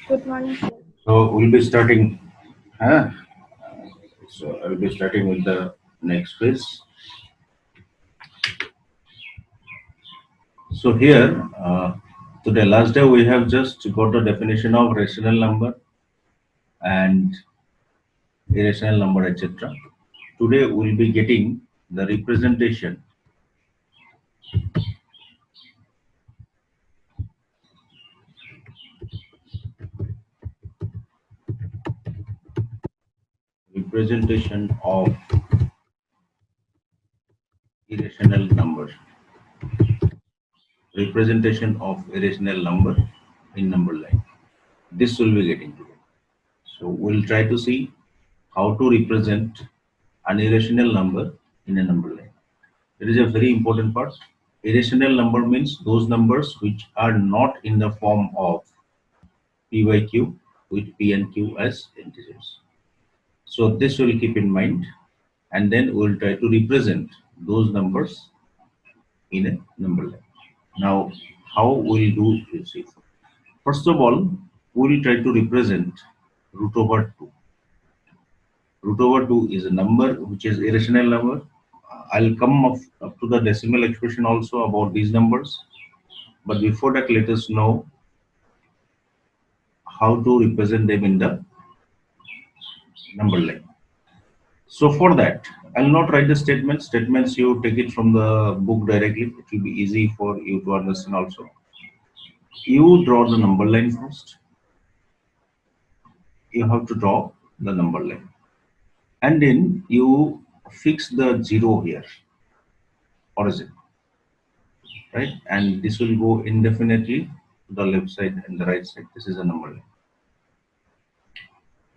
Good morning, sir. So we'll be starting. Huh? So I'll be starting with the next quiz. So here, today last day we have just got a definition of rational number and irrational number, etc. Today we'll be getting the representation of irrational number, representation of irrational number in number line. This will be getting today. So we'll try to see how to represent an irrational number in a number line. It is a very important part. Irrational number means those numbers which are not in the form of p by q with p and q as integers. So this will keep in mind, and then we will try to represent those numbers in a number line. Now, how we'll do is, first of all, we will try to represent root over 2. Root over 2 is a number which is irrational number. I'll come up to the decimal expression also about these numbers. But before that, let us know how to represent them in the number line. So for that, I'll not write the statements. Statements you take it from the book directly. It will be easy for you to understand also. You draw the number line first. You have to draw the number line. And then you fix the 0 here, origin, right? And this will go indefinitely to the left side and the right side. This is a number line.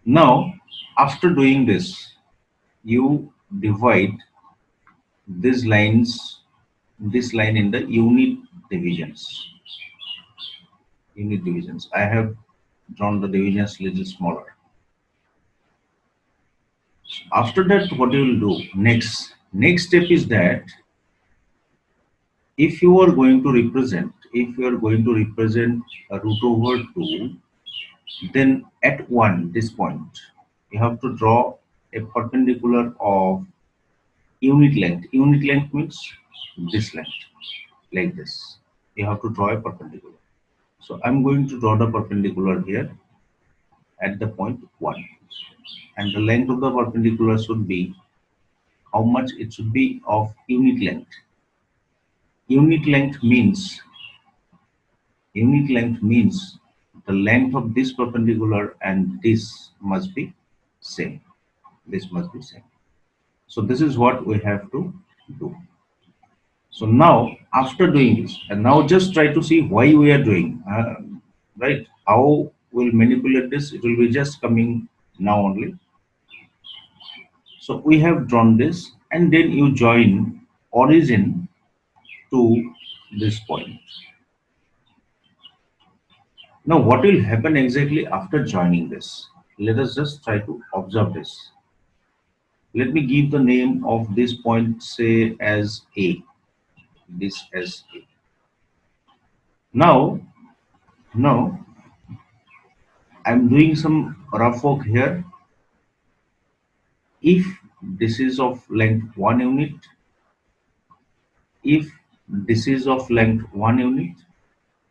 Now, after doing this, you divide these lines, this line in the unit divisions. Unit divisions. I have drawn the divisions little smaller. After that, what you will do next step is that if you are going to represent a root over 2, then at 1, this point, you have to draw a perpendicular of unit length. Unit length means this length, like this. You have to draw a perpendicular. So I'm going to draw the perpendicular here at the point 1. And the length of the perpendicular should be how much it should be of unit length. Unit length means the length of this perpendicular and this must be same. This must be same. So this is what we have to do. So now after doing this, and now just try to see why we are doing, right? How we'll manipulate this? It will be just coming now only. So we have drawn this, and then you join origin to this point. Now what will happen exactly after joining this? Let us just try to observe this. Let me give the name of this point, say as A. This as A. Now I'm doing some rough work here. If this is of length 1 unit, if this is of length 1 unit,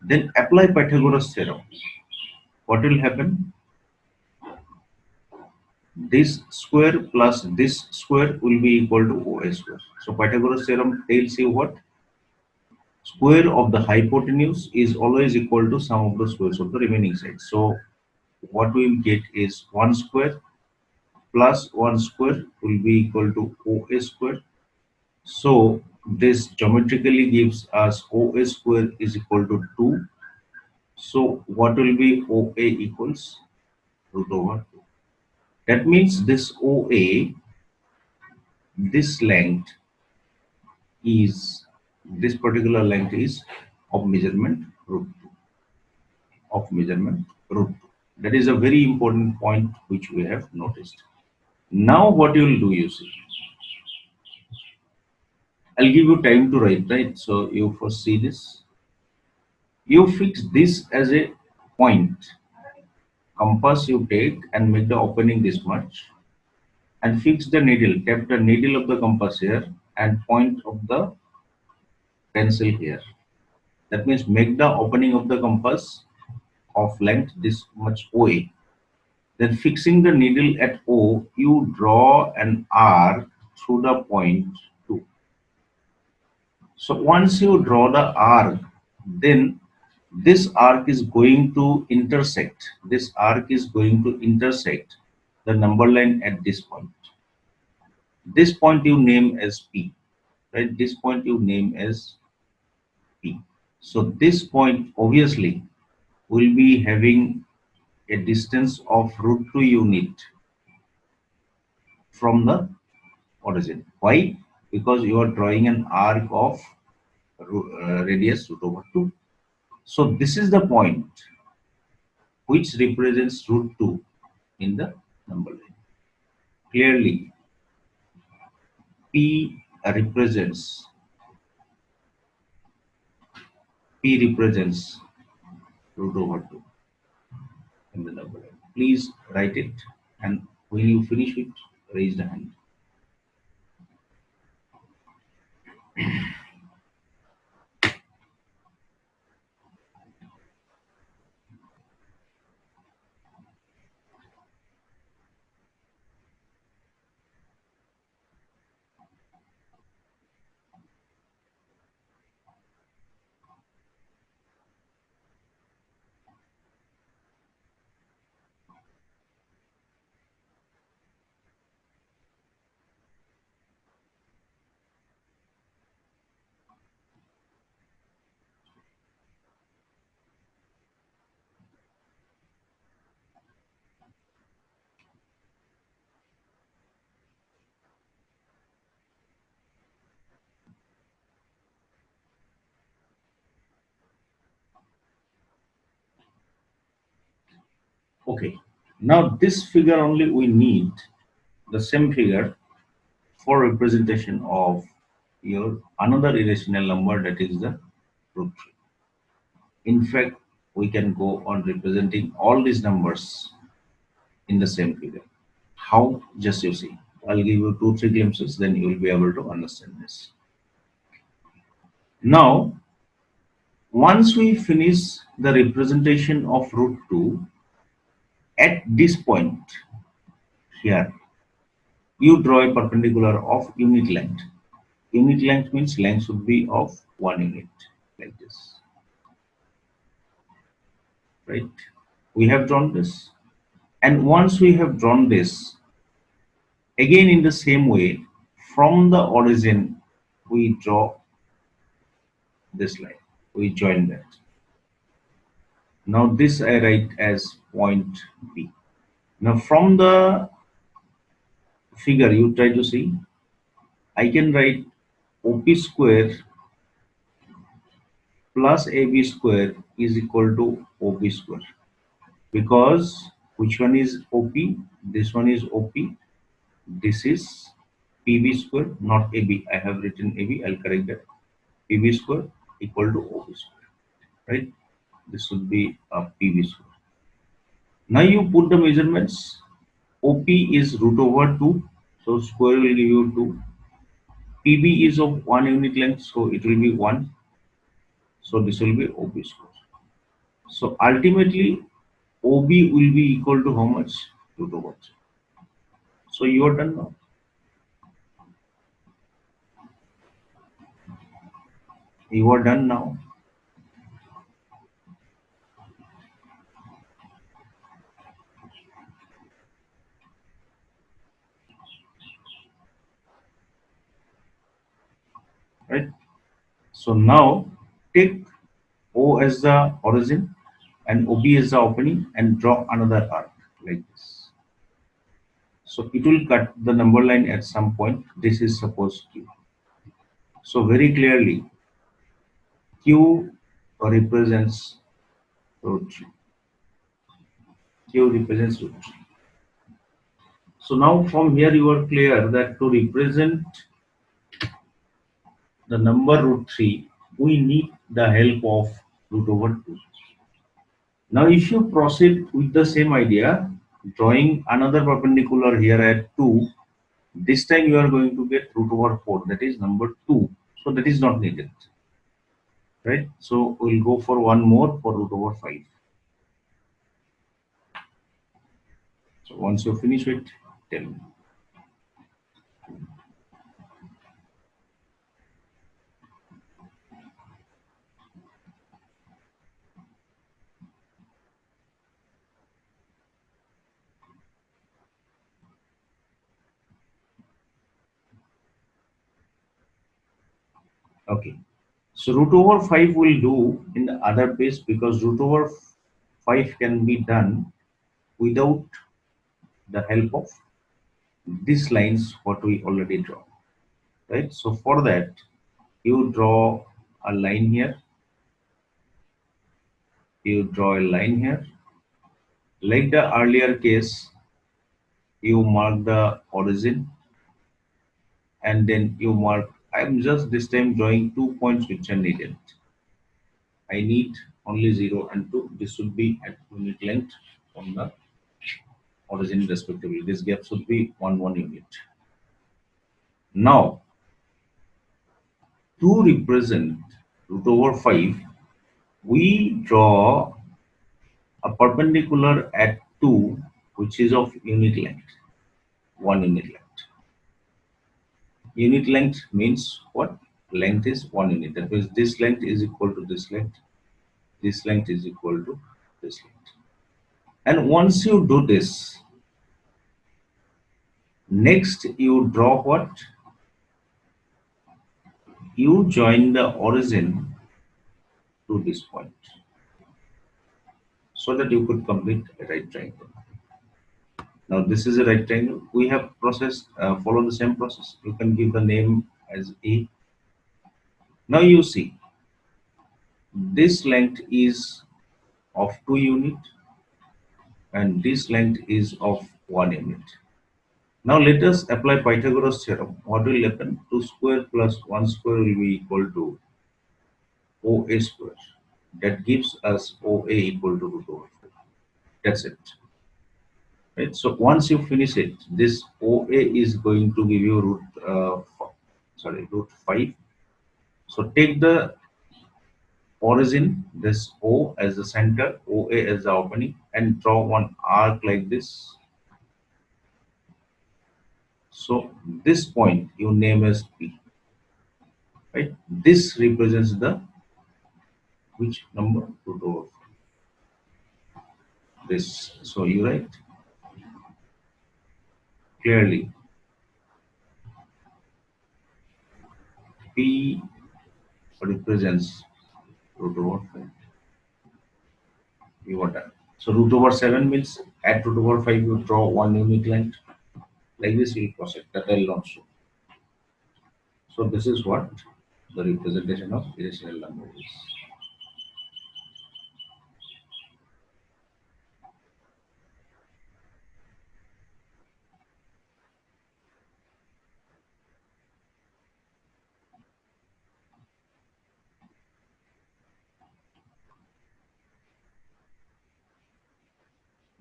then apply Pythagoras theorem. What will happen? This square plus this square will be equal to OA square. So Pythagoras theorem tells you what? Square of the hypotenuse is always equal to sum of the squares of the remaining sides. So what we will get is 1 square plus 1 square will be equal to OA square. So this geometrically gives us OA square is equal to 2. So what will be OA equals root over 2. That means this OA, this length is, this particular length is of measurement root 2. Of measurement root 2. That is a very important point which we have noticed. Now what you will do, you see, I'll give you time to write, right? So you first see this. You fix this as a point. compass you take and make the opening this much, and fix the needle, tap the needle of the compass here and point of the pencil here. That means make the opening of the compass of length this much OA. Then fixing the needle at O, you draw an arc through the point 2. So once you draw the arc, then this arc is going to intersect. This arc is going to intersect the number line at this point. This point you name as P, right? This point you name as P. So this point obviously will be having a distance of √2 unit from the origin. Why? Because you are drawing an arc of radius √2. So this is the point which represents √2 in the number line. Clearly, P represents √2 in the number line. Please write it, and when you finish it, raise the hand. Okay, now this figure only we need the same figure for representation of your another irrational number, that is the √3. In fact, we can go on representing all these numbers in the same figure. How? Just you see. I'll give you 2-3 glimpses, then you will be able to understand this. Now, once we finish the representation of √2 at this point here, you draw a perpendicular of unit length. Unit length means length should be of 1 unit, like this. Right? We have drawn this. And once we have drawn this, again in the same way, from the origin, we draw this line. We join that. Now this I write as point B. Now from the figure you try to see, I can write OP square plus AB square is equal to OB square. Because which one is OP? This one is OP. This is PB square, not AB. I have written AB. I'll correct that. PB square equal to OB square. Right? This should be a PB square. Now you put the measurements. OP is √2. So square will give you 2. PB is of 1 unit length. So it will be 1. So this will be OB square. So ultimately, OB will be equal to how much? √2. So you are done now. You are done now. Right? So now take O as the origin and OB as the opening and draw another arc like this. So it will cut the number line at some point. This is suppose Q. So very clearly, Q represents √3. Q represents √3. So now from here you are clear that to represent the number √3, we need the help of √2. Now, if you proceed with the same idea, drawing another perpendicular here at 2, this time you are going to get root over 4, that is number 2. So that is not needed, right? So we'll go for one more for root over 5. So once you finish it, tell me. Okay. So root over 5 will do in the other place because root over 5 can be done without the help of these lines what we already draw, right? So for that, you draw a line here, you draw a line here. Like the earlier case, you mark the origin and then you mark. I'm just this time drawing 2 points which are needed. I need only 0 and 2. This should be at unit length from the origin respectively. This gap should be 1 unit. Now, to represent root over 5, we draw a perpendicular at 2 which is of unit length, 1 unit length. Unit length means what? Length is 1 unit. That means this length is equal to this length. This length is equal to this length. And once you do this, next you draw what? You join the origin to this point so that you could complete a right triangle. Now this is a right triangle. We have follow the same process. You can give the name as A. Now you see, this length is of 2 unit and this length is of 1 unit. Now let us apply Pythagoras theorem. What will happen? 2 square plus 1 square will be equal to OA square. That gives us OA equal to root over 4. That's it. Right? So once you finish it, this OA is going to give you root 5. So take the origin, this O as the center, OA as the opening, and draw one arc like this. So this point you name as P. Right? This represents the which number? Root over 4. This. So you write clearly P represents root over 5. You got that. So root over 7 means at root over 5 you draw 1 unit length. Like this you will proceed. That I will not show. So this is what the representation of irrational number is.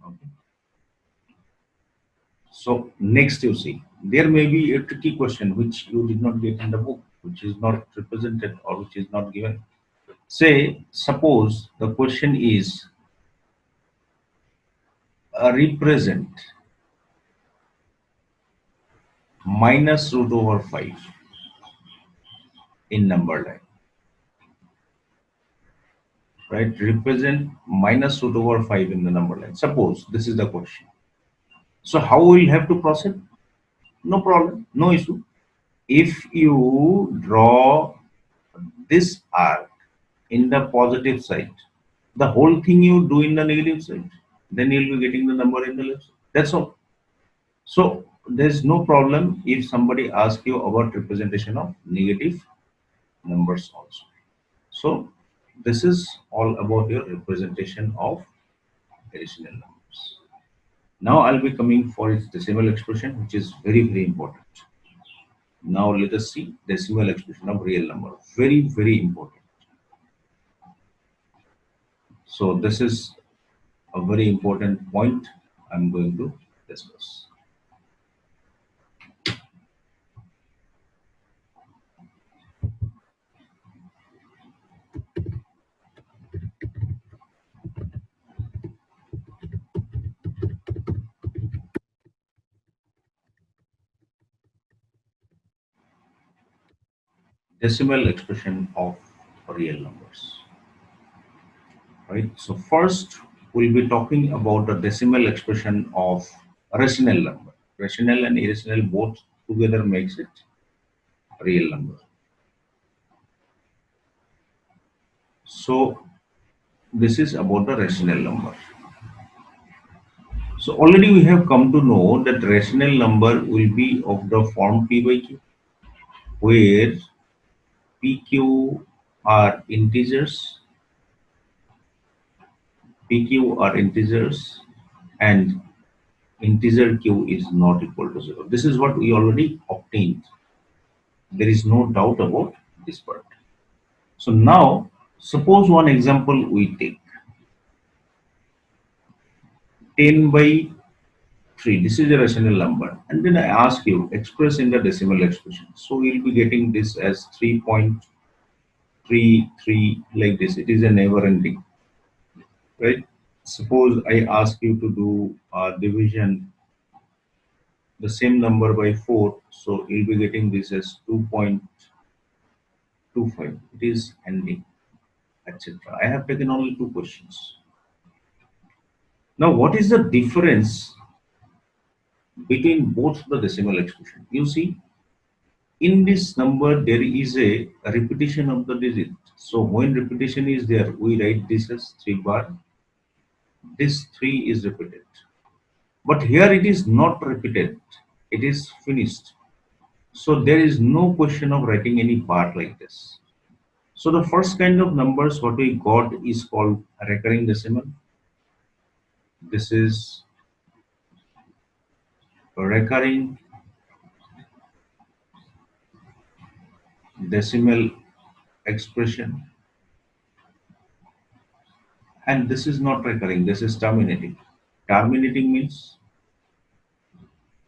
Okay. So next you see, there may be a tricky question which you did not get in the book, which is not represented or which is not given. Say, suppose the question is represent minus root over 5 in number line. Right? Represent minus root over 5 in the number line. Suppose this is the question. So how will you have to proceed? No problem, no issue. If you draw this arc in the positive side, the whole thing you do in the negative side, then you'll be getting the number in the left side. That's all. So there's no problem if somebody asks you about representation of negative numbers also. So this is all about your representation of irrational numbers. Now I'll be coming for its decimal expression, which is very, very important. Now let us see decimal expression of real number. Very, very important. So this is a very important point I'm going to discuss. Decimal expression of real numbers. Right. So first we'll be talking about the decimal expression of rational number. Rational and irrational both together makes it real number. So this is about the rational number. So already we have come to know that rational number will be of the form p by q, where pq are integers, pq are integers, and integer q is not equal to 0. This is what we already obtained. There is no doubt about this part. So now, suppose one example we take 10 by 3. This is a rational number. And then I ask you, express in the decimal expression. So we'll be getting this as 3.33 like this. It is a never ending, right? Suppose I ask you to do division the same number by 4. So you'll be getting this as 2.25. It is ending, etc. I have taken only two questions. Now, what is the difference between both the decimal expression? You see, in this number there is a repetition of the digit. So when repetition is there, we write this as 3 bar. This 3 is repeated. But here it is not repeated. It is finished. So there is no question of writing any bar like this. So the first kind of numbers what we got is called recurring decimal. This is recurring decimal expression, and this is not recurring, this is terminating. Terminating means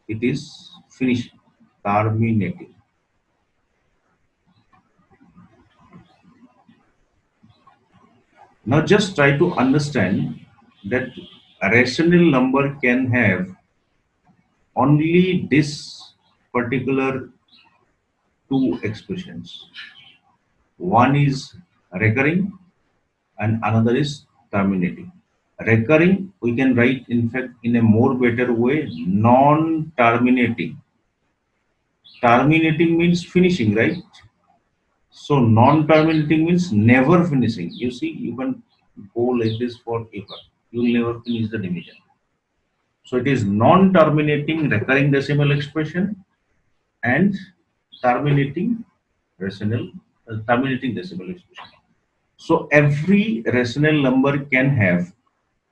it is finishing. Terminating. Now just try to understand that a rational number can have only this particular two expressions. One is recurring and another is terminating. Recurring we can write in fact in a more better way, non-terminating. Terminating means finishing, right? So non-terminating means never finishing. You see, you can go like this forever. You will never finish the division. So it is non-terminating recurring decimal expression and terminating rational terminating decimal expression. So every rational number can have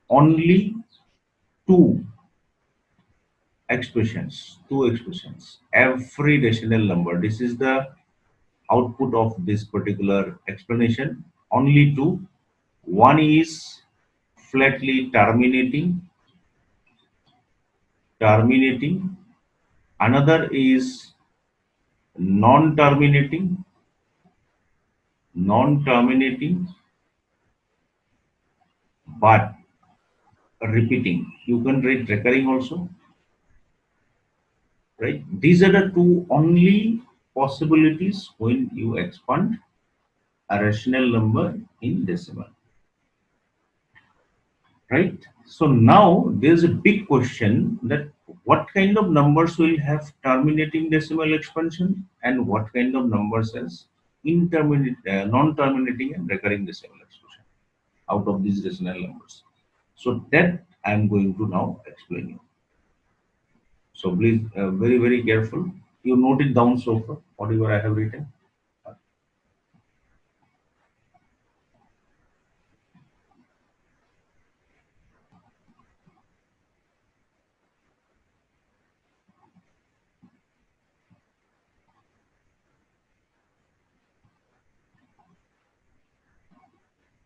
only two expressions. Two expressions. Every rational number. This is the output of this particular explanation. Only two. One is flatly terminating. Another is non-terminating, but repeating. You can write recurring also, right? These are the two only possibilities when you expand a rational number in decimal, right? So now there's a big question that what kind of numbers will have terminating decimal expansion and what kind of numbers has non-terminating and recurring decimal expansion out of these rational numbers. So that I'm going to now explain you. So please, very careful. You note it down so far, whatever I have written.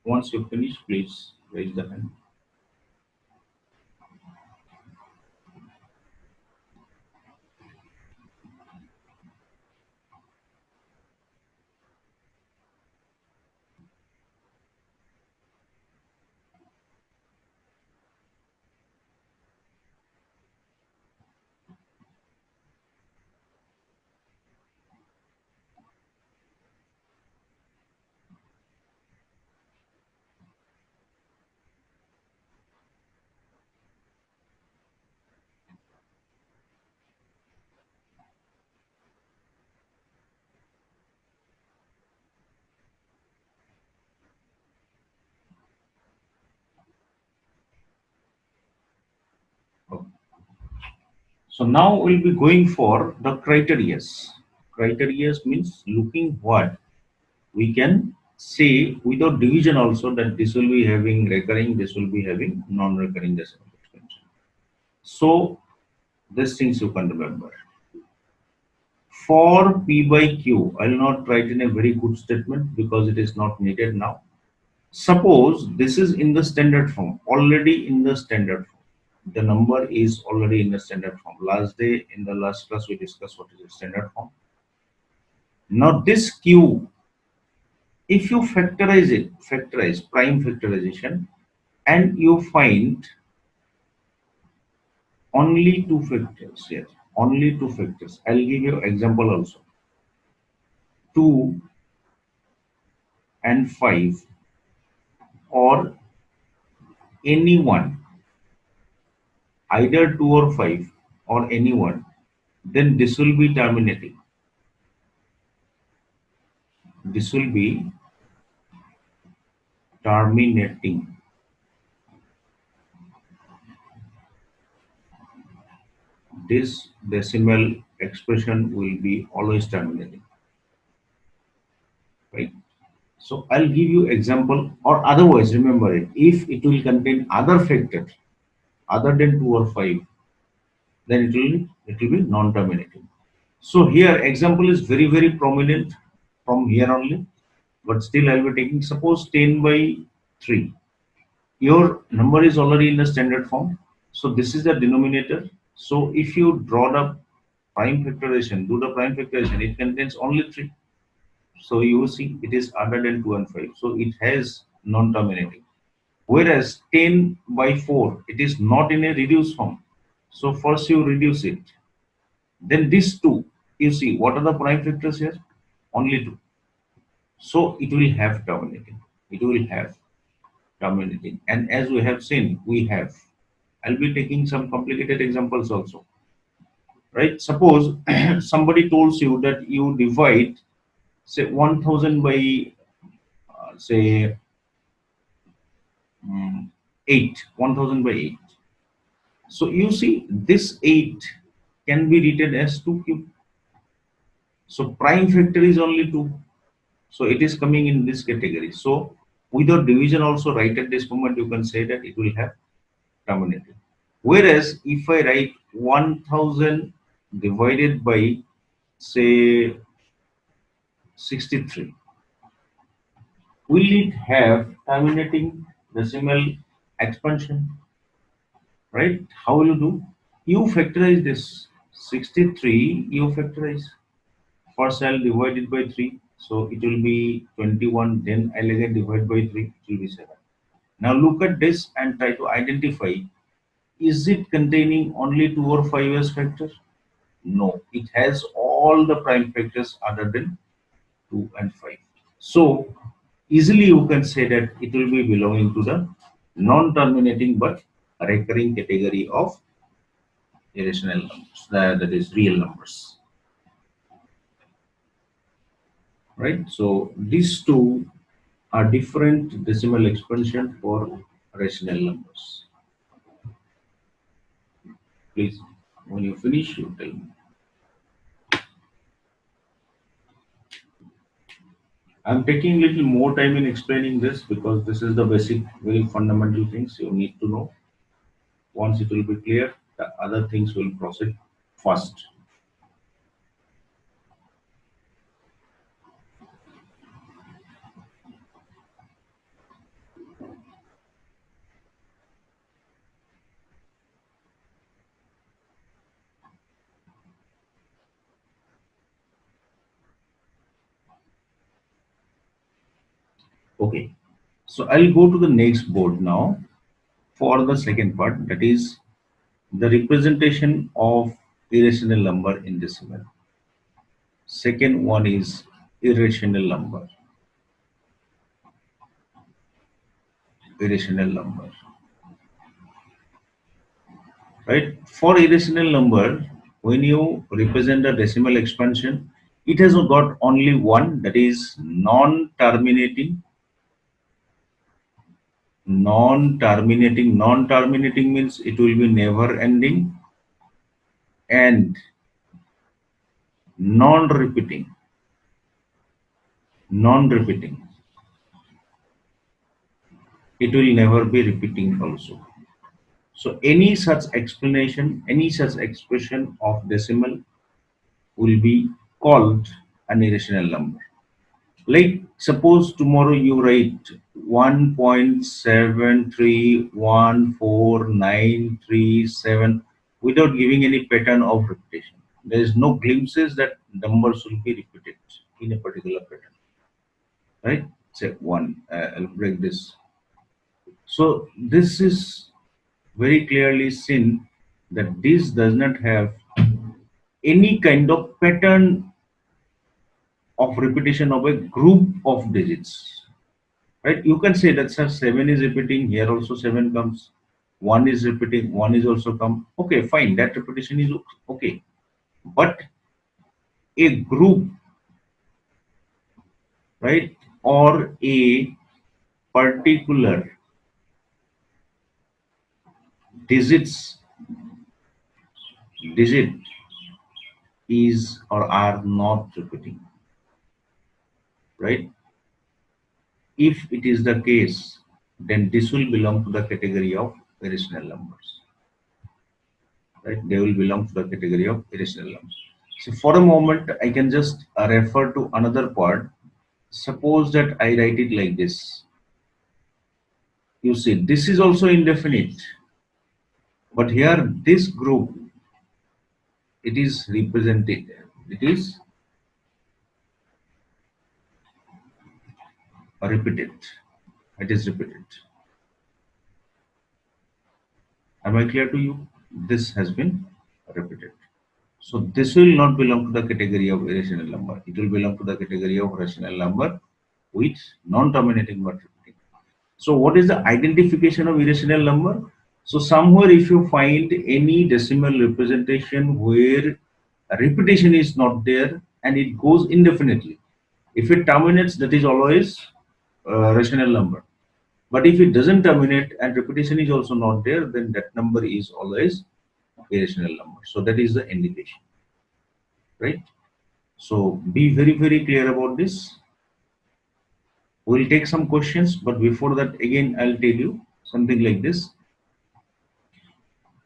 Once you finish, please raise the hand. So now we'll be going for the criteria. Criteria means looking what we can say without division also, that this will be having recurring, this will be having non-recurring decimal expansion. So these things you can remember. For P by Q, I will not write in a very good statement because it is not needed now. Suppose this is in the standard form, already in the standard form. The number is already in the standard form. Last day in the last class we discussed what is the standard form. Now this Q, if you factorize it, factorize prime factorization, and you find only two factors here, only two factors. I'll give you example also. 2 and 5 or any one, either 2 or 5 or any one, then this will be terminating. This will be terminating. This decimal expression will be always terminating, right? So I'll give you example, or otherwise remember it, if it will contain other factors other than 2 or 5, then it will be non-terminating. So here example is very prominent from here only, but still I'll be taking, suppose 10 by 3. Your number is already in the standard form, so this is the denominator. So if you draw the prime factorization, do the prime factorization, it contains only 3. So you see it is other than 2 and 5, so it has non-terminating. Whereas 10 by 4, it is not in a reduced form. So first you reduce it. Then this 2, you see what are the prime factors here? Only 2. So it will have terminating. It will have terminating. And as we have seen, we have. I'll be taking some complicated examples also. Right? Suppose somebody tells you that you divide, say, 1000 by, say, 8. 1000 by 8. So you see this 8 can be written as 2 cube. So prime factor is only 2. So it is coming in this category. So without division also, right at this moment you can say that it will have terminated. Whereas if I write 1000 divided by, say, 63, will it have terminating decimal expansion? Right? How will you do? You factorize this 63, you factorize. First I'll divide it by 3, so it will be 21, then I'll again divide by 3, it will be 7. Now look at this and try to identify, is it containing only 2 or 5 as factors? No, it has all the prime factors other than 2 and 5. So easily you can say that it will be belonging to the non-terminating but recurring category of irrational numbers, that is real numbers. Right? So these two are different decimal expansion for rational numbers. Please, when you finish, you tell me. I'm taking a little more time in explaining this because this is the basic, very fundamental things you need to know. Once it will be clear, the other things will proceed fast. Okay, so I'll go to the next board now for the second part, that is the representation of irrational number in decimal. Second one is irrational number. Irrational number. Right? For irrational number, when you represent the decimal expansion, it has got only one, that is non-terminating. Non-terminating. Non-terminating means it will be never ending, and non-repeating, non-repeating, it will never be repeating also. So any such explanation, any such expression of decimal will be called an irrational number. Like suppose tomorrow you write 1.731493 without giving any pattern of repetition. There is no glimpses that numbers will be repeated in a particular pattern, right? Say one, I'll break this. So this is very clearly seen that this does not have any kind of pattern of repetition of a group of digits, right? You can say that sir 7 is repeating, here also 7 comes, 1 is repeating, 1 is also come, okay fine, that repetition is okay. But a group, right, or a particular digits digit is or are not repeating, right? If it is the case, then this will belong to the category of irrational numbers, right? They will belong to the category of irrational numbers. So for a moment, I can just refer to another part. Suppose that I write it like this. You see, this is also indefinite, but here this group, it is represented. It is repeated. It is repeated. Am I clear to you? This has been repeated. So this will not belong to the category of irrational number. It will belong to the category of rational number with non-terminating but repeating. So what is the identification of irrational number? So somewhere if you find any decimal representation where a repetition is not there and it goes indefinitely, if it terminates, that is always a rational number. But if it doesn't terminate and repetition is also not there, then that number is always irrational number. So that is the indication, right? So be very clear about this. We'll take some questions, but before that, again, I'll tell you something like this.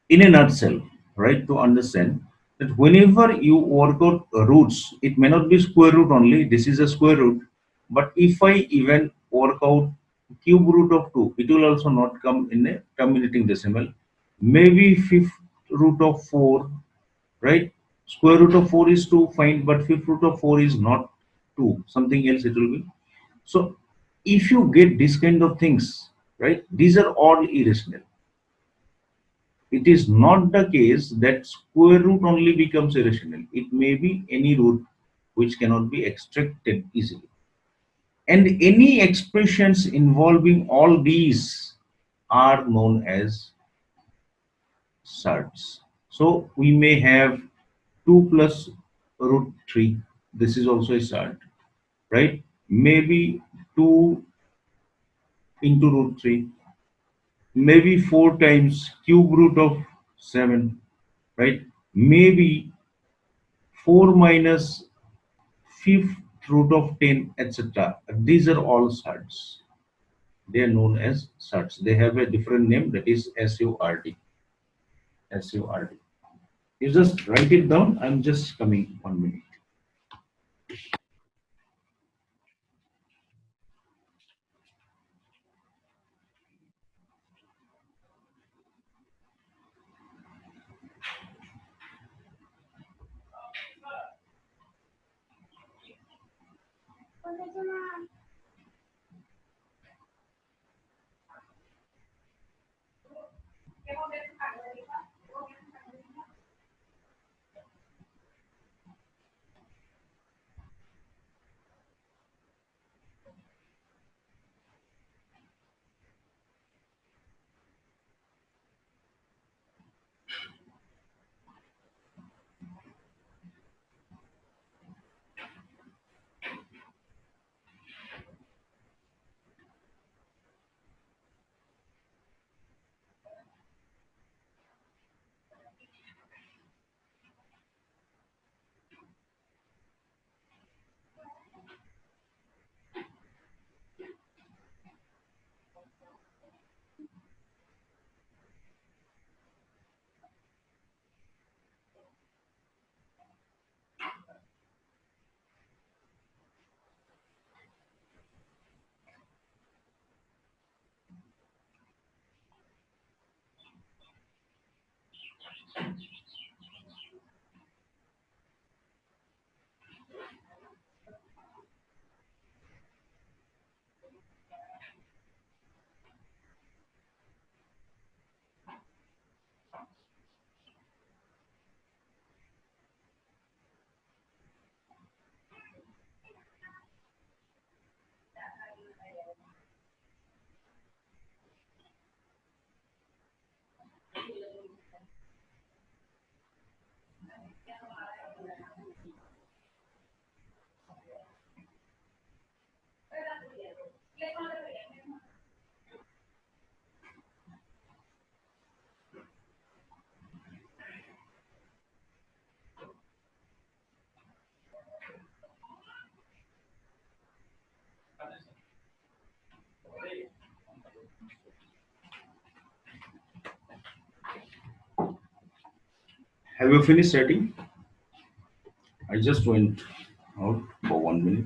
In a nutshell, right, to understand that whenever you work out roots, it may not be square root only, this is a square root, but if I even work out cube root of 2, it will also not come in a terminating decimal. Maybe fifth root of 4, right? Square root of 4 is 2, fine, but fifth root of 4 is not 2, something else it will be. So if you get this kind of things, right, these are all irrational. It is not the case that square root only becomes irrational. It may be any root which cannot be extracted easily. And any expressions involving all these are known as surds. So we may have 2 plus root 3. This is also a surd, right? Maybe 2 into root 3. Maybe 4 times cube root of 7, right? Maybe 4 minus fifth root of 10, etc. These are all surds. They are known as surds. They have a different name, that is SURD. SURD. You just write it down. I'm just coming 1 minute. Have you finished writing? I just went out for 1 minute.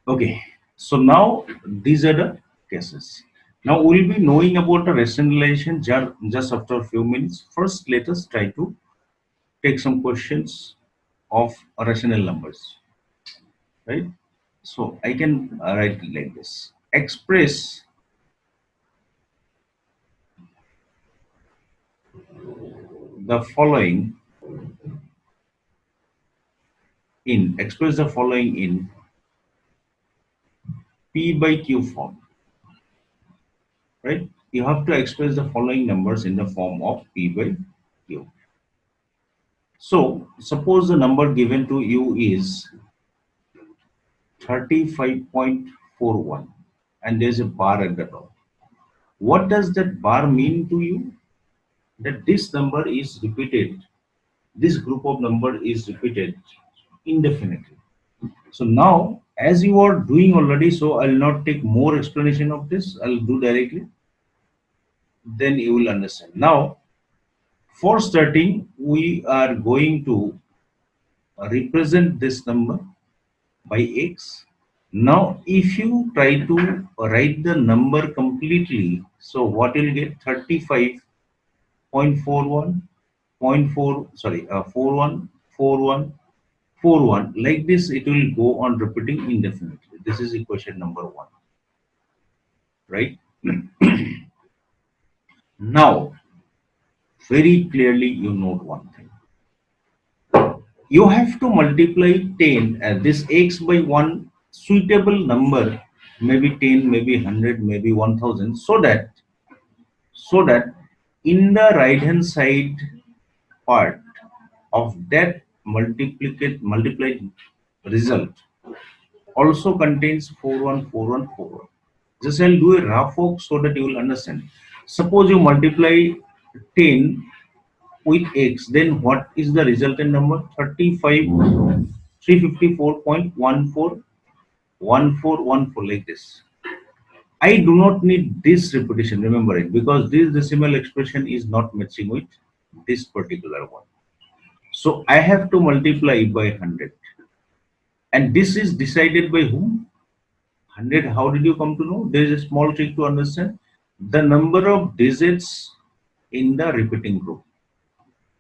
Okay, so now these are the cases. Now we'll be knowing about the rationalization just after a few minutes. First, let us try to take some questions of rational numbers, right? So I can write it like this: express the following in P by Q form, right? You have to express the following numbers in the form of P by Q. So suppose the number given to you is 35.41 and there's a bar at the top. What does that bar mean to you? That this number is repeated, this group of number is repeated indefinitely. So now, as you are doing already, so I'll not take more explanation of this, I'll do directly, then you will understand. Now, for starting, we are going to represent this number by x. Now, if you try to write the number completely, so what you'll get 35.41.4, sorry, 414141, like this it will go on repeating indefinitely. This is equation number 1, right? Now, very clearly you note one thing. You have to multiply 10 this x by one suitable number, maybe 10, maybe 100, maybe 1000, so that in the right hand side part of that multiplied result also contains 414141. Just I'll do a rough work so that you will understand. Suppose you multiply 10 with x, then what is the resultant number? 354.141414, like this. I do not need this repetition, remember it, because this decimal expression is not matching with this particular one. So I have to multiply by 100. And this is decided by whom? 100. How did you come to know? There is a small trick to understand. The number of digits in the repeating group.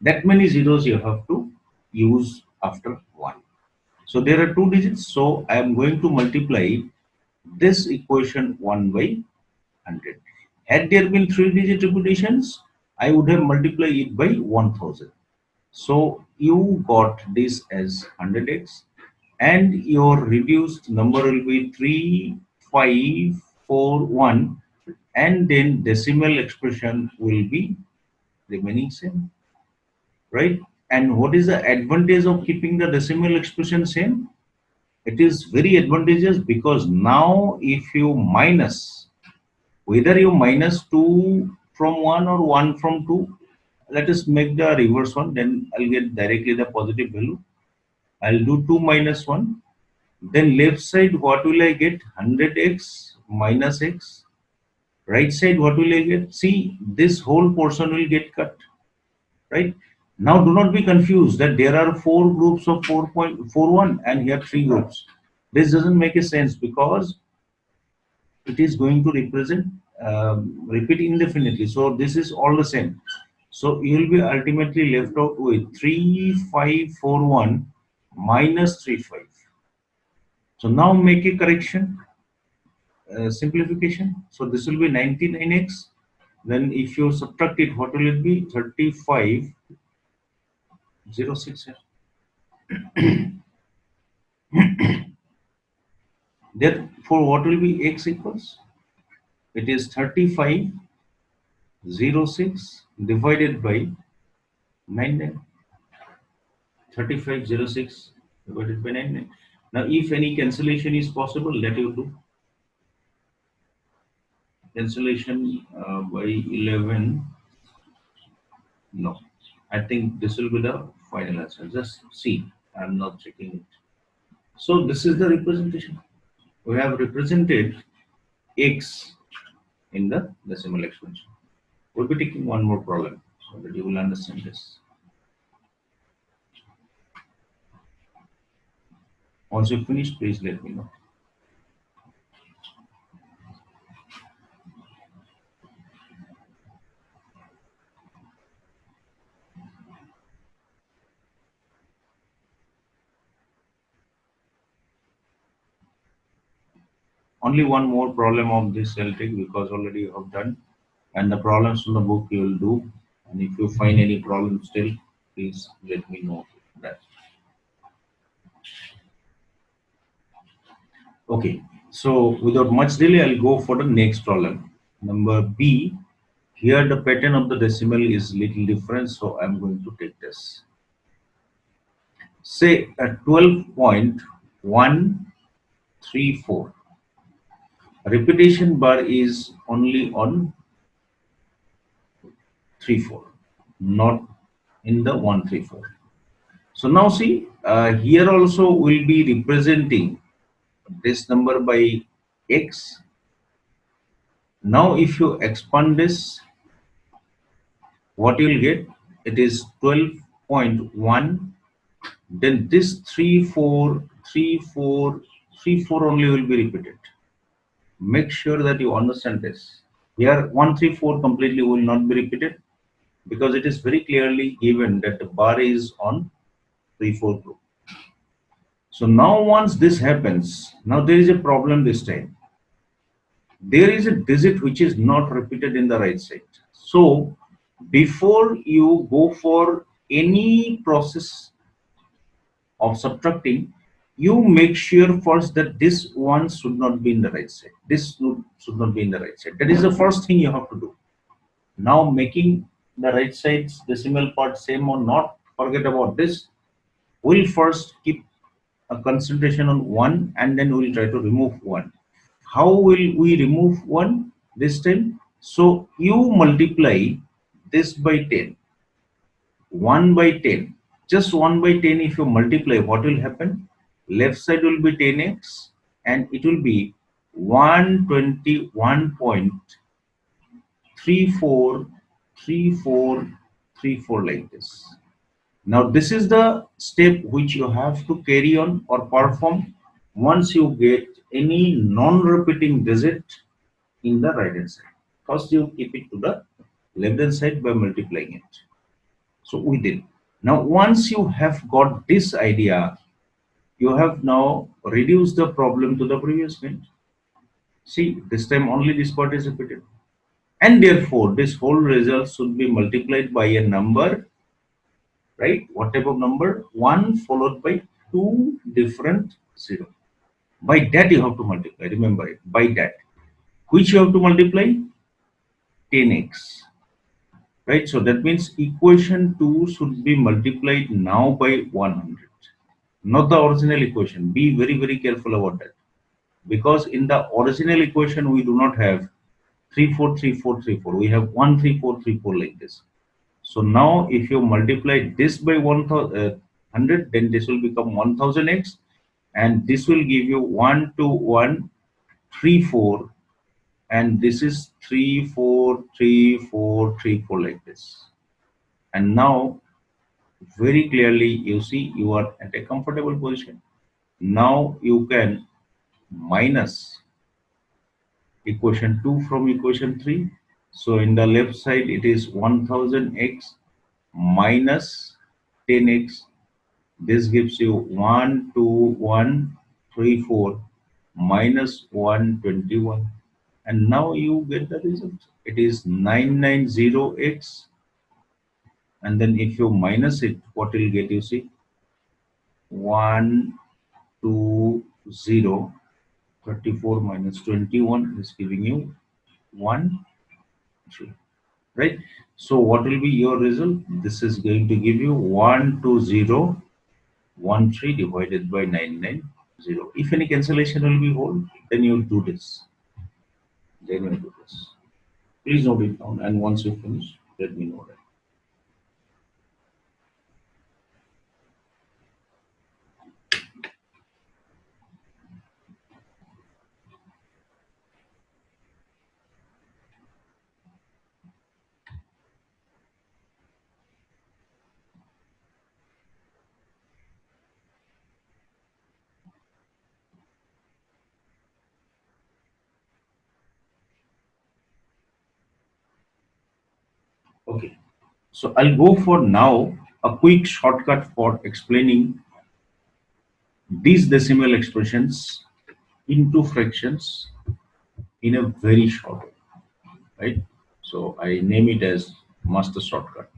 That many zeros you have to use after 1. So there are 2 digits. So I am going to multiply this equation 1 by 100. Had there been 3-digit repetitions, I would have multiplied it by 1000. So you got this as 100x, and your reduced number will be 3541, and then decimal expression will be remaining same, right? And what is the advantage of keeping the decimal expression same? It is very advantageous because now if you minus, whether you minus 2 from 1 or 1 from 2, let us make the reverse one, then I'll get directly the positive value. I'll do 2 minus 1. Then left side, what will I get? 100x minus x. Right side, what will I get? See, this whole portion will get cut, right? Now do not be confused that there are 4 groups of 4.41 and here 3 groups. This doesn't make a sense because it is going to represent repeat indefinitely. So this is all the same. So you will be ultimately left out with 3541 minus 35. So now make a correction, simplification. So this will be 99x. Then if you subtract it, what will it be? 3506. Therefore, what will be x equals? It is 3506 divided by 99. 3506 divided by 99. Now, if any cancellation is possible, let you do. Cancellation by 11. No, I think this will be the final answer. Just see, I'm not checking it. So this is the representation. We have represented x in the decimal expansion. We'll be taking one more problem so that you will understand this. Once you finish, please let me know. Only one more problem of this Celtic because already you have done, and the problems from the book you will do. And if you find any problem still, please let me know that. Okay, so without much delay, I'll go for the next problem. Number B. Here the pattern of the decimal is little different, so I'm going to take this. Say a 12.134. Repetition bar is only on 34, not in the 134. So now see, here also will be representing this number by x. Now if you expand this, what you will get, it is 12.1. Then this 34 only will be repeated. Make sure that you understand this. Here 134 completely will not be repeated because it is very clearly given that the bar is on 34 group. So now once this happens, now there is a problem this time. There is a digit which is not repeated in the right side. So before you go for any process of subtracting, you make sure first that this one should not be in the right side. This should not be in the right side. That is the first thing you have to do. Now making the right side's decimal part same or not, forget about this. We'll first keep a concentration on 1 and then we'll try to remove 1. How will we remove 1 this time? So you multiply this by 10. 1 by 10. Just 1 by 10 if you multiply, what will happen? Left side will be 10x and it will be 121.343434 like this. Now this is the step which you have to carry on or perform once you get any non-repeating digit in the right hand side. First you keep it to the left hand side by multiplying it. So we did. Now once you have got this idea, you have now reduced the problem to the previous line. See, this time only this part is repeated. And therefore this whole result should be multiplied by a number, right? What type of number? 1 followed by 2 different 0. By that you have to multiply. Remember it. By that. Which you have to multiply? 10x. Right? So that means equation 2 should be multiplied now by 100. Not the original equation. Be very, very careful about that. Because in the original equation we do not have 343434. We have 13434 like this. So now if you multiply this by 100, then this will become 1000x and this will give you 12134 and this is 343434 like this. And now very clearly you see you are at a comfortable position. Now you can minus equation 2 from equation 3. So in the left side it is 1000x minus 10x. This gives you 12134 minus 121. And now you get the result. It is 990x. And then if you minus it, what will get you see? 120. 34 minus 21 is giving you 1 3, right? So what will be your result? This is going to give you 12013 divided by 990. If any cancellation will be whole, then you do this. Please note it down, and once you finish, let me know that. Okay, so I'll go for now a quick shortcut for explaining these decimal expressions into fractions in a very short way, right? So I name it as master shortcut.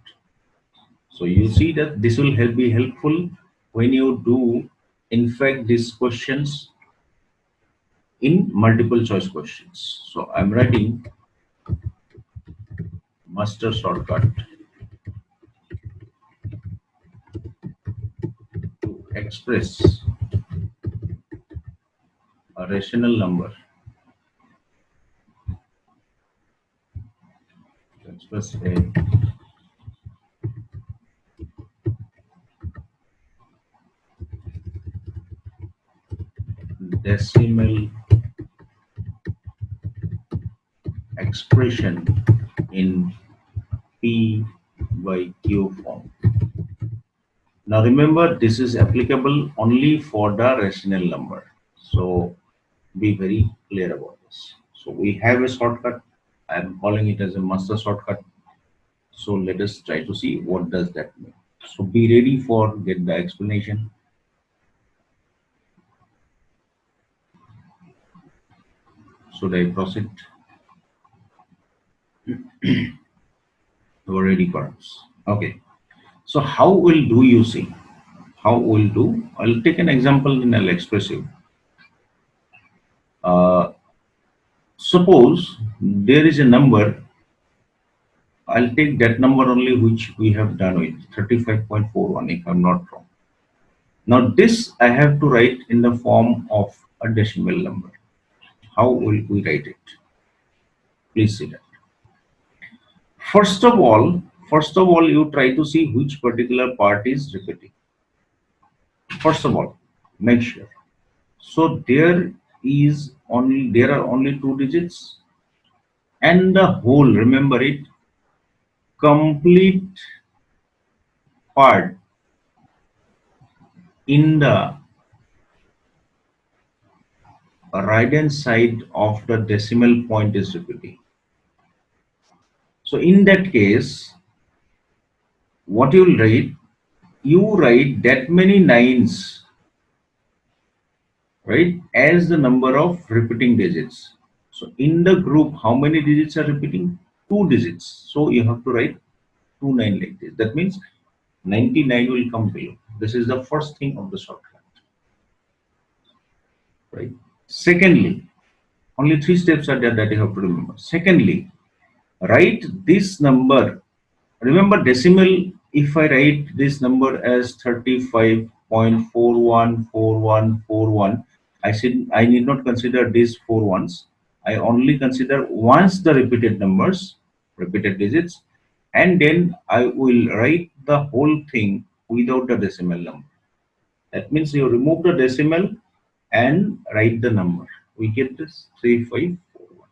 So you see that this will be helpful when you do, in fact, these questions in multiple choice questions. So I'm writing master shortcut to express a rational number, to express a decimal expression in P by Q form. Now remember, this is applicable only for the rational number. So be very clear about this. So we have a shortcut. I am calling it as a master shortcut. So let us try to see what does that mean. So be ready for get the explanation. Should I proceed? You are ready perhaps. Okay. So how will do you see? How will do? I'll take an example and I'll express you. Uh, Suppose there is a number. I'll take that number only which we have done with 35.41 if I'm not wrong. Now this I have to write in the form of a decimal number. How will we write it? Please see that. First of all, you try to see which particular part is repeating. First of all, make sure. So there are only two digits and the whole, remember it, complete part in the right hand side of the decimal point is repeating. So in that case, what you'll write, you write that many nines, right, as the number of repeating digits. So in the group, how many digits are repeating? Two digits. So you have to write 29 like this. That means 99 will come below. This is the first thing of the shortcut, right? Secondly, only three steps are there that you have to remember. Secondly, write this number. Remember decimal, if I write this number as 35.414141, I need not consider these four ones. I only consider once the repeated numbers, repeated digits, and then I will write the whole thing without the decimal number. That means you remove the decimal and write the number. We get this 3541.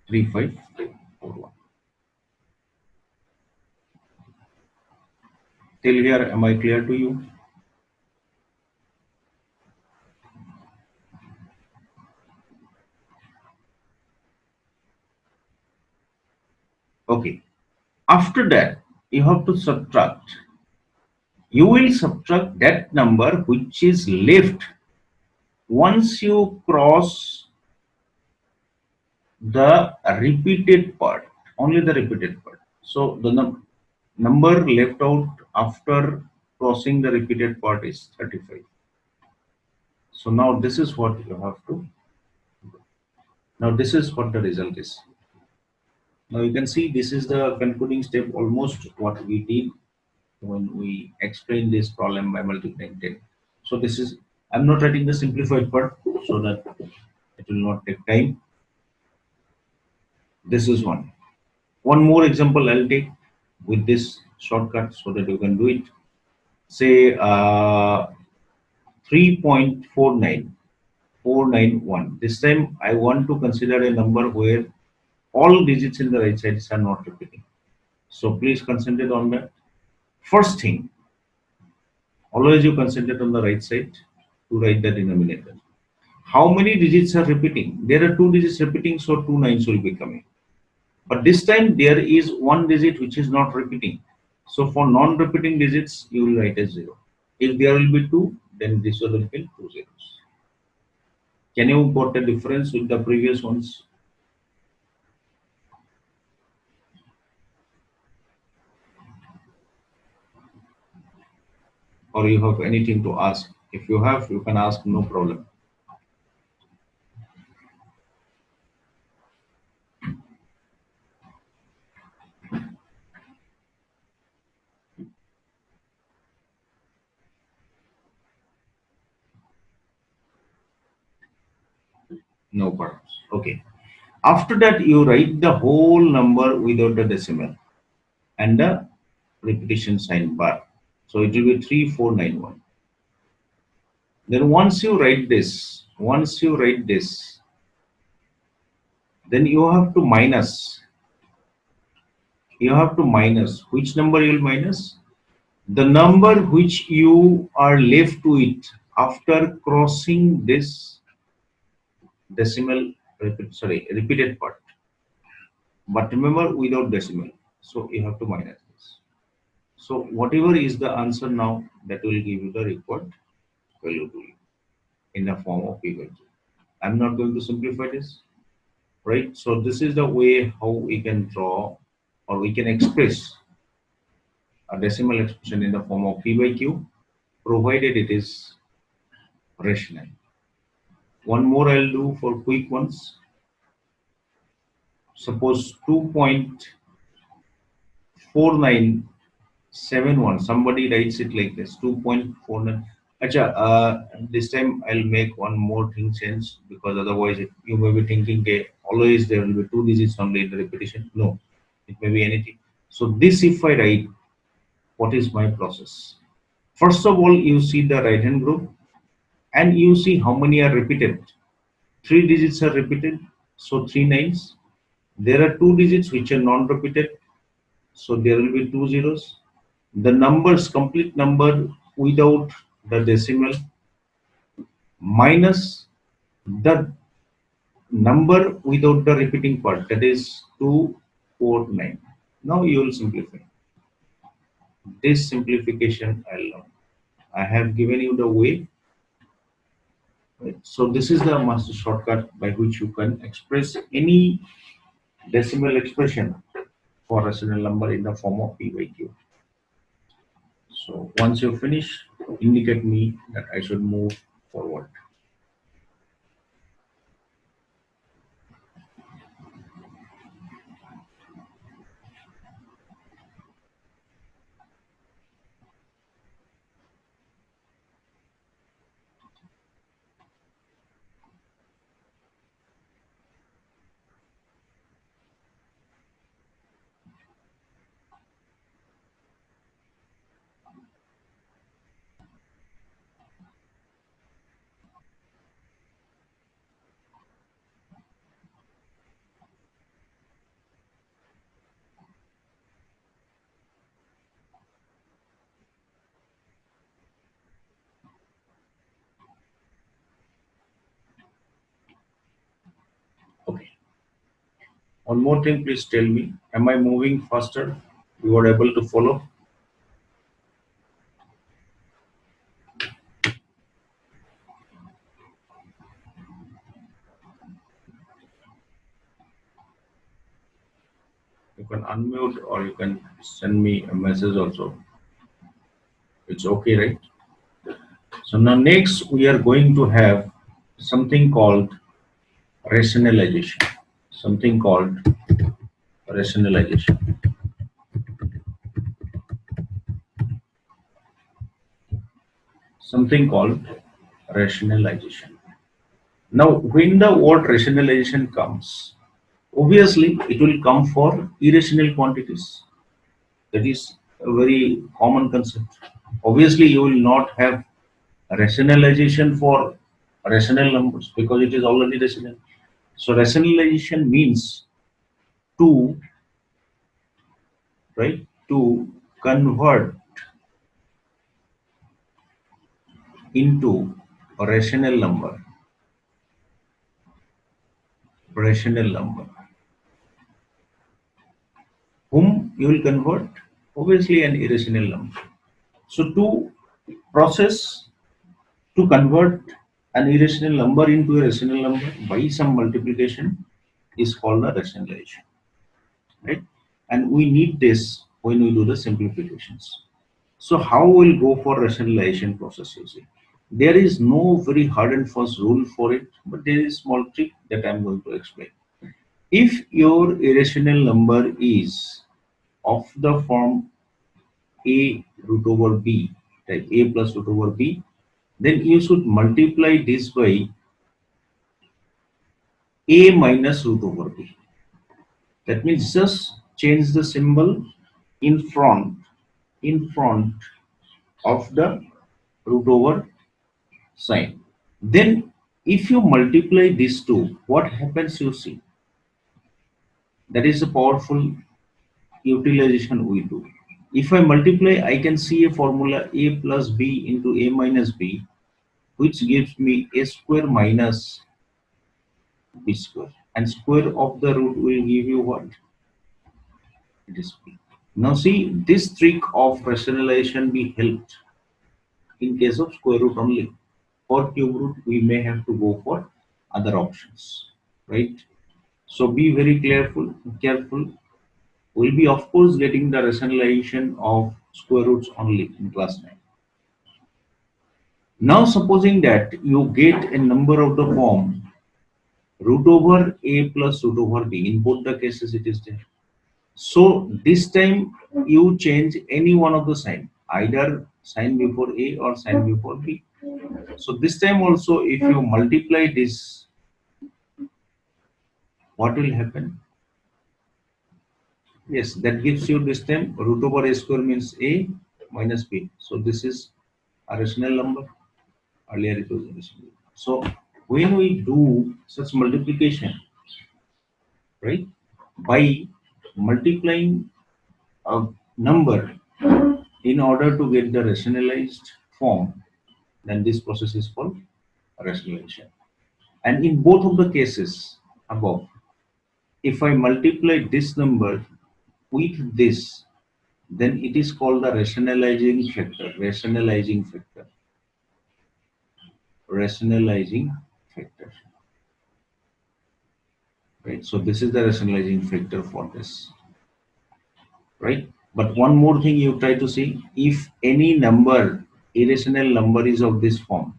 3541. Till here, am I clear to you? Okay. After that, you have to subtract. You will subtract that number which is left once you cross the repeated part, only the repeated part. So the number left out after crossing the repeated part is 35. So now this is what you have to. Now this is what the result is. Now you can see this is the concluding step, almost what we did when we explain this problem by multiplying 10. So this is, I'm not writing the simplified part so that it will not take time. This is one. One more example I'll take with this shortcut so that you can do it. Say 3.49491. This time I want to consider a number where all digits in the right side are not repeating. So please concentrate on that. First thing, always you concentrate on the right side to write the denominator. How many digits are repeating? There are two digits repeating, so two nines will be coming. But this time there is one digit which is not repeating. So for non-repeating digits, you will write as 0. If there will be 2, then this will be 2 zeros. Can you got a difference with the previous ones? Or you have anything to ask? If you have, you can ask, no problem. No problems. Okay. After that, you write the whole number without the decimal and the repetition sign bar. So it will be 3491. Then once you write this, then you have to minus. You have to minus. Which number you will minus? The number which you are left with after crossing this decimal, repeated part. But remember, without decimal. So you have to minus this. So whatever is the answer now, that will give you the required value to you in the form of P by Q. I'm not going to simplify this, right? So this is the way how we can draw or we can express a decimal expression in the form of P by Q, provided it is rational. One more I'll do for quick ones. Suppose 2.4971. Somebody writes it like this, 2.49. Acha, this time I'll make one more thing change, because otherwise you may be thinking, okay, always there will be 2 digits only in the repetition. No, it may be anything. So this, if I write, what is my process? First of all, you see the right hand group and you see how many are repeated. 3 digits are repeated, so 3 9s. There are 2 digits which are non-repeated, so there will be 2 zeros. The numbers, complete number without the decimal, minus the number without the repeating part, that is 249. Now you will simplify. This simplification I have given you the way. Right? So this is the master shortcut by which you can express any decimal expression for rational number in the form of P by Q. So once you finish, indicate me that I should move forward. Okay. One more thing, please tell me, am I moving faster? You are able to follow? You can unmute or you can send me a message also. It's okay, right? So now next we are going to have something called rationalization. Something called rationalization. Something called rationalization. Now, when the word rationalization comes, obviously it will come for irrational quantities. That is a very common concept. Obviously, you will not have rationalization for rational numbers because it is already rational. So rationalization means to, right, to convert into a rational number. Rational number. whom you will convert? Obviously an irrational number. So to process to convert an irrational number into a rational number by some multiplication is called a rationalization, right? And we need this when we do the simplifications. So how we'll go for rationalization process? You see, there is no very hard and fast rule for it, but there is a small trick that I'm going to explain. If your irrational number is of the form a root over b, like a plus root over b, then you should multiply this by a minus root over b. That means just change the symbol in front of the root over sign. Then if you multiply these two, what happens you see? That is a powerful utilization we do. If I multiply, I can see a formula a plus b into a minus b, which gives me a square minus b square. And square of the root will give you what? It is b. Now see, this trick of rationalization be helped in case of square root only. For cube root, we may have to go for other options, right? So be very careful. We'll be of course getting the rationalization of square roots only in class 9. Now supposing that you get a number of the form root over a plus root over b, in both the cases it is there. So this time you change any one of the sign, either sign before a or sign before b. So this time also if you multiply this, what will happen? Yes, that gives you this time root over a square means a minus b. So this is a rational number. Earlier it was a rational number. So when we do such multiplication, right, by multiplying a number in order to get the rationalized form, then this process is called rationalization. And in both of the cases above, if I multiply this number with this, then it is called the rationalizing factor. Rationalizing factor. Right. So this is the rationalizing factor for this. Right. But one more thing you try to see, if any number, irrational number is of this form,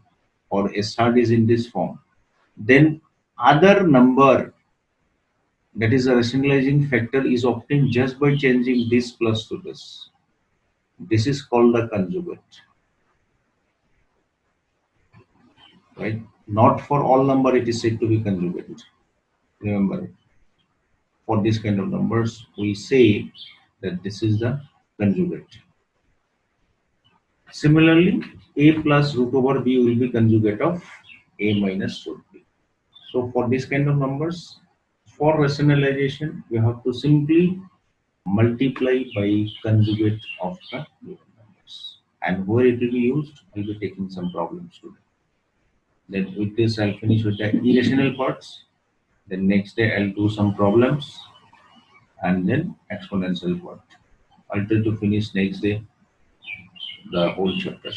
or a star is in this form, then other number that is a rationalizing factor is obtained just by changing this plus to this. This is called the conjugate. Right? Not for all number it is said to be conjugate. Remember, for this kind of numbers, we say that this is the conjugate. Similarly, a plus root over b will be conjugate of a minus root b. So for this kind of numbers, for rationalization, you have to simply multiply by conjugate of the given numbers. And where it will be used, I'll be taking some problems today. Then with this, I'll finish with the irrational parts. Then next day, I'll do some problems and then exponential part. I'll try to finish next day the whole chapter.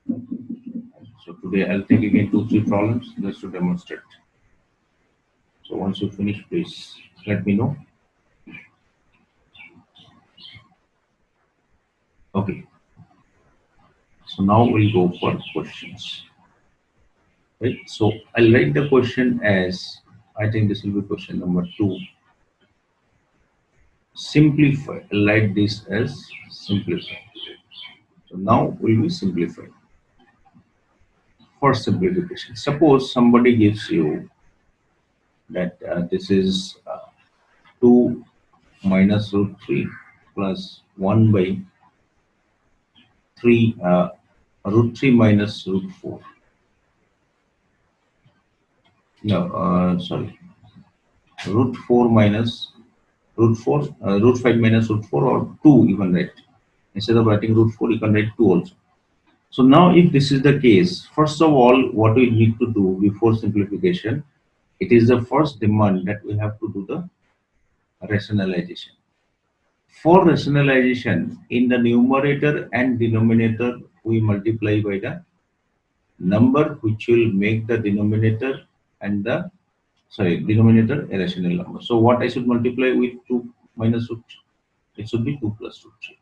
So today, I'll take again 2-3 problems just to demonstrate. So once you finish, please let me know. Okay. So now we'll go for questions. Right. So I'll write the question as, I think this will be question number 2. Simplify. I'll write this as simplify. So now we'll be simplifying. For simplification, suppose somebody gives you that this is 2 minus root 3 plus 1 by 3 root 3 minus root 4. No, sorry. Root 4 minus root 4, root 5 minus root 4, or 2 you can write. Instead of writing root 4, you can write 2 also. So now if this is the case, first of all, what we need to do before simplification, it is the first demand that we have to do the rationalization. For rationalization, in the numerator and denominator, we multiply by the number which will make the denominator and the denominator a rational number. So what I should multiply with 2 minus root? It should be 2 plus root 3.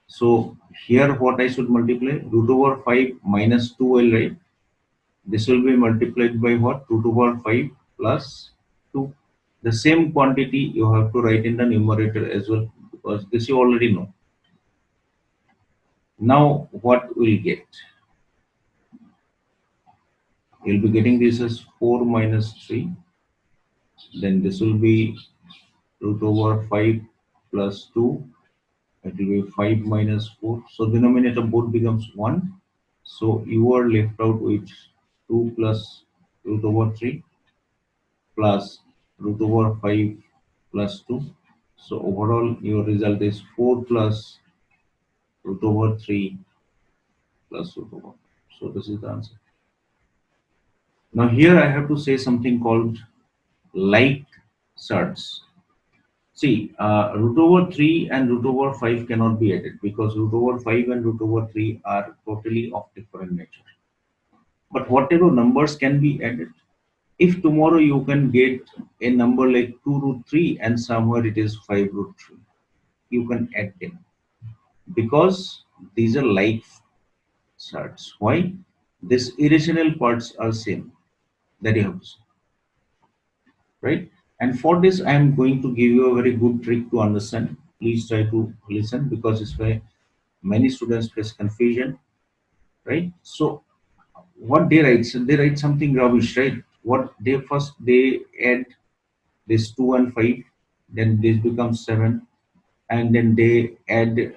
So here what I should multiply? Root over 5 minus 2 L, right? This will be multiplied by what? Root over 5 plus 2. The same quantity you have to write in the numerator as well, because this you already know. Now what we'll get? You'll be getting this as 4 minus 3. Then this will be root over 5 plus 2. It will be 5 minus 4. So denominator both becomes 1. So you are left out with 2 plus root over 3 plus root over 5 plus 2. So overall your result is 4 plus root over 3 plus root over. So this is the answer. Now here I have to say something called like surds. See, root over 3 and root over 5 cannot be added because root over 5 and root over 3 are totally of different nature. But whatever numbers can be added, if tomorrow you can get a number like 2 root 3 and somewhere it is 5 root 3, you can add them because these are like surds. Why? These irrational parts are same. That you have to say, right? And for this, I am going to give you a very good trick to understand. Please try to listen because it's why many students face confusion, right? So what they write, so they write something rubbish, right? What they first they add this 2 and 5, then this becomes 7, and then they add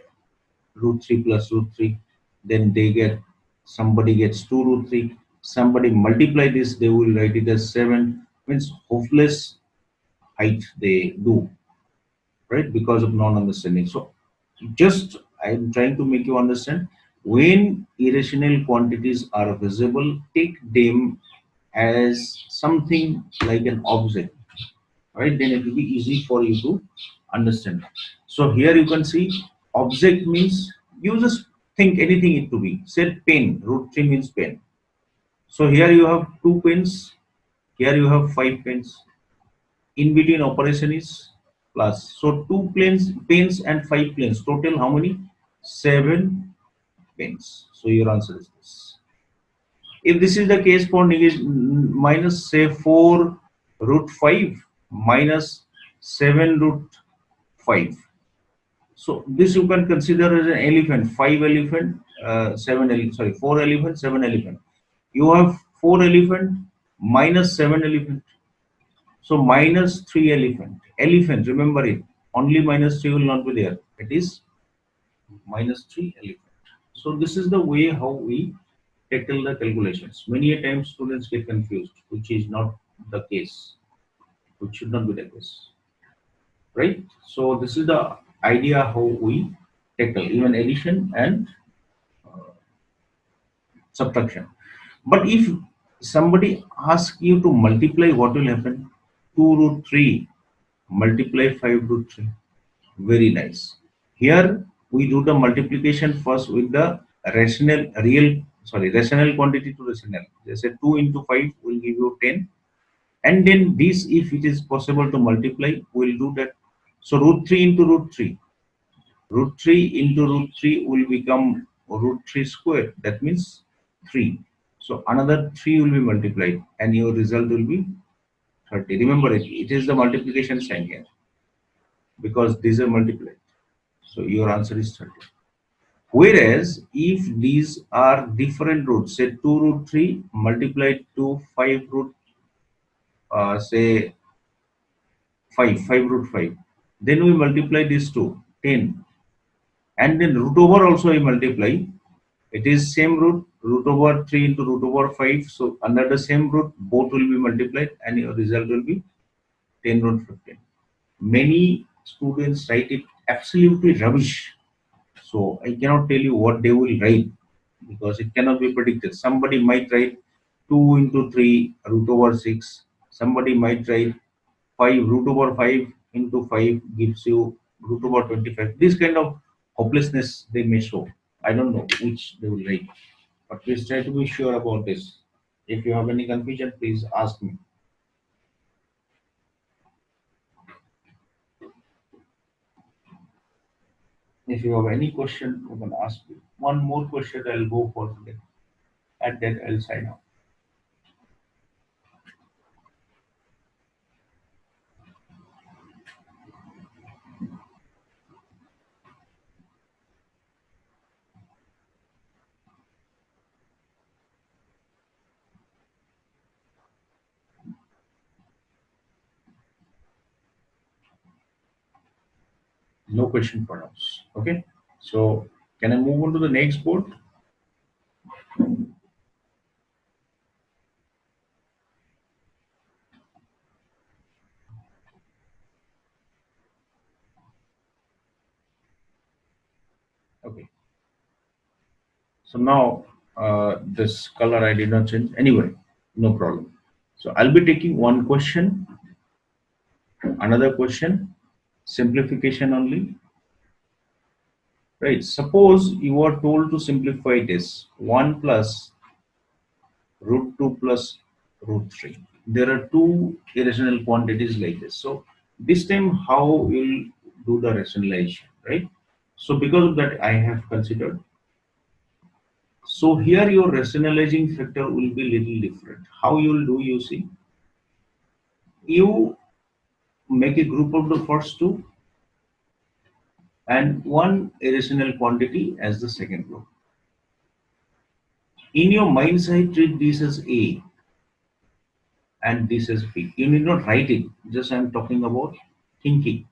root 3 plus root 3, then they get somebody gets 2 root 3, somebody multiply this, they will write it as 7, means hopeless height they do, right? Because of non-understanding. So just I'm trying to make you understand, when irrational quantities are visible, take them as something like an object, right? Then it will be easy for you to understand. So here you can see object means you just think anything it to be. Say pen, root 3 means pen. So here you have 2 pens, here you have 5 pens. In between operation is plus. So 2 pens and 5 planes. Total how many? 7 pens. So your answer is this. If this is the case for minus say 4 root 5 minus 7 root 5. So this you can consider as an elephant. 5 elephant, 7 elephant. Sorry, 4 elephant, 7 elephant. You have 4 elephant minus 7 elephant. So minus 3 elephant. Elephant, remember it. Only minus 3 will not be there. It is minus 3 elephant. So this is the way how we tackle the calculations. Many a times students get confused, which is not the case. Which should not be the case. Right? So this is the idea how we tackle even addition and subtraction. But if somebody asks you to multiply, what will happen? 2 root 3 multiply 5 root 3. Very nice. Here we do the multiplication first with the rational quantity to rational. They say 2 into 5 will give you 10. And then this, if it is possible to multiply, we'll do that. So root 3 into root 3. Root 3 into root 3 will become root 3 square. That means 3. So another 3 will be multiplied and your result will be 30. Remember it is the multiplication sign here because these are multiplied. So your answer is 30. Whereas if these are different roots, say 2 root 3 multiplied to 5 root, say 5 root 5, then we multiply these two, 10. And then root over also we multiply. It is same root, root over 3 into root over 5. So under the same root, both will be multiplied and your result will be 10 root 15. Many students write it absolutely rubbish. So I cannot tell you what they will write because it cannot be predicted. Somebody might write 2 into 3 root over 6. Somebody might write 5 root over 5 into 5 gives you root over 25. This kind of hopelessness they may show. I don't know which they will write, but please try to be sure about this. If you have any confusion, please ask me. If you have any question, you can ask me. One more question I'll go for today. At that, I'll sign off. No question for us. Okay. So, can I move on to the next board? Okay. So now this color I did not change. Anyway, no problem. So I'll be taking one question, another question, simplification only. Right. Suppose you are told to simplify this 1 plus root 2 plus root 3. There are two irrational quantities like this. So this time how you'll do the rationalization, right? So because of that I have considered. So here your rationalizing factor will be little different. How you'll do, you see, you make a group of the first two and one irrational quantity as the second group. In your mind's eye, treat this as A and this as B. You need not write it, just I'm talking about thinking.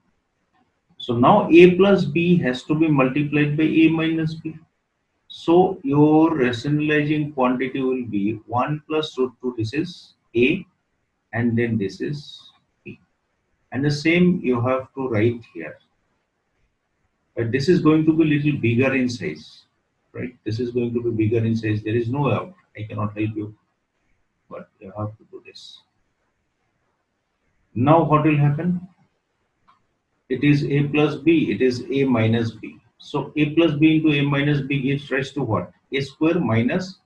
So now A plus B has to be multiplied by A minus B. So your rationalizing quantity will be 1 plus root 2, this is A, and then this is B. And the same you have to write here. But this is going to be little bigger in size, right? This is going to be bigger in size. There is no out. I cannot help you, but you have to do this. Now what will happen? It is A plus B. It is A minus B. So A plus B into A minus B gives rise to what? A square minus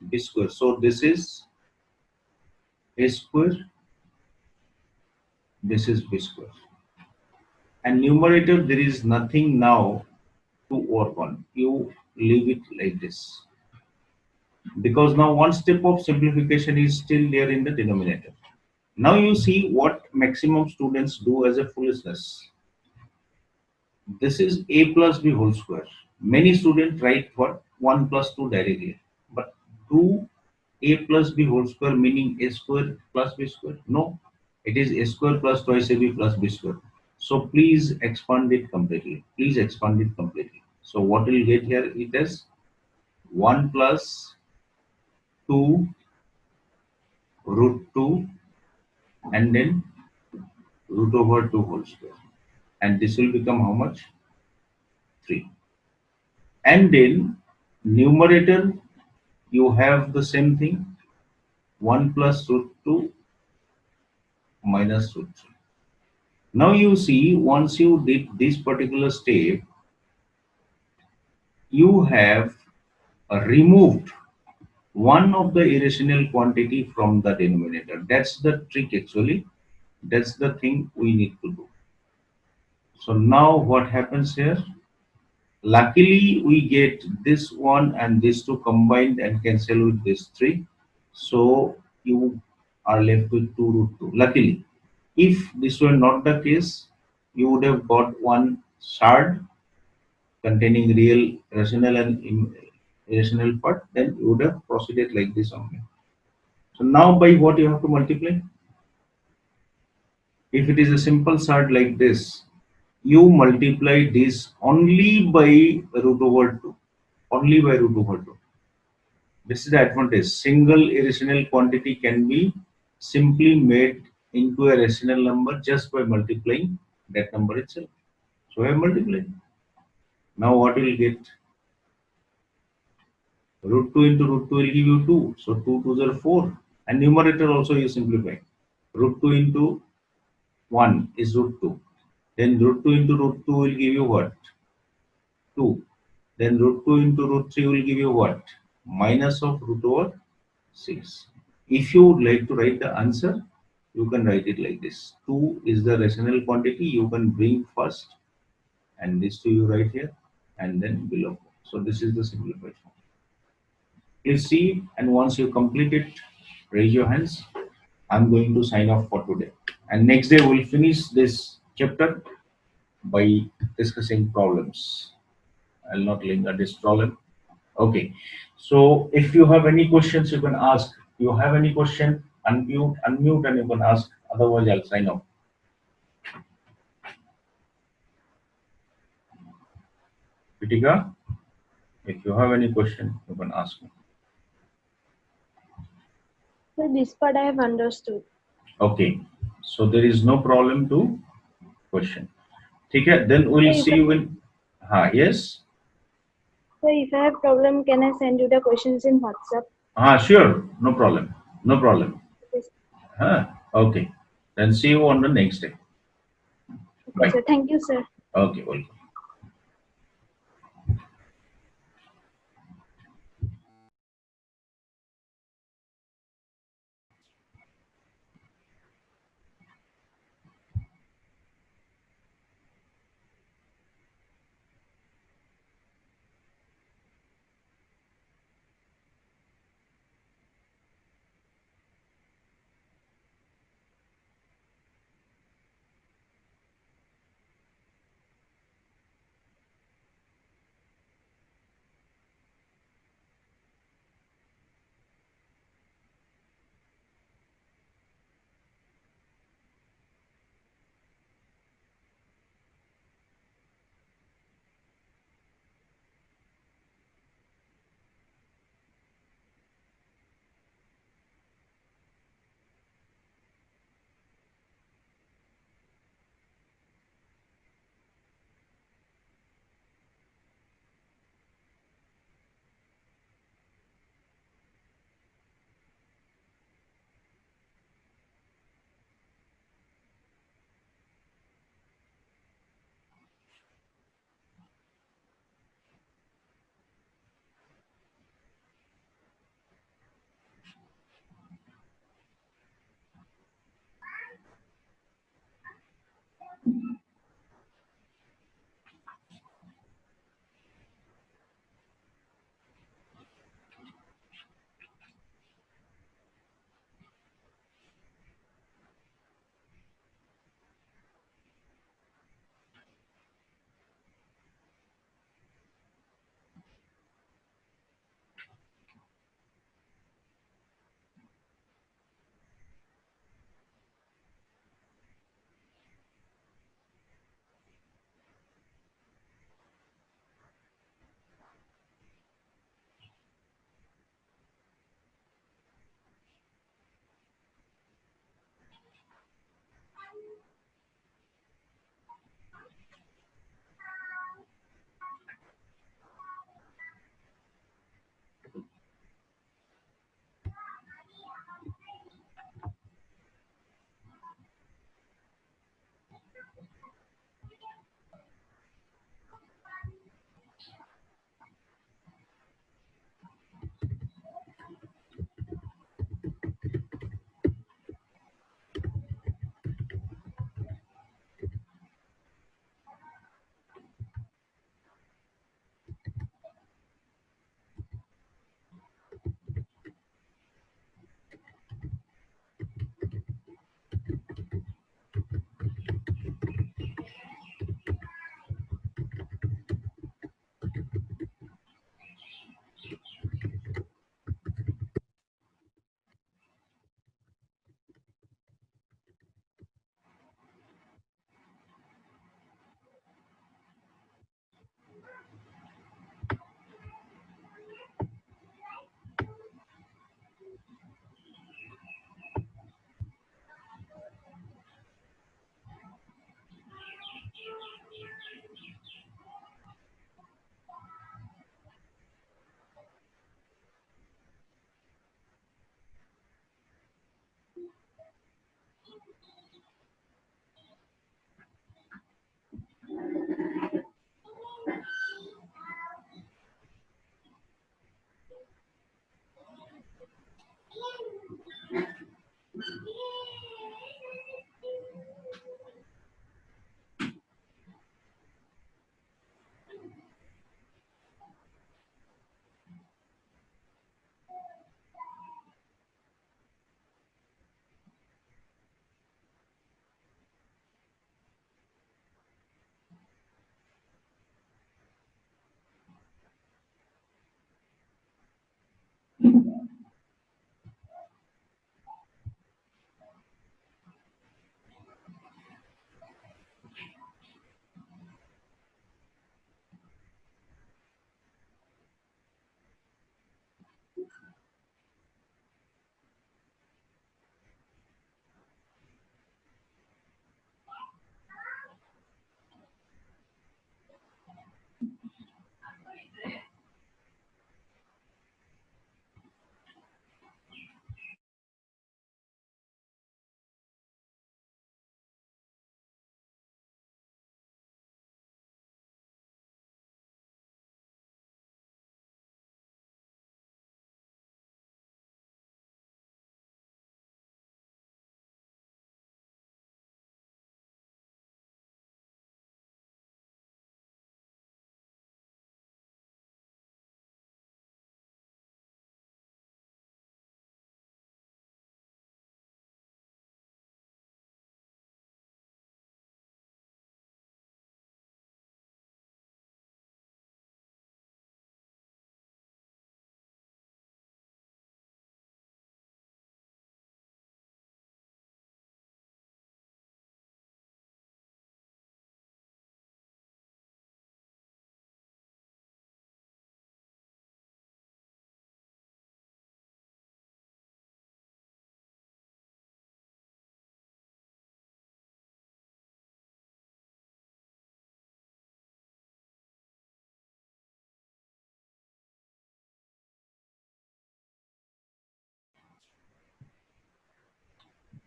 B square. So this is A square. This is B square. And numerator, there is nothing now to work on. You leave it like this. Because now one step of simplification is still there in the denominator. Now you see what maximum students do as a foolishness. This is A plus B whole square. Many students write what 1 plus 2 directly. But do A plus B whole square meaning A square plus B square? No. It is A square plus twice AB plus B square. So please expand it completely. Please expand it completely. So what we'll get here, it is 1 plus 2 root 2 and then root over 2 whole square. And this will become how much? 3. And then numerator, you have the same thing, 1 plus root 2 minus root 3. Now you see, once you did this particular step, you have removed one of the irrational quantity from the denominator. That's the trick actually. That's the thing we need to do. So now what happens here? Luckily we get this one and this two combined and cancel with this 3. So you are left with 2 root 2. Luckily, if this were not the case, you would have got one shard containing real rational and irrational part, then you would have proceeded like this only. So now by what you have to multiply? If it is a simple shard like this, you multiply this only by root over 2. Only by root over 2. This is the advantage. Single irrational quantity can be simply made into a rational number just by multiplying that number itself. So I multiply. Now what will get? Root 2 into root 2 will give you 2. So 2 2s are 4. And numerator also you simplify. Root 2 into 1 is root 2. Then root 2 into root 2 will give you what? 2. Then root 2 into root 3 will give you what? Minus of root over 6. If you would like to write the answer, you can write it like this. 2 is the rational quantity you can bring first, and this 2 you write here, and then below. So this is the simplified form. Please see, and once you complete it, raise your hands. I'm going to sign off for today. And next day we'll finish this chapter by discussing problems. I'll not linger this problem. Okay. So if you have any questions, you can ask. You have any question, unmute, and you can ask. Otherwise, I'll sign off. Pritika, if you have any question, you can ask me. So this part I have understood. Okay. So there is no problem to question. Okay. Then we'll So see you in. Yes. if I have problem, can I send you the questions in WhatsApp? Sure. No problem. No problem. Yes. Okay. Then see you on the next day. Okay, Bye. sir. Thank you, sir. Okay. Welcome.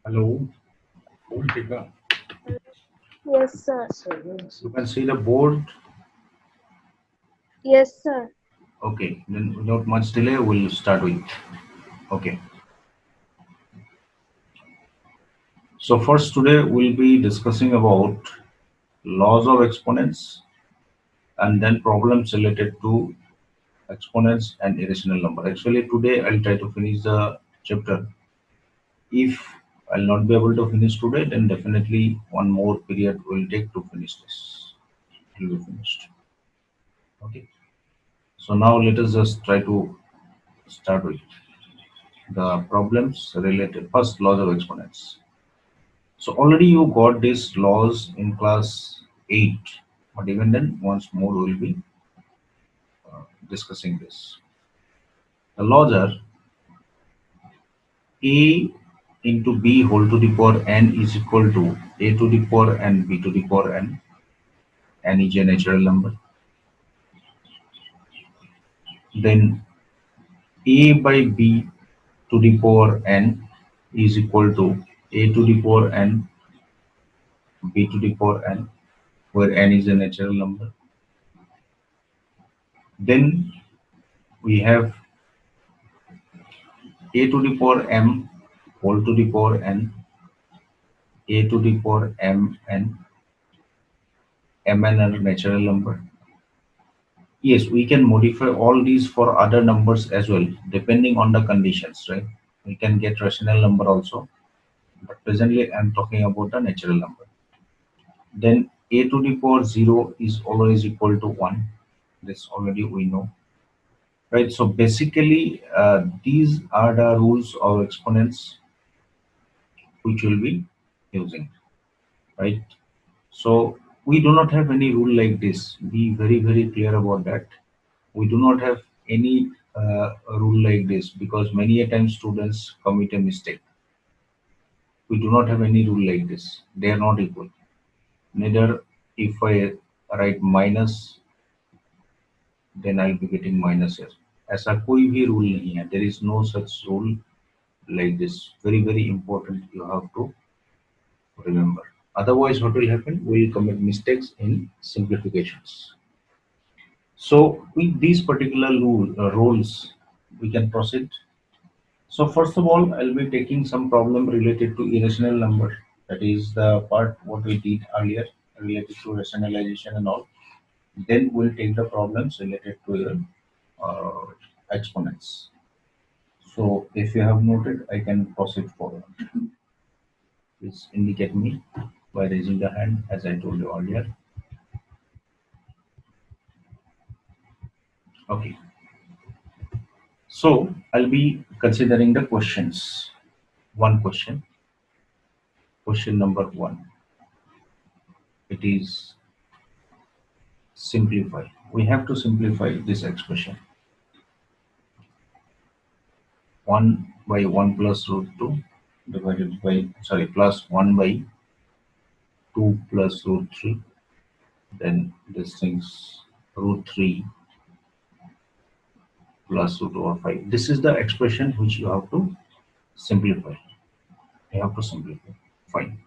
Hello. Tika. Yes, sir. You can see the board. Yes, sir. Okay. Then without much delay, we'll start with. Okay. So first today we'll be discussing about laws of exponents and then problems related to exponents and irrational number. Actually, today I'll try to finish the chapter. If I'll not be able to finish today, then definitely one more period will take to finish this. It will be finished. Okay. So now let us just try to start with the problems related first laws of exponents. So already you got these laws in class 8, but even then once more we'll be discussing this. The laws are a into b whole to the power n is equal to a to the power n b to the power n is a natural number. Then a by b to the power n is equal to a to the power n b to the power n, where n is a natural number. Then we have a to the power m whole to the power n, a to the power mn are natural number. Yes, we can modify all these for other numbers as well, depending on the conditions, right? We can get rational number also, but presently I'm talking about the natural number. Then a to the power 0 is always equal to 1. This already we know, right? So basically, these are the rules of exponents which we'll be using, right? So we do not have any rule like this. Be very, very clear about that. We do not have any rule like this because many a times students commit a mistake. We do not have any rule like this. They are not equal. Neither if I write minus, then I'll be getting minus here. ऐसा कोई भी rule नहीं है. There is no such rule like this. Very, very important. You have to remember. Otherwise, what will happen? We will commit mistakes in simplifications. So with these particular rules, we can proceed. So first of all, I'll be taking some problem related to irrational number. That is the part what we did earlier related to rationalization and all. Then we'll take the problems related to your exponents. So if you have noted, I can proceed forward. Please indicate me by raising the hand as I told you earlier. Okay. So I'll be considering the questions. One question, question number one. It is simplify. We have to simplify this expression. 1 by 1 plus root 2 divided by, sorry, plus 1 by 2 plus root 3. Then this thing's root 3 plus root over 5. This is the expression which you have to simplify. You have to simplify. Fine.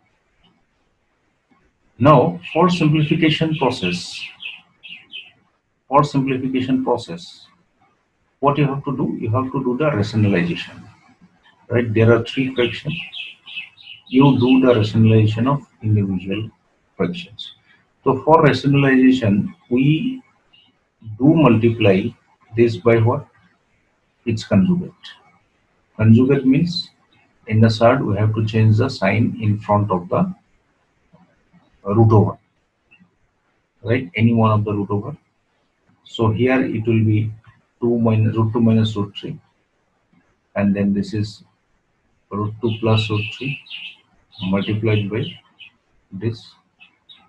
Now, for simplification process, what you have to do? You have to do the rationalization. Right? There are three fractions. You do the rationalization of individual fractions. So for rationalization, we do multiply this by what? Its conjugate. Conjugate means in the third we have to change the sign in front of the root over, right? Any one of the root over. So here it will be 2 minus root 2 minus root 3, and then this is root 2 plus root 3 multiplied by this.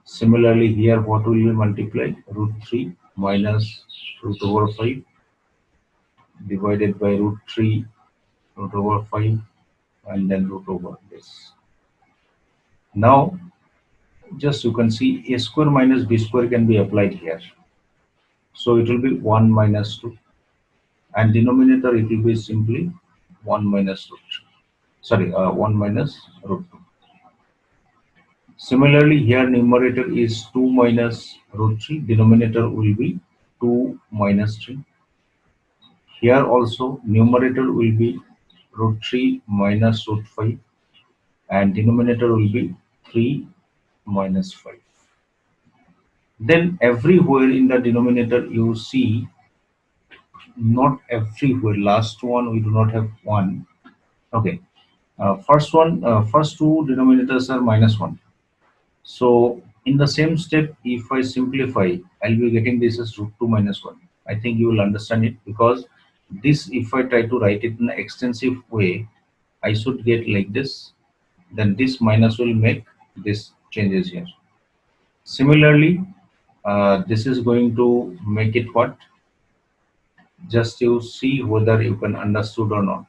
Similarly here what will be multiplied? Root 3 minus root over 5 divided by root 3 root over 5 and then root over this. Now just you can see a square minus b square can be applied here. So it will be 1 minus 2, and denominator it will be simply 1 minus root 3. Sorry, 1 minus root 2. Similarly here numerator is 2 minus root 3, denominator will be 2 minus 3. Here also numerator will be root 3 minus root 5 and denominator will be 3 minus 5. Then everywhere in the denominator you see, not everywhere, last one we do not have 1. Okay, first two denominators are minus 1. So in the same step, if I simplify, I'll be getting this as root 2 minus 1. I think you will understand it, because this, if I try to write it in an extensive way, I should get like this. Then this minus will make this changes here. Similarly, this is going to make it what? Just you see whether you can understood or not.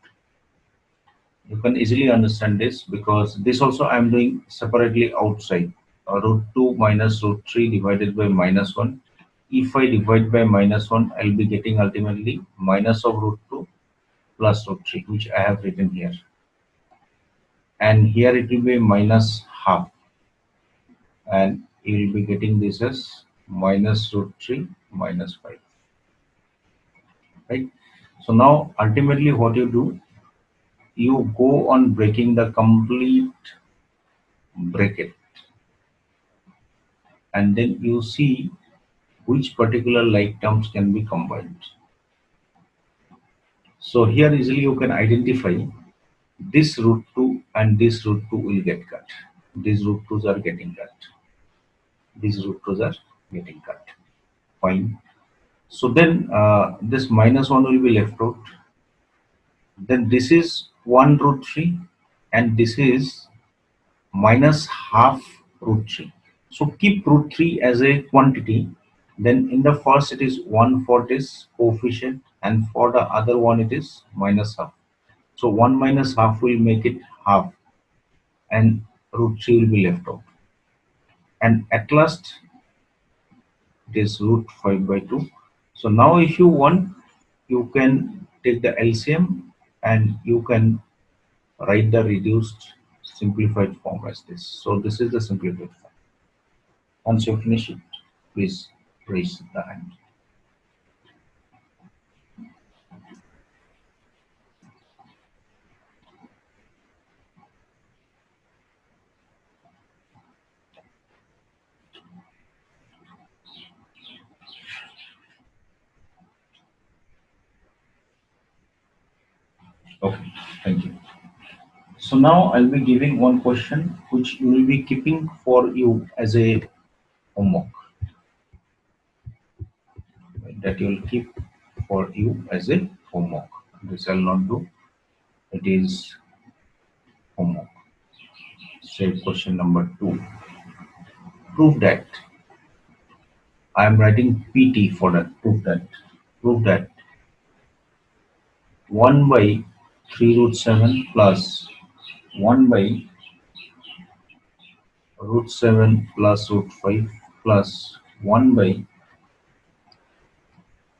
You can easily understand this, because this also I am doing separately outside. Root 2 minus root 3 divided by minus 1. If I divide by minus 1, I'll be getting ultimately minus of root 2 plus root 3, which I have written here. And here it will be minus half. And you will be getting this as minus root 3 minus 5. Right? So now ultimately what you do, you go on breaking the complete bracket, and then you see which particular like terms can be combined. So here easily you can identify this root 2 and this root 2 will get cut. These root 2's are getting cut. These root 2's are getting cut. Fine. So then this minus 1 will be left out. Then this is 1 root 3 and this is minus half root 3. So keep root 3 as a quantity. Then in the first it is 1 for this coefficient, and for the other one it is minus half. So 1 minus half will make it half, and root 3 will be left out. And at last it is root 5 by 2. So now if you want, you can take the LCM and you can write the reduced simplified form as this. So this is the simplified form. Once you finish it, please raise the hand. Okay, thank you. So now I'll be giving one question which you will be keeping for you as a homework, right, that you will keep for you as a homework. This I'll not do. It is homework. Say question number 2. Prove that. I am writing PT for that. Prove that 1 by 3 root 7 plus 1 by root 7 plus root 5 plus 1 by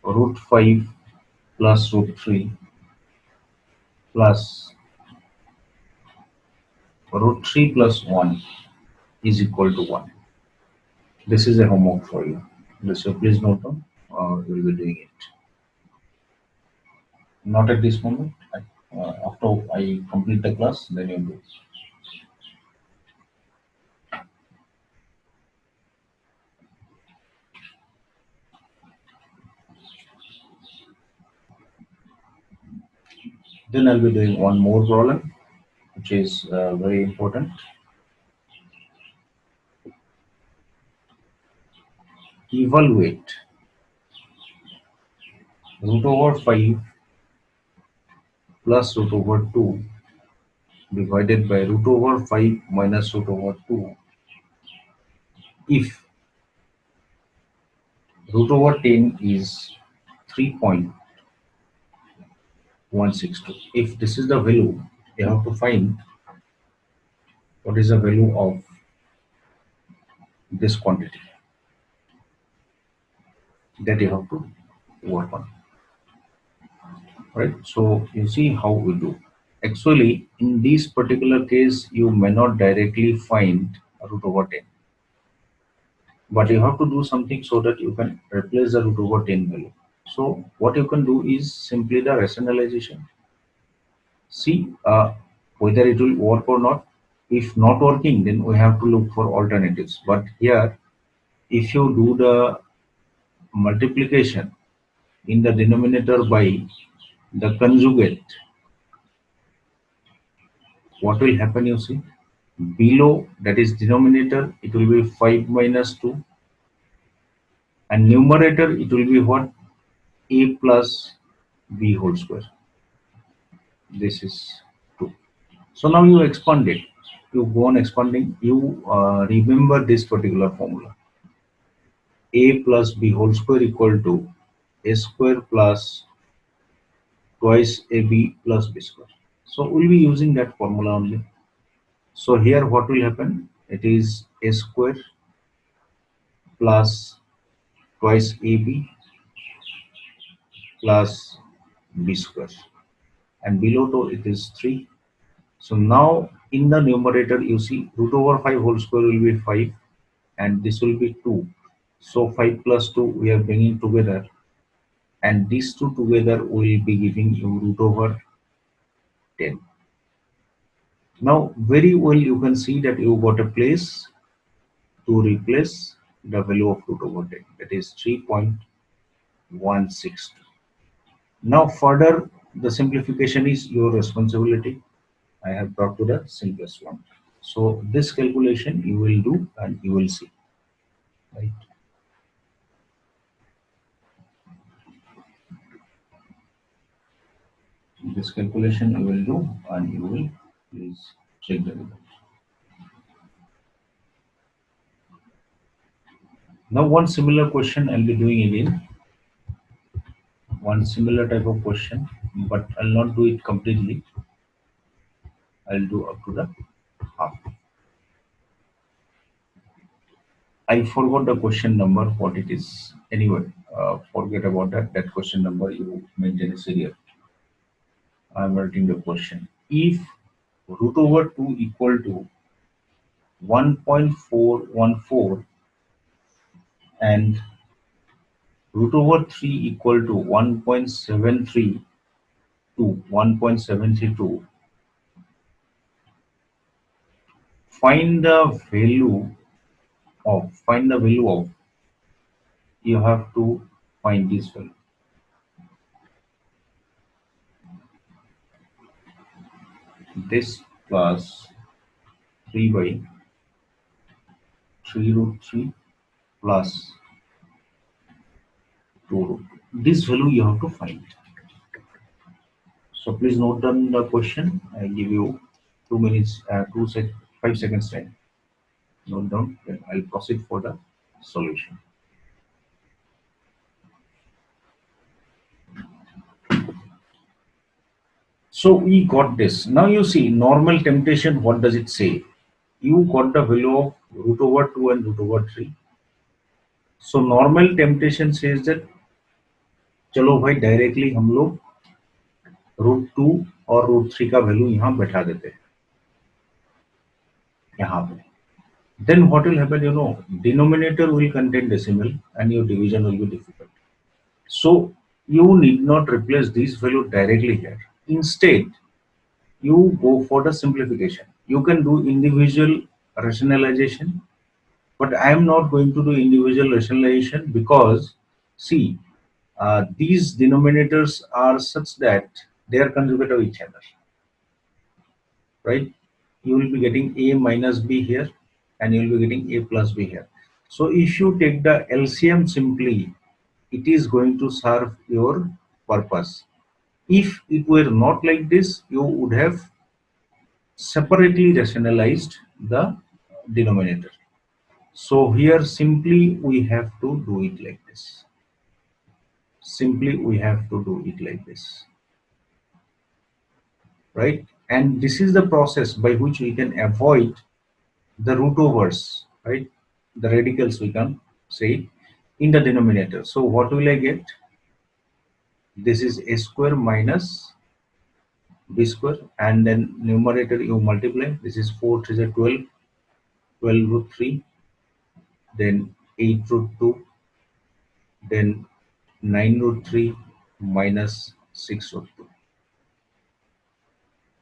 root 5 plus root 3 plus root 3 plus 1 is equal to 1. This is a homework for you. So please note down, you will be doing it. Not at this moment. After I complete the class, then you do. Then I'll be doing one more problem, which is very important. Evaluate root over 5 plus root over 2 divided by root over 5 minus root over 2 if root over 10 is 3.162. If this is the value, you have to find what is the value of this quantity that you have to work on. Right? So you see how we do. Actually, in this particular case, you may not directly find root over 10. But you have to do something so that you can replace the root over 10 value. So what you can do is simply the rationalization. See whether it will work or not. If not working, then we have to look for alternatives. But here, if you do the multiplication in the denominator by the conjugate, what will happen, you see? Below, that is denominator, it will be 5 minus 2. And numerator, it will be what? A plus b whole square. This is 2. So now you expand it. You go on expanding. You remember this particular formula. A plus b whole square equal to a square plus twice ab plus b square. So we'll be using that formula only. So here what will happen? It is a square plus twice ab plus b square. And below to it is 3. So now in the numerator you see root over 5 whole square will be 5 and this will be 2. So 5 plus 2 we are bringing together and these two together will be giving you root over 10. Now very well you can see that you got a place to replace the value of root over 10, that is 3.162. Now further the simplification is your responsibility. I have brought to the simplest one. So this calculation you will do and you will see, right? This calculation you will do and you will please check the result. Now one similar question I'll be doing again. One similar type of question, but I'll not do it completely. I'll do up to the half. I forgot the question number, what it is. Anyway, forget about that. That question number you maintain a serial. I'm writing the question. If root over 2 equal to 1.414 and root over 3 equal to 1.73 to 1.732, find the value of, you have to find this value. This plus 3 by 3 root 3 plus 2 root 2. This value you have to find. So please note down the question. I give you 2 minutes, 5 seconds time. Note down. Then I'll proceed for the solution. So we got this. Now you see normal temptation. What does it say? You got the value of root over 2 and root over 3. So normal temptation says that चलो भाई directly हम लोग √2 और √3 का value यहाँ बैठा देते हैं यहाँ पे. Then what will happen? You know, denominator will contain decimal and your division will be difficult. So you need not replace this value directly here. Instead, you go for the simplification. You can do individual rationalization, but I am not going to do individual rationalization because see, these denominators are such that they are conjugate of each other, right? You will be getting a minus b here and you will be getting a plus b here. So if you take the LCM simply, it is going to serve your purpose. If it were not like this, you would have separately rationalized the denominator. So here simply we have to do it like this. Simply we have to do it like this, right? And this is the process by which we can avoid the root overs, right? The radicals we can say in the denominator. So what will I get? This is a square minus b square, and then numerator you multiply. This is 4 3 is 12, 12 root 3, then 8 root 2, then 9 root 3 minus 6 root 2.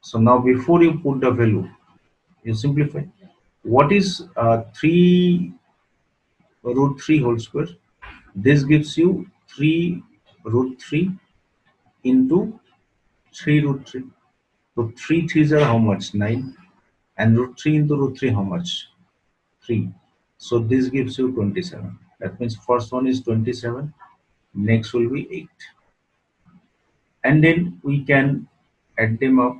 So now before you put the value, you simplify. What is 3 root 3 whole square? This gives you 3 root 3 into 3 root 3. So 3 3s are how much? 9. And root 3 into root 3 how much? 3. So this gives you 27. That means first one is 27. Next will be 8. And then we can add them up.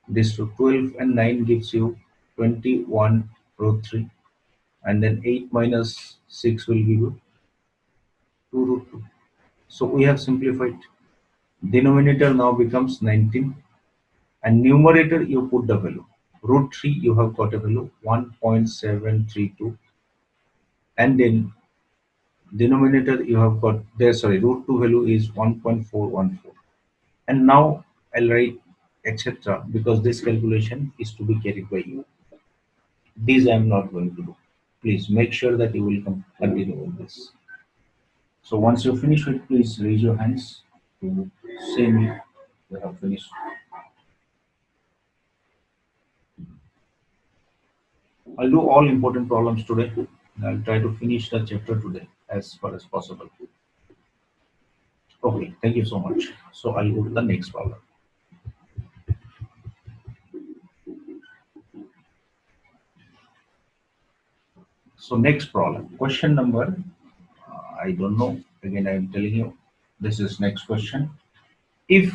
This to 12 and 9 gives you 21 root 3. And then 8 minus 6 will give you 2 root 2. So we have simplified. Denominator now becomes 19. And numerator you put the value. Root 3 you have got a value 1.732. And then denominator you have got there, sorry, root 2 value is 1.414. And now I'll write etc. because this calculation is to be carried by you. These I am not going to do. Please make sure that you will continue with this. So once you finish it, please raise your hands to say me you have finished. I'll do all important problems today. I'll try to finish the chapter today as far as possible. Okay, thank you so much. So I'll go to the next problem. So next problem, question number, I don't know. Again, I'm telling you, this is next question. If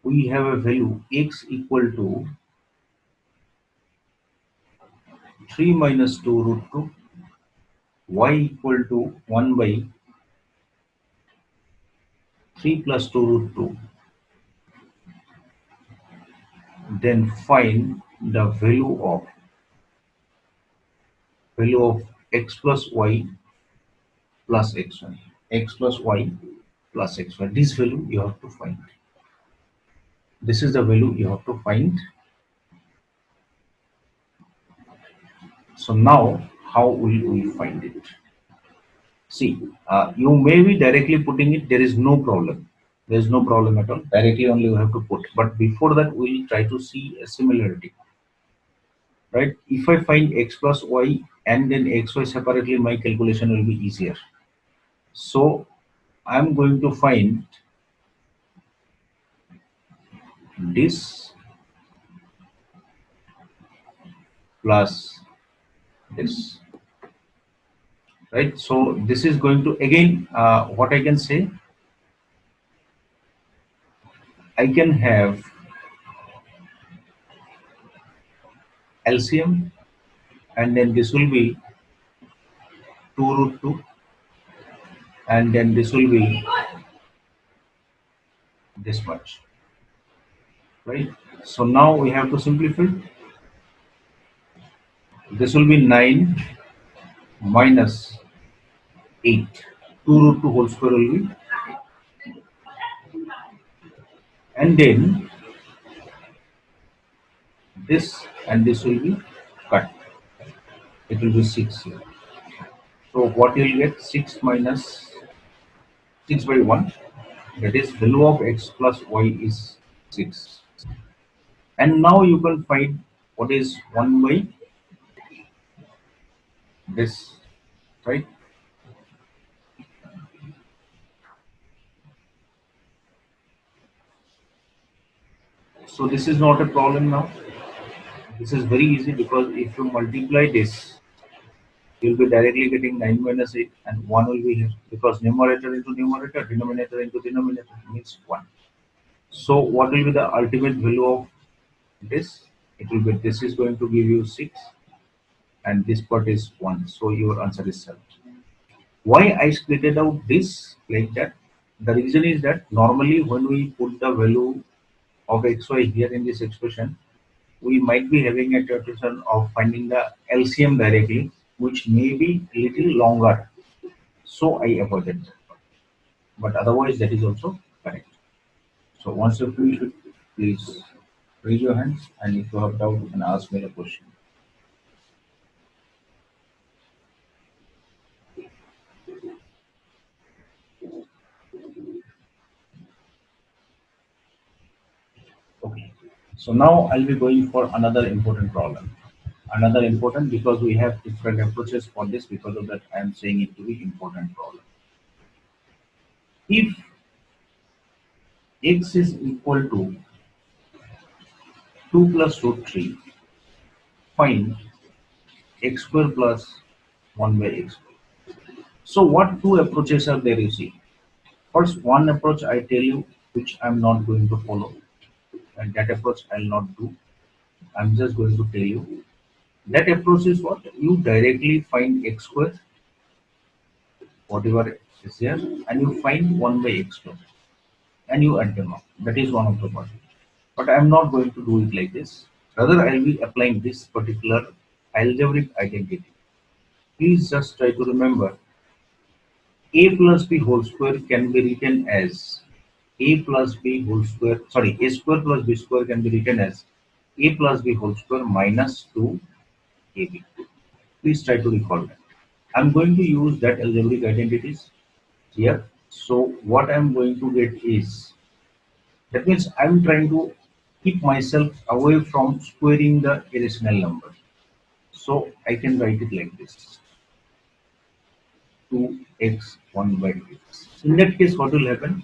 we have a value x equal to 3 minus 2 root 2, y equal to 1 by 3 plus 2 root 2, then find the value of x plus y plus xy. X plus y plus xy. This value you have to find. This is the value you have to find. So now, how will we find it? See, you may be directly putting it. There is no problem. There is no problem at all. Directly only you have to put. But before that, we will try to see a similarity. Right? If I find x plus y and then xy separately, my calculation will be easier. So I am going to find this plus this. Right? So this is going to again what I can say. I can have LCM, and then this will be 2 root 2, and then this will be this much, right? So now we have to simplify. This will be 9 minus 8. 2 root 2 whole square will be, and then this and this will be cut. It will be 6 here. So what you'll get, 6 minus 6 by 1, that is value of x plus y is 6. And now you can find what is 1 by this, right? So this is not a problem now. This is very easy because if you multiply this, you'll be directly getting 9 minus 8 and 1 will be here because numerator into numerator, denominator into denominator means 1. So what will be the ultimate value of this? It will be, this is going to give you 6 and this part is 1. So your answer is 7. Why I split it out this like that? The reason is that normally when we put the value of xy here in this expression, we might be having a temptation of finding the LCM directly, which may be little longer. So I avoided that. But otherwise that is also correct. So once you finish it, please raise your hands, and if you have doubt, you can ask me the question. Okay. So now I'll be going for another important problem. Another important because we have different approaches for this. Because of that, I am saying it to be important problem. If x is equal to 2 plus root 3, find x square plus 1 by x square. So what two approaches are there you see? First, one approach I tell you which I'm not going to follow, and that approach I'll not do. I'm just going to tell you. That approach is what? You directly find x square, whatever is there, and you find 1 by x square, and you add them up. That is one of the part. But I'm not going to do it like this. Rather, I'll be applying this particular algebraic identity. Please just try to remember a plus b whole square can be written as a plus b whole square, sorry, a square plus b square can be written as a plus b whole square minus 2ab. Please try to recall that. I'm going to use that algebraic identities here. So what I'm going to get is, that means I'm trying to keep myself away from squaring the irrational number. So I can write it like this: 2x 1 by x. In that case, what will happen?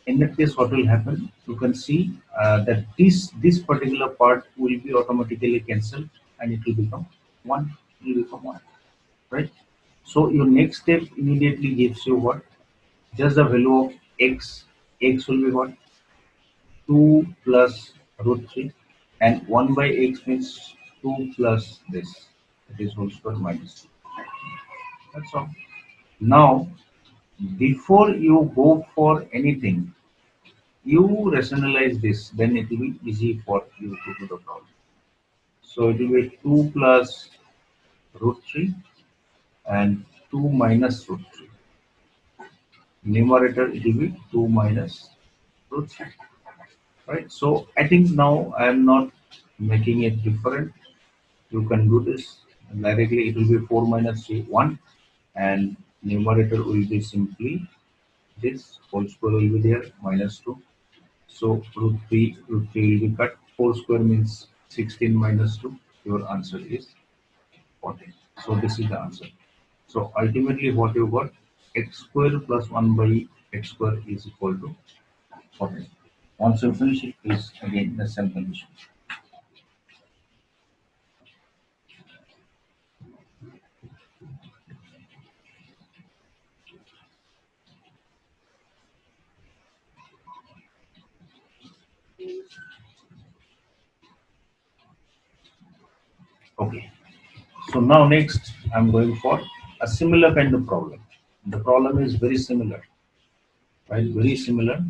In that case, what will happen? You can see that this particular part will be automatically cancelled, and it will become 1. It will become 1, right? So your next step immediately gives you what? Just the value of x. X will be what? 2 plus root 3, and 1 by x means 2 plus this. That is whole square minus 2. That's all. Now, before you go for anything, you rationalize this, then it will be easy for you to do the problem. So it will be 2 plus root 3 and 2 minus root 3. Numerator, it will be 2 minus root 3. Right? So I think now I am not making it different. You can do this directly. It will be 4 minus 3, 1, and numerator will be simply this. Whole square will be there, minus 2. So root 3 will be cut. 4 square means 16 minus 2. Your answer is 14. So this is the answer. So ultimately what you got, x square plus 1 by x square is equal to 14. Once you finish it, please again the same condition. Okay. So now next I'm going for a similar kind of problem. The problem is very similar, right? Very similar.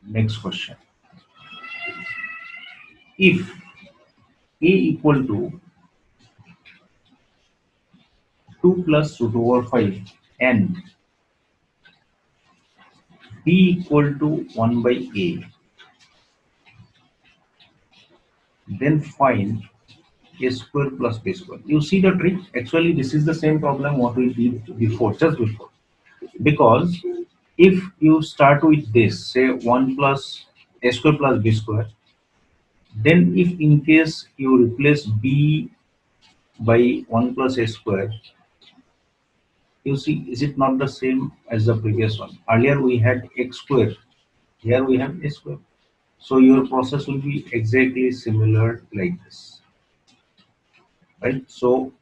Next question. If a equal to 2 plus root over 5 and b equal to 1 by a, then find a square plus b square. You see the trick? Actually, this is the same problem what we did before, just before. Because if you start with this, say 1 plus a square plus b square, then if in case you replace b by 1 plus a square, you see, is it not the same as the previous one? Earlier we had x square, here we have a square. So your process will be exactly similar like this, right? So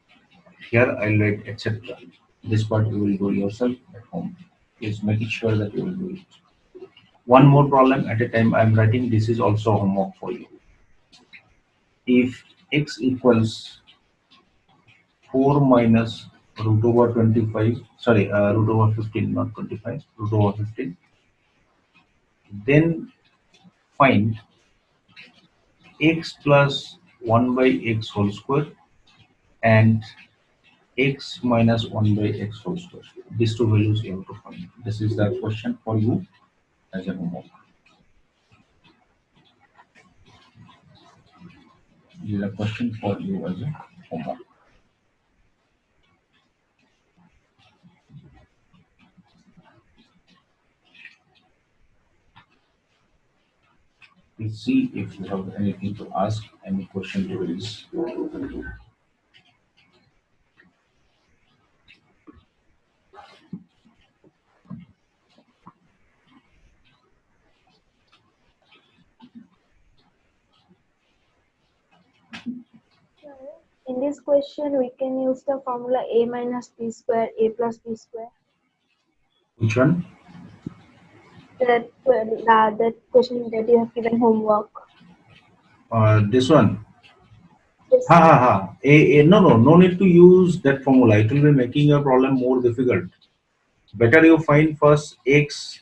here I'll write etc. This part you will do yourself at home. Please make it sure that you will do it. One more problem at a time I'm writing. This is also homework for you. If x equals 4 minus root over 25, sorry, root over 15, not 25, root over 15, then find x plus 1 by x whole square and x minus 1 by x whole square. These two values you have to find. This is the question for you as a homework. This is a question for you as a homework. Please see if you have anything to ask, any question to raise. In this question, we can use the formula a minus b square, a plus b square. Which one? That question that you have given homework. This one. Yes, Ha sir. ha ha. No need to use that formula. It will be making your problem more difficult. Better you find first x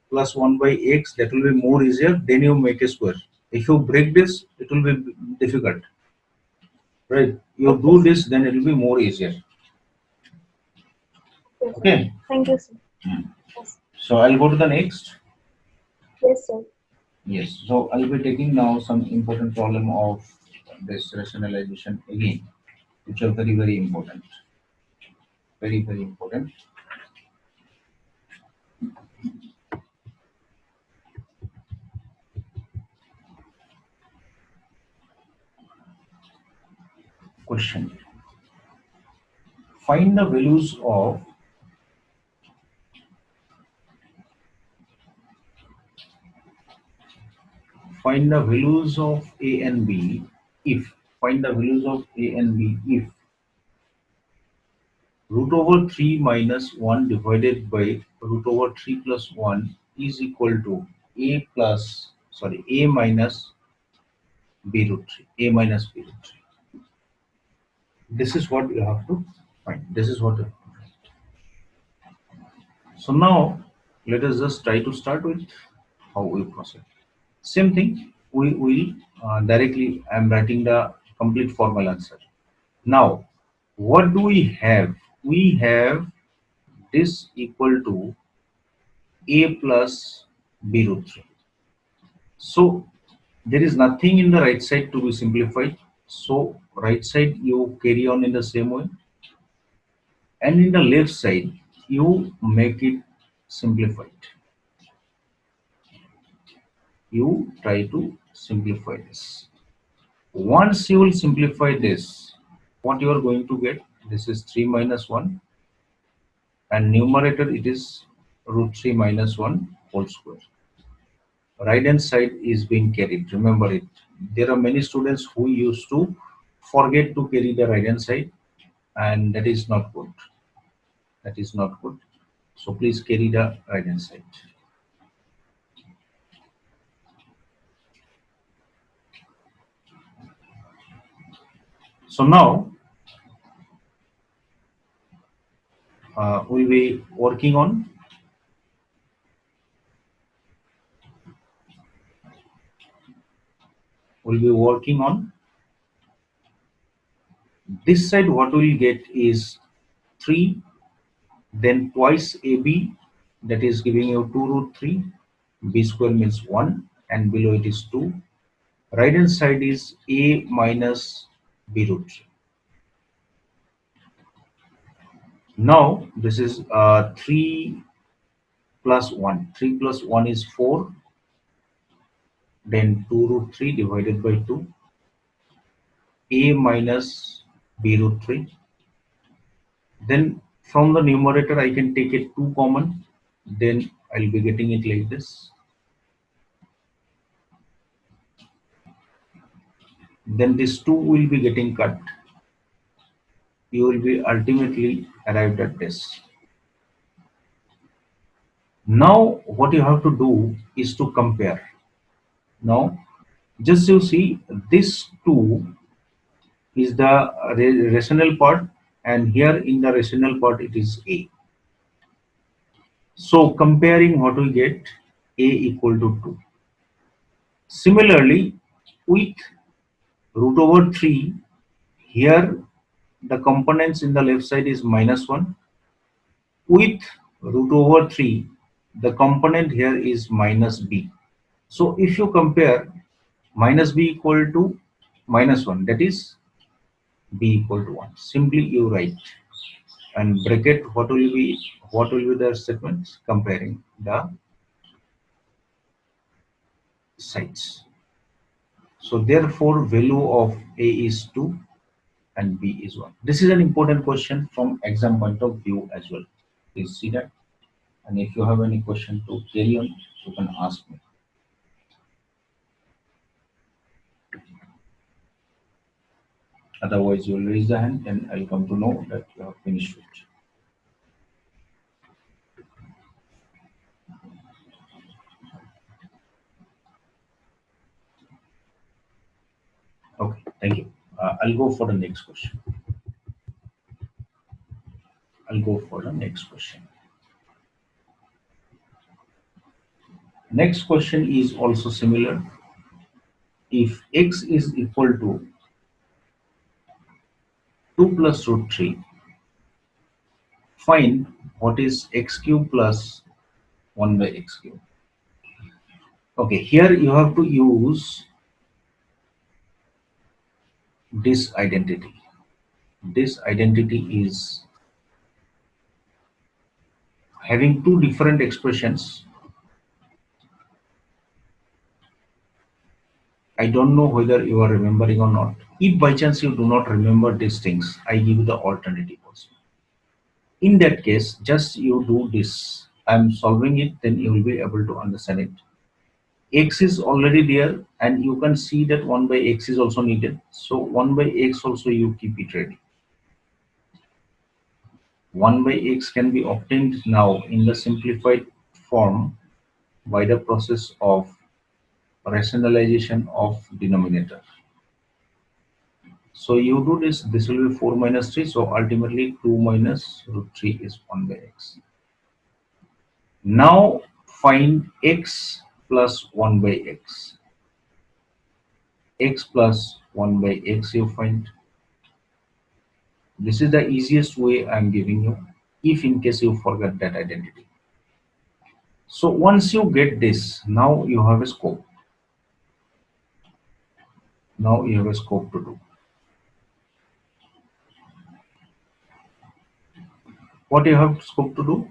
plus 1 by x, that will be more easier, then you make a square. If you break this, it will be difficult, right? You Okay, do sir. this, then it will be more easier. Yes, sir. Okay. Thank you, sir. Yes, So I'll go to the next. yes, sir. Yes. So I'll be taking now some important problem of this rationalization again, which are very, very important. Very, very important. Question. Find the values of a and b if find the values of a and b if root over 3 minus 1 divided by root over 3 plus 1 is equal to a minus b root 3, a minus b root 3. This is what you have to find. This is what you have to find. So now let us just try to start with how we proceed. Same thing, we will directly, I am writing the complete formal answer. Now, what do we have? We have this equal to a plus b root 3. So there is nothing in the right side to be simplified. So right side you carry on in the same way, and in the left side you make it simplified. You try to simplify this. Once you will simplify this, what you are going to get? This is 3 minus 1, and numerator it is root 3 minus 1 whole square. Right hand side is being carried. Remember it. There are many students who used to forget to carry the right hand side, and that is not good. That is not good. So please carry the right hand side. So now we'll be working on this side. What we'll get is 3, then twice AB, that is giving you 2 root 3. B square means 1, and below it is 2. Right hand side is A minus B root 3. Now this is 3 plus 1. 3 plus 1 is 4. Then 2 root 3 divided by 2. A minus B root 3. Then from the numerator I can take it 2 common. Then I'll be getting it like this. Then this 2 will be getting cut. You will be ultimately arrived at this. Now what you have to do is to compare. Now just you see, this 2 is the rational part, and here in the rational part it is A. So comparing, what we get, A equal to 2. Similarly, with root over 3, here the components in the left side is minus 1. With root over 3, the component here is minus B. So if you compare, minus B equal to minus 1, that is B equal to 1. Simply you write, and bracket, what will be the statements comparing the sides. So therefore value of A is 2 and B is 1. This is an important question from exam point of view as well. Please see that, and if you have any question to carry on, you can ask me. Otherwise you will raise the hand and I'll come to know that you have finished it. Okay, thank you. I'll go for the next question. Next question is also similar. If x is equal to 2 plus root 3, find what is x cube plus 1 by x cube. Okay, here you have to use this identity. This identity is having two different expressions. I don't know whether you are remembering or not. If by chance you do not remember these things, I give you the alternative also. In that case, just you do this. I'm solving it, then you will be able to understand it. X is already there, and you can see that 1 by x is also needed. So 1 by x also you keep it ready. 1 by x can be obtained now in the simplified form by the process of rationalization of denominator. So you do this, this will be 4 minus 3, so ultimately 2 minus root 3 is 1 by x. Now find x plus 1 by x. X plus 1 by x you find. This is the easiest way I am giving you, if in case you forget that identity. So once you get this, now you have a scope. Now you have a scope to do. What you have scope to do?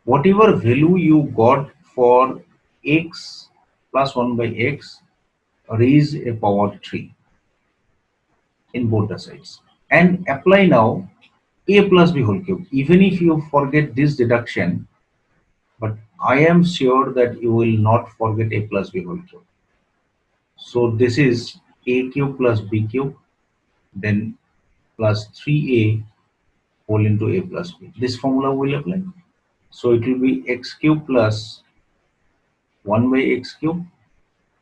Whatever value you got for x plus 1 by x, raise a power 3 in both the sides, and apply now a plus b whole cube. Even if you forget this deduction, but I am sure that you will not forget a plus b whole cube. So this is a cube plus b cube, then plus 3a whole into a plus b. This formula will apply. So it will be x cube plus 1 by x cube,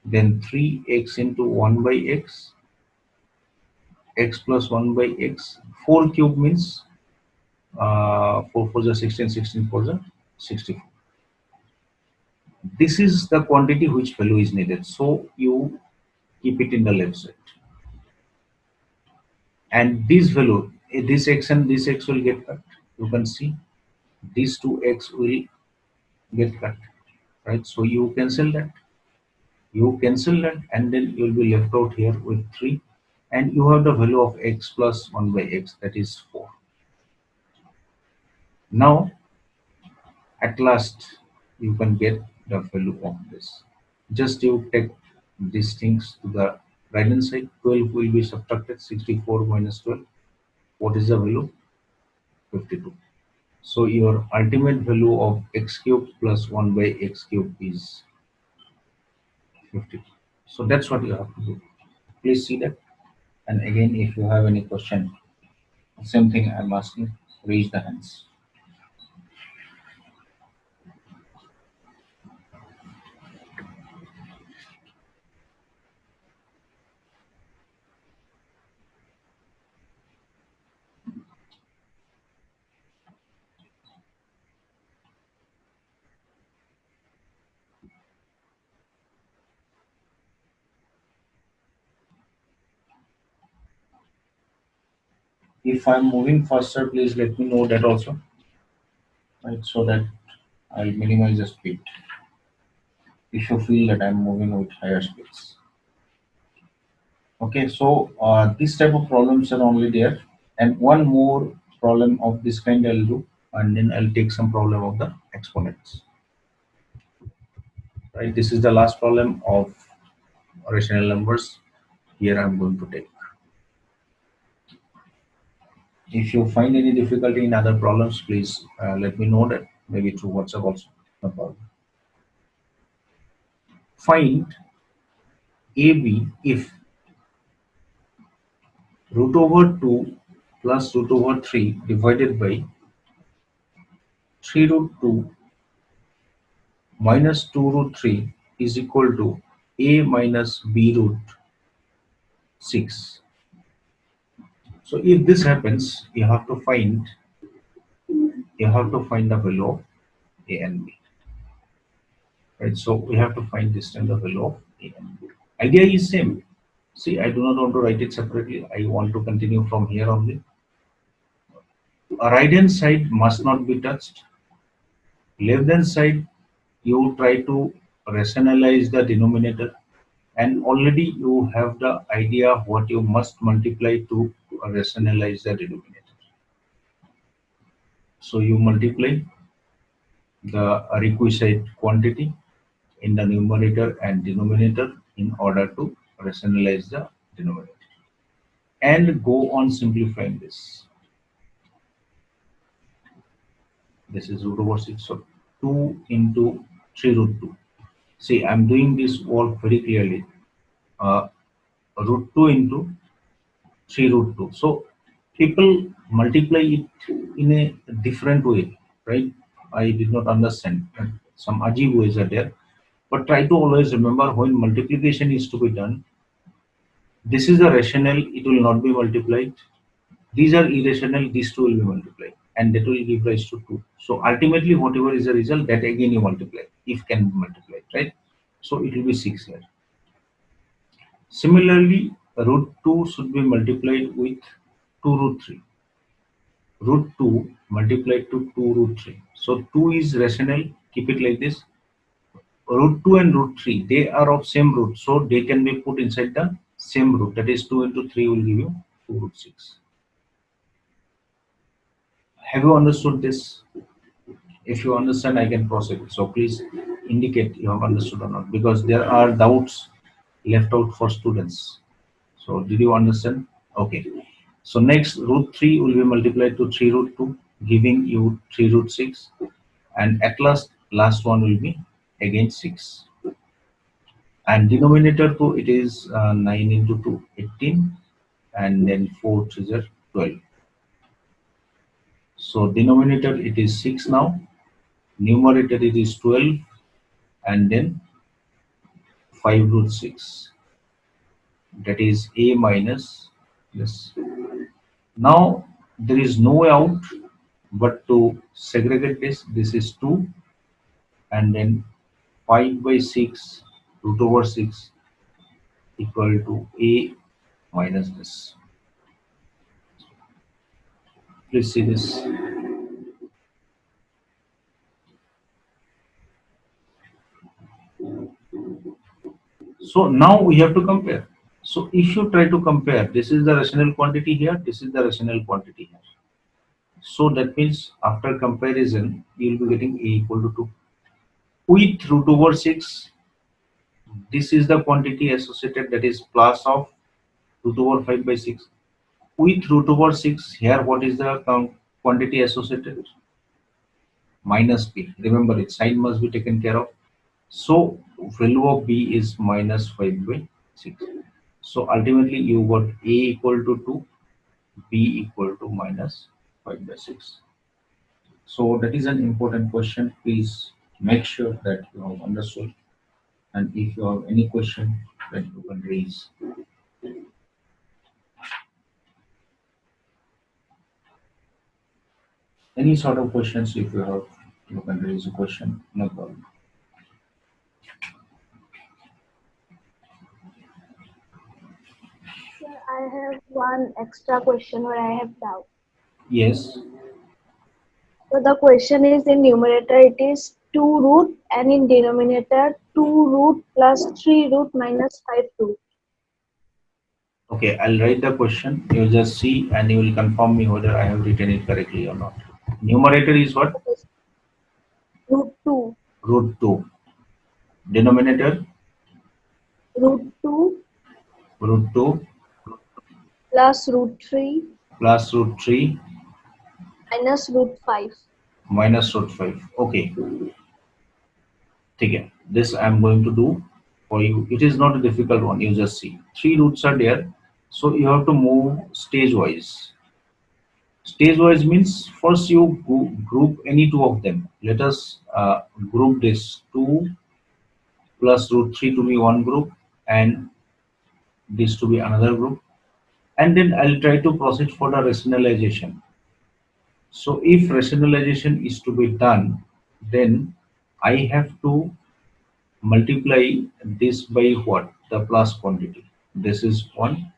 then 3x into 1 by x plus 1 by x. 4 cube means 4 for the 16, 16 for the 64. This is the quantity which value is needed. So you keep it in the left side. And this value, this x and this x will get cut. You can see these two x will get cut, right? So you cancel that. You cancel that, and then you will be left out here with 3. And you have the value of x plus 1 by x, that is 4. Now, at last, you can get the value of this. Just you take these things to the right hand side. 12 will be subtracted, 64 minus 12. What is the value? 52. So your ultimate value of x cubed plus 1 by x cubed is 52. So that's what you have to do. Please see that. And again, if you have any question, same thing I'm asking, raise the hands. If I'm moving faster, please let me know that also, right? So that I'll minimize the speed. If you feel that I'm moving with higher speeds. Okay, so this type of problems are only there, and one more problem of this kind I'll do, and then I'll take some problem of the exponents. Right, this is the last problem of rational numbers. Here I'm going to take. If you find any difficulty in other problems, please let me know that, maybe through WhatsApp also. No problem. Find AB if root over 2 plus root over 3 divided by 3 root 2 minus 2 root 3 is equal to a minus b root 6. So if this happens, you have to find the value of a and b. Right, so we have to find this time the value of a and b. Idea is same. See, I do not want to write it separately. I want to continue from here only. A right hand side must not be touched. Left hand side, you try to rationalize the denominator, and already you have the idea what you must multiply to rationalize the denominator. So you multiply the requisite quantity in the numerator and denominator in order to rationalize the denominator, and go on simplifying this. This is root over 6, so 2 into 3 root 2. See, I'm doing this all very clearly. Root 2 into 3 root 2. So people multiply it in a different way, right? I did not understand. Some ajib ways are there. But try to always remember, when multiplication is to be done, this is a rational, it will not be multiplied. These are irrational, these two will be multiplied, and that will give rise to 2. So ultimately, whatever is the result, that again you multiply, if can be multiplied, right? So it will be 6 here. Similarly, root 2 should be multiplied with 2 root 3. Root 2 multiplied to 2 root 3. So 2 is rational, keep it like this. Root 2 and root 3, they are of same root, so they can be put inside the same root. That is 2 into 3 will give you 2 root 6. Have you understood this? If you understand, I can proceed. So please indicate you have understood or not, because there are doubts left out for students. So did you understand? Okay. So next, root 3 will be multiplied to 3 root 2, giving you 3 root 6. And at last one will be again 6. And denominator 2, it is 9 into 2, 18. And then 4 3 are 12. So denominator it is 6 now, numerator it is 12, and then 5 root 6, that is a minus this. Now there is no way out but to segregate this. This is 2, and then 5 by 6 root over 6 equal to a minus this. Please see this. So now we have to compare. So if you try to compare, this is the rational quantity here, this is the rational quantity here. So that means after comparison, you will be getting a equal to 2. With root over 6, this is the quantity associated, that is plus of root over 5 by 6. With root over 6, here what is the quantity associated? Minus b. Remember, its sign must be taken care of. So value of b is minus 5 by 6. So ultimately you got a equal to 2, b equal to minus 5 by 6. So that is an important question. Please make sure that you have understood, and if you have any question, then you can raise. Any sort of questions, if you have, you can raise a question, no problem. Sir, I have one extra question where I have doubt. Yes. So the question is, in numerator it is 2 root, and in denominator 2 root plus 3 root minus 5 root. Okay, I'll write the question. You just see and you will confirm me whether I have written it correctly or not. Numerator is what? Okay. Root 2. Root 2. Denominator? Root 2 Root 2 plus root 3 plus root 3 minus root 5. minus root 5. Okay. Okay. This I am going to do for you. It is not a difficult one. You just see. 3 roots are there. So you have to move stage wise. Stage wise means first you group any two of them. Let us group this 2 plus root 3 to be one group and this to be another group. And then I'll try to proceed for the rationalization. So if rationalization is to be done, then I have to multiply this by what? The plus quantity. This is 1,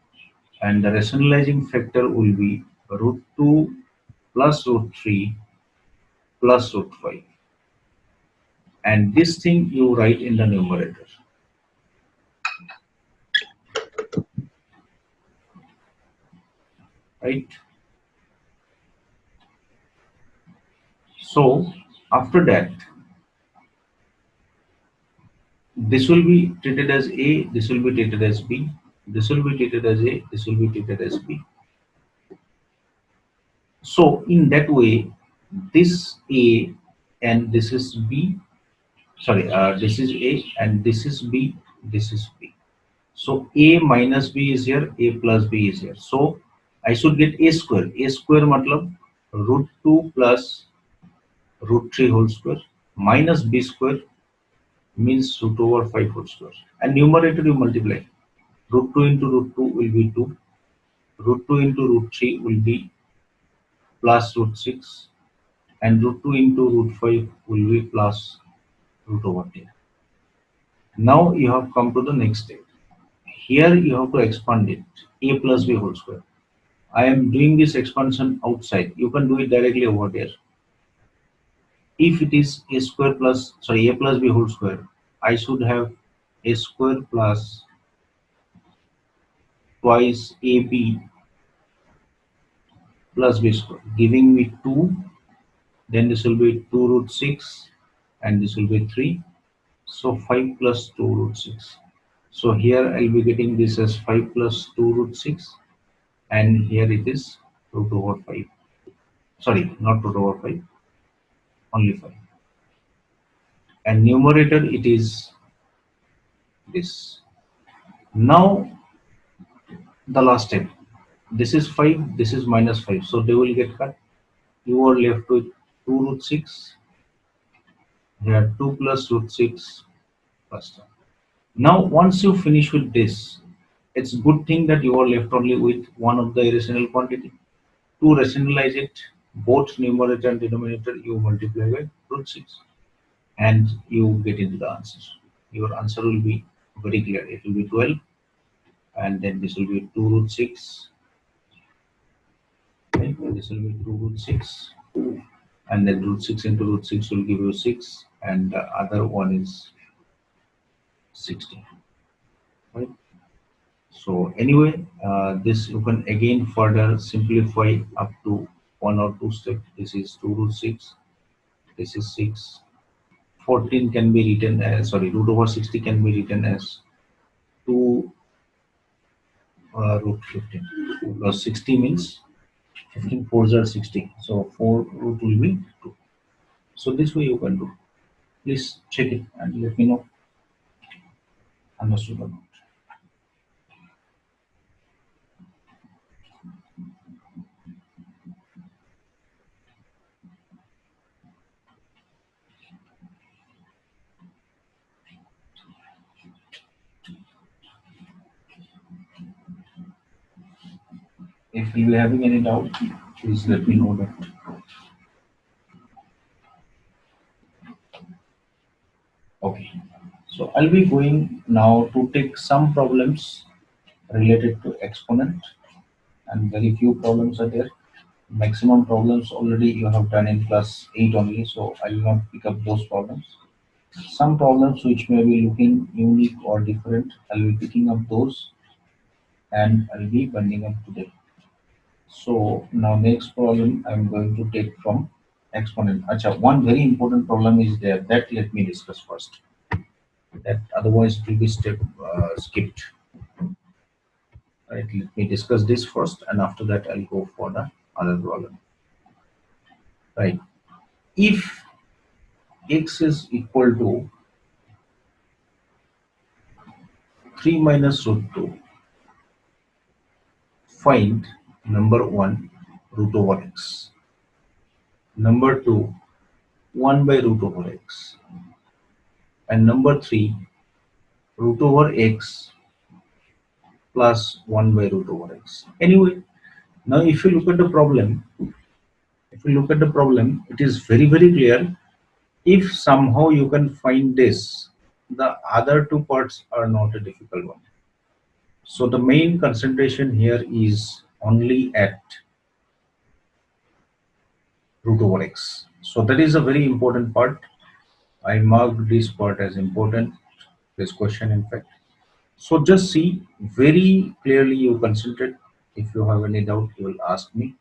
and the rationalizing factor will be root 2 plus root 3 plus root 5. And this thing you write in the numerator. Right? So after that, this will be treated as A, this will be treated as B, this will be treated as A, this will be treated as B. So in that way, this A and this is B, sorry, this is A and this is B, this is B. So A minus B is here, A plus B is here. So I should get A square. A square matlab root 2 plus root 3 whole square minus B square means root over 5 whole square. And numerator you multiply. Root 2 into root 2 will be 2. Root 2 into root 3 will be plus root 6. And root 2 into root 5 will be plus root over 10. Now you have come to the next step. Here you have to expand it. A plus B whole square. I am doing this expansion outside. You can do it directly over there. If it is a square plus, sorry, a plus b whole square, I should have a square plus twice ab plus b square, giving me 2. Then this will be 2 root 6 and this will be 3. So 5 plus 2 root 6. So here I'll be getting this as 5 plus 2 root 6, and here it is root over 5. Sorry, not root over 5, only 5. And numerator it is this. Now the last step. This is 5, this is minus 5, so they will get cut. you are left with 2 root 6. Here 2 plus root 6 plus 1. Now once you finish with this, it's a good thing that you are left only with one of the irrational quantity. To rationalize it, both numerator and denominator you multiply by root 6 and you get into the answer. Your answer will be very clear. It will be 12 and then this will be 2 root 6. Okay? This will be 2 root 6 and then root 6 into root 6 will give you 6 and the other one is 16. Right? So anyway, this you can again further simplify up to 1 or 2 steps. This is 2 root 6. This is 6. 14 can be written as, sorry, root over 60 can be written as 2 root 15. Because 60 means 15 fours are 60. So 4 root will be 2. So this way you can do. Please check it and let me know. Understood or not. If you are having any doubt, please let me know that. Okay. So I'll be going now to take some problems related to exponent and very few problems are there. Maximum problems already you have done in class 8 only, so I will not pick up those problems. Some problems which may be looking unique or different, I will be picking up those and I will be bending up today. So now next problem I am going to take from exponent. Acha, one very important problem is there that let me discuss first. That otherwise it will be skipped. Right, let me discuss this first and after that I'll go for the other problem. Right. If x is equal to 3 minus root 2, find number 1 root over x, number 2 1 by root over x, and number 3 root over x plus 1 by root over x. Anyway, now if you look at the problem, it is very clear. If somehow you can find this, the other two parts are not a difficult one. So the main concentration here is only at root over x. So that is a very important part. I marked this part as important, this question in fact. So just see very clearly, you concentrate. If you have any doubt, you will ask me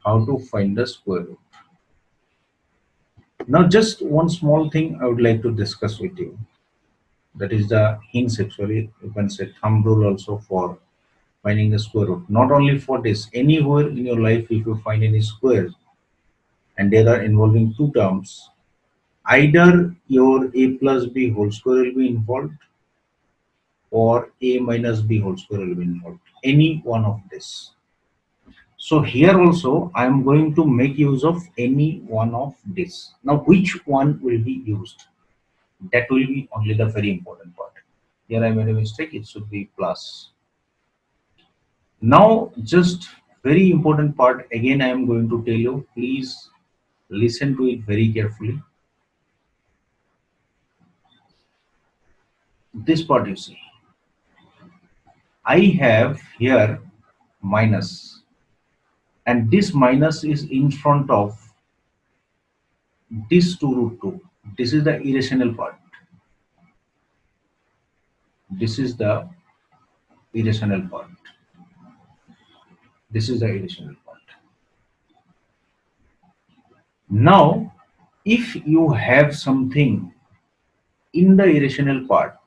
how to find the square root. Now just one small thing I would like to discuss with you. That is the hints, actually you can say thumb rule also for finding the square root. Not only for this, anywhere in your life if you find any squares and they are involving two terms, either your a plus b whole square will be involved or a minus b whole square will be involved. Any one of this. So here also I am going to make use of any one of this. Now which one will be used? That will be only the very important part. Here I made a mistake, it should be plus. Now just very important part, again I am going to tell you, please listen to it very carefully. This part you see, I have here minus and this minus is in front of this 2 root 2. This is the irrational part. This is the irrational part. This is the irrational part. Now, if you have something in the irrational part,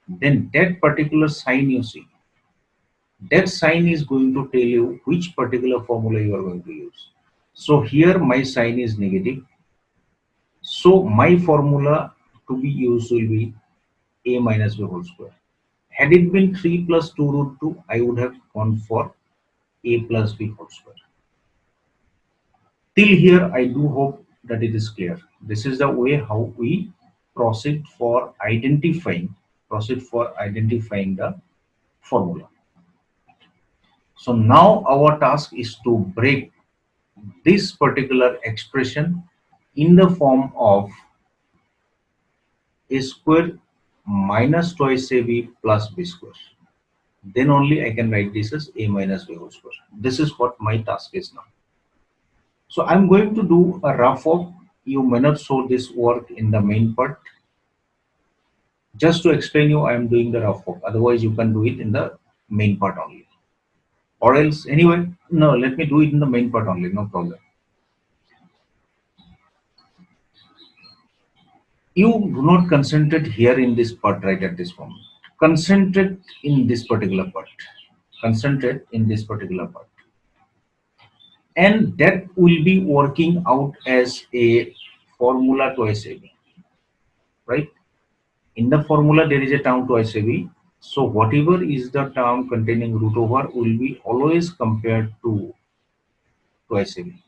then that particular sign you see, that sign is going to tell you which particular formula you are going to use. So here my sign is negative. So my formula to be used will be a minus b whole square. Had it been 3 plus 2 root 2, I would have gone for a plus b whole square. Till here I do hope that it is clear. This is the way how we proceed for identifying the formula. So now our task is to break this particular expression in the form of a square minus twice ab plus b square. Then only I can write this as a minus b whole square. This is what my task is now. So I'm going to do a rough work. You may not show this work in the main part. Just to explain you, I am doing the rough work. Otherwise, you can do it in the main part only. Or else, anyway, no, let me do it in the main part only, no problem. You do not concentrate here in this part right at this moment. Concentrate in this particular part. Concentrate in this particular part. And that will be working out as a formula twice AB. Right? In the formula, there is a term twice AB. So whatever is the term containing root over will be always compared to twice AB.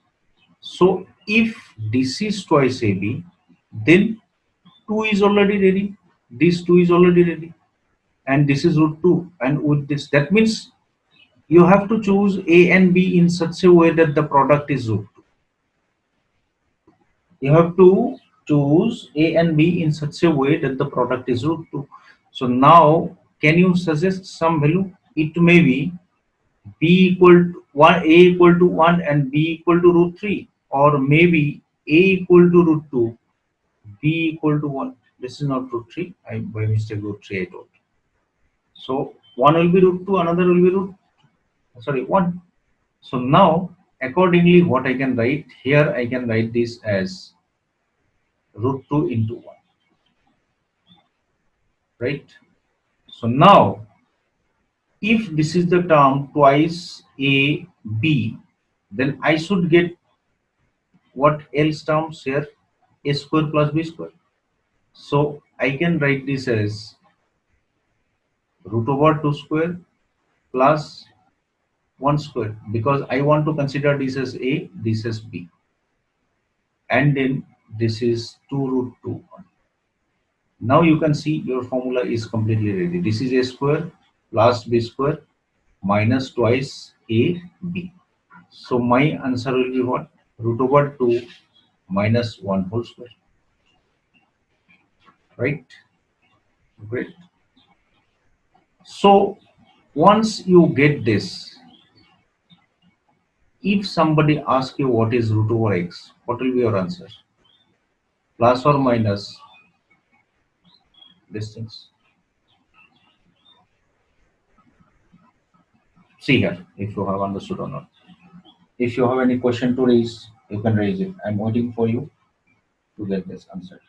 So if this is twice AB, then 2 is already ready. This 2 is already ready. And this is root 2. And with this, that means you have to choose A and B in such a way that the product is root 2. You have to choose A and B in such a way that the product is root 2. So now, can you suggest some value? It may be B equal to 1, A equal to 1 and B equal to root 3. Or maybe A equal to root 2, B equal to 1. This is not root 3. I by mistake root 3 I told. So one will be root 2, another will be 1. So now accordingly what I can write here, I can write this as root 2 into 1. Right? So now if this is the term twice A B, then I should get what else terms here? A square plus B square. So I can write this as root over 2 square plus 1 square, because I want to consider this as A, this as B. And then this is 2 root 2. Now you can see your formula is completely ready. This is A square plus B square minus twice A, B. So my answer will be what? Root over 2 minus 1 whole square. Right? Great. So once you get this, if somebody asks you what is root over x, what will be your answer? Plus or minus these things? See here if you have understood or not. If you have any question to raise, you can raise it. I'm waiting for you to get this answer.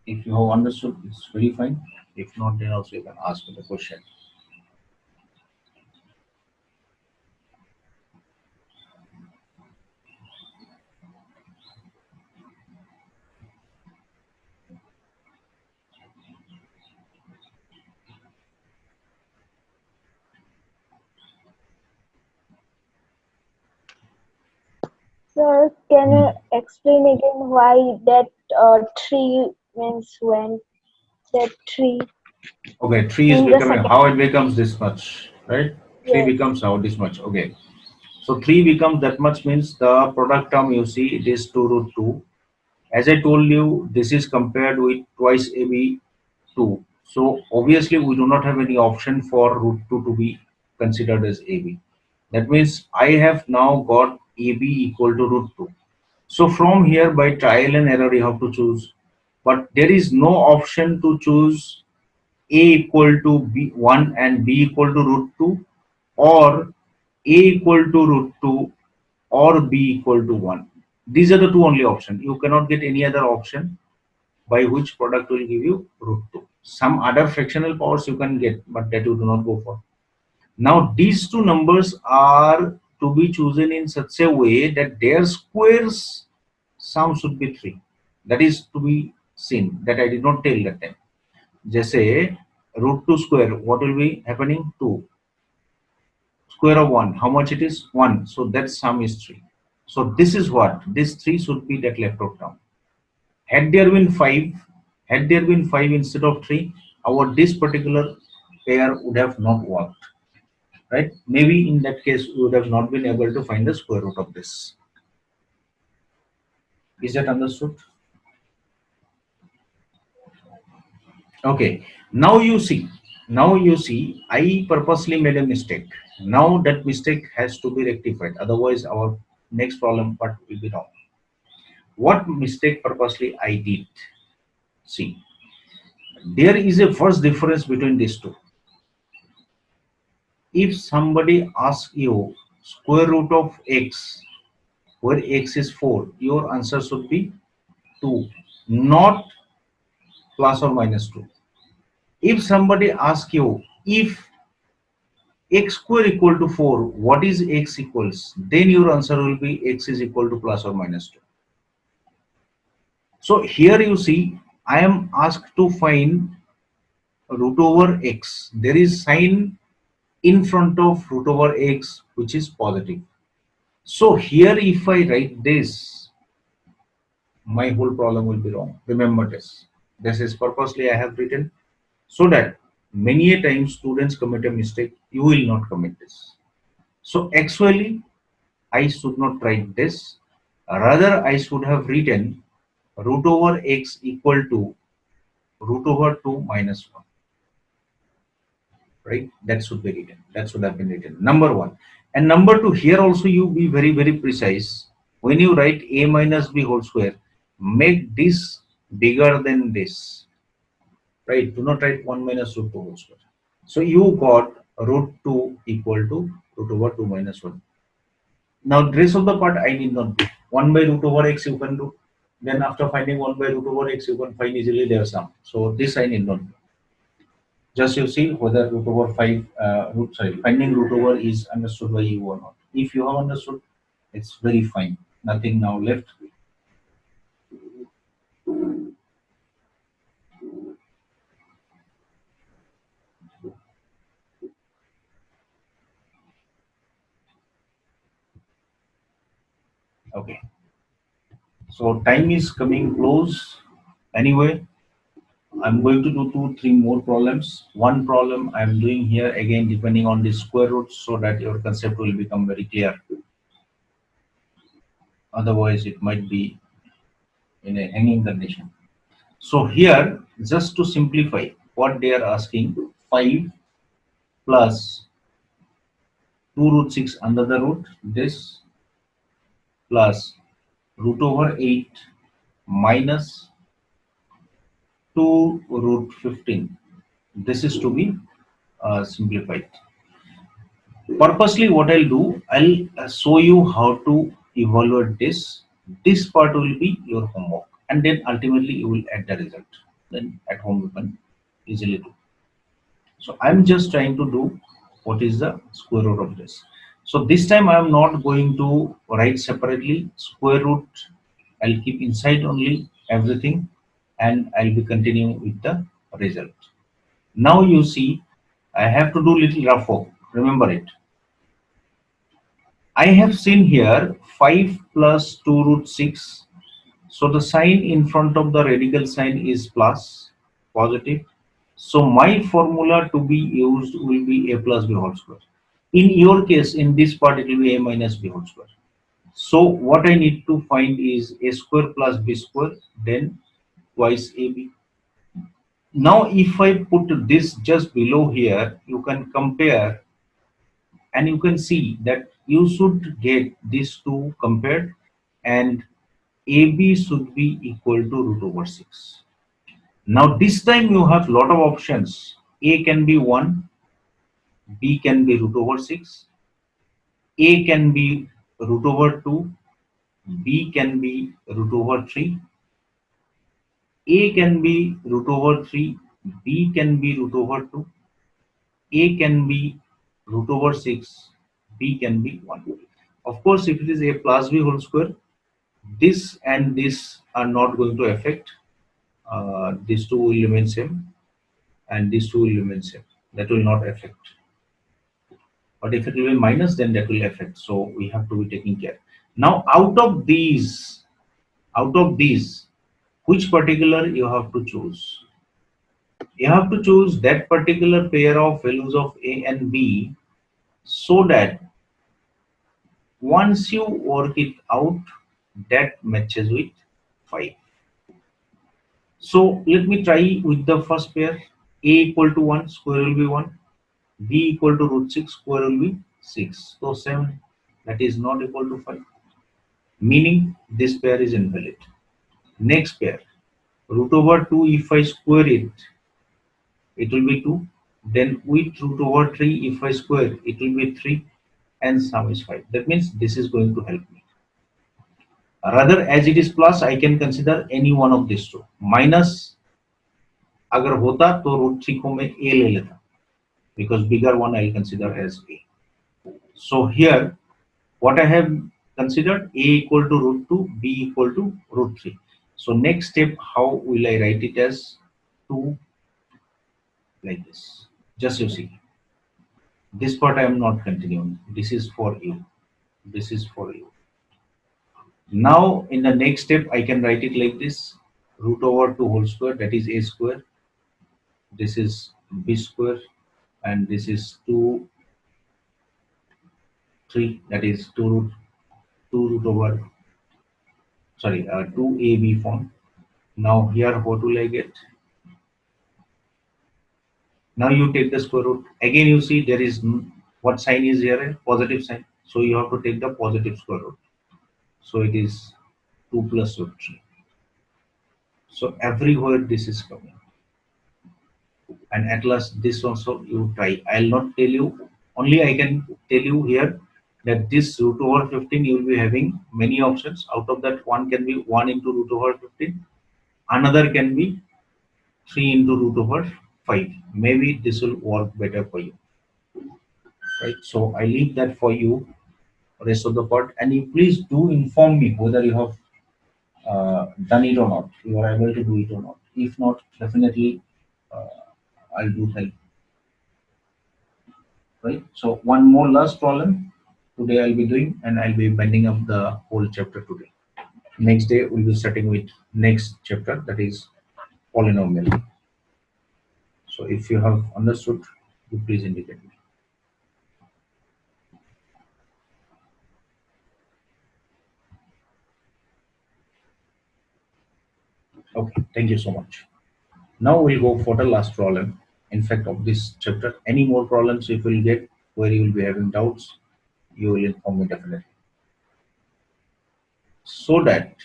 If you have understood, it's very fine. If not, then also you can ask me the question. Sir, can you explain again why that 3 means when that 3 Okay, 3 is in the becoming, second? how it becomes this much, right? 3 Yes. becomes how this much. Okay. So 3 becomes that much means the product term you see it is 2 root 2. As I told you, this is compared with twice AB 2. So obviously we do not have any option for root 2 to be considered as AB. That means I have now got AB equal to root 2. So from here by trial and error you have to choose. But there is no option to choose A equal to B1 and B equal to root 2, or A equal to root 2 or B equal to 1. These are the two only options. You cannot get any other option by which product will give you root 2. Some other fractional powers you can get, but that you do not go for. Now these two numbers are to be chosen in such a way that their squares sum should be 3. That is to be seen that I did not tell that time. Just say root 2 square, what will be happening? 2. Square of 1, how much it is? 1. So that sum is 3. So this is what? This 3 should be that left out term. Had there been 5, had there been 5 instead of 3, our this particular pair would have not worked. Right? Maybe in that case, we would have not been able to find the square root of this. Is that understood? Okay. Now you see, I purposely made a mistake. Now that mistake has to be rectified. Otherwise, our next problem part will be wrong. What mistake purposely I did? See, there is a first difference between these two. If somebody asks you square root of x, where x is 4, your answer should be 2, not plus or minus 2. If somebody asks you if x square equal to 4, what is x equals? Then your answer will be x is equal to plus or minus 2. So here you see, I am asked to find root over x. There is sign in front of root over x which is positive. So here if I write this, my whole problem will be wrong. Remember this. This is purposely I have written so that many a times students commit a mistake. You will not commit this. So actually I should not write this. Rather I should have written root over x equal to root over 2 minus 1. Right? That should be written. That should have been written. Number 1. And number 2, here also you be very, very precise. When you write a minus b whole square, make this bigger than this. Right? Do not write 1 minus root 2 whole square. So you got root 2 equal to root over 2 minus 1. Now the rest of the part I need not do. 1 by root over x you can do. Then after finding 1 by root over x, you can find easily their sum. So this I need not do. Just you see whether root over 5, finding root over is understood by you or not. If you have understood, it's very fine. Nothing now left. Okay. So time is coming close. Anyway, I'm going to do 2-3 more problems. One problem I'm doing here again depending on the square roots so that your concept will become very clear. Otherwise, it might be in a hanging condition. So here, just to simplify, what they are asking, 5 plus 2 root 6 under the root, this plus root over 8 minus 2 root 15. This is to be simplified. Purposely what I'll do, I'll show you how to evaluate this. This part will be your homework and then ultimately you will add the result. Then at home you can easily do. So I'm just trying to do what is the square root of this. So this time I am not going to write separately square root. I'll keep inside only everything and I'll be continuing with the result. Now you see I have to do little rough work. Remember it. I have seen here 5 plus 2 root 6. So the sign in front of the radical sign is plus, positive. So my formula to be used will be a plus b whole square. In your case, in this part, it will be a minus b whole square. So what I need to find is a square plus b square, then twice ab. Now if I put this just below here, you can compare and you can see that you should get these two compared and AB should be equal to root over 6. Now this time you have lot of options. A can be 1, B can be root over 6, A can be root over 2, B can be root over 3, A can be root over 3, B can be root over 2, A can be root over 6, B can be 1. Of course, if it is a plus b whole square, this and this are not going to affect. these two will remain same, and these two will remain same. That will not affect. But if it will be minus, then that will affect. So we have to be taking care. Now, out of these, which particular you have to choose? You have to choose that particular pair of values of A and B, so that once you work it out, that matches with 5. So let me try with the first pair. A equal to 1, square will be 1. B equal to root 6, square will be 6. So 7, that is not equal to 5. Meaning this pair is invalid. Next pair, root over 2, if I square it, it will be 2. Then with root over 3, if I square, it will be 3, and sum is 5. That means this is going to help me. Rather, as it is plus, I can consider any one of these two. Minus अगर होता तो root 3 को मैं a ले लेता, because bigger one I'll consider as a. So here, what I have considered, a equal to root 2, b equal to root 3. So next step, how will I write it as 2 like this? Just you see. This part I am not continuing. This is for you. This is for you. Now in the next step, I can write it like this: root over 2 whole square, that is a square. This is b square, and this is 2 3, that is 2 root over, sorry, 2ab form. Now here what will I get? Now you take the square root. Again you see there is what sign is here? A positive sign. So you have to take the positive square root. So it is 2 plus root 3. So everywhere this is coming. And at last this also you try. I'll not tell you. Only I can tell you here that this root over 15 you will be having many options. Out of that, one can be 1 into root over 15. Another can be 3 into root over 5. Maybe this will work better for you. Right? So I leave that for you, rest of the part, and you please do inform me whether you have done it or not. You are able to do it or not. If not, definitely uh, I'll do help. Right? So one more last problem today I'll be doing, and I'll be bending up the whole chapter today. Next day we'll be starting with next chapter, that is polynomial. So if you have understood, you please indicate me. Okay, thank you so much. Now we'll go for the last problem. In fact, of this chapter, any more problems if you'll get where you will be having doubts, you will inform me definitely. So that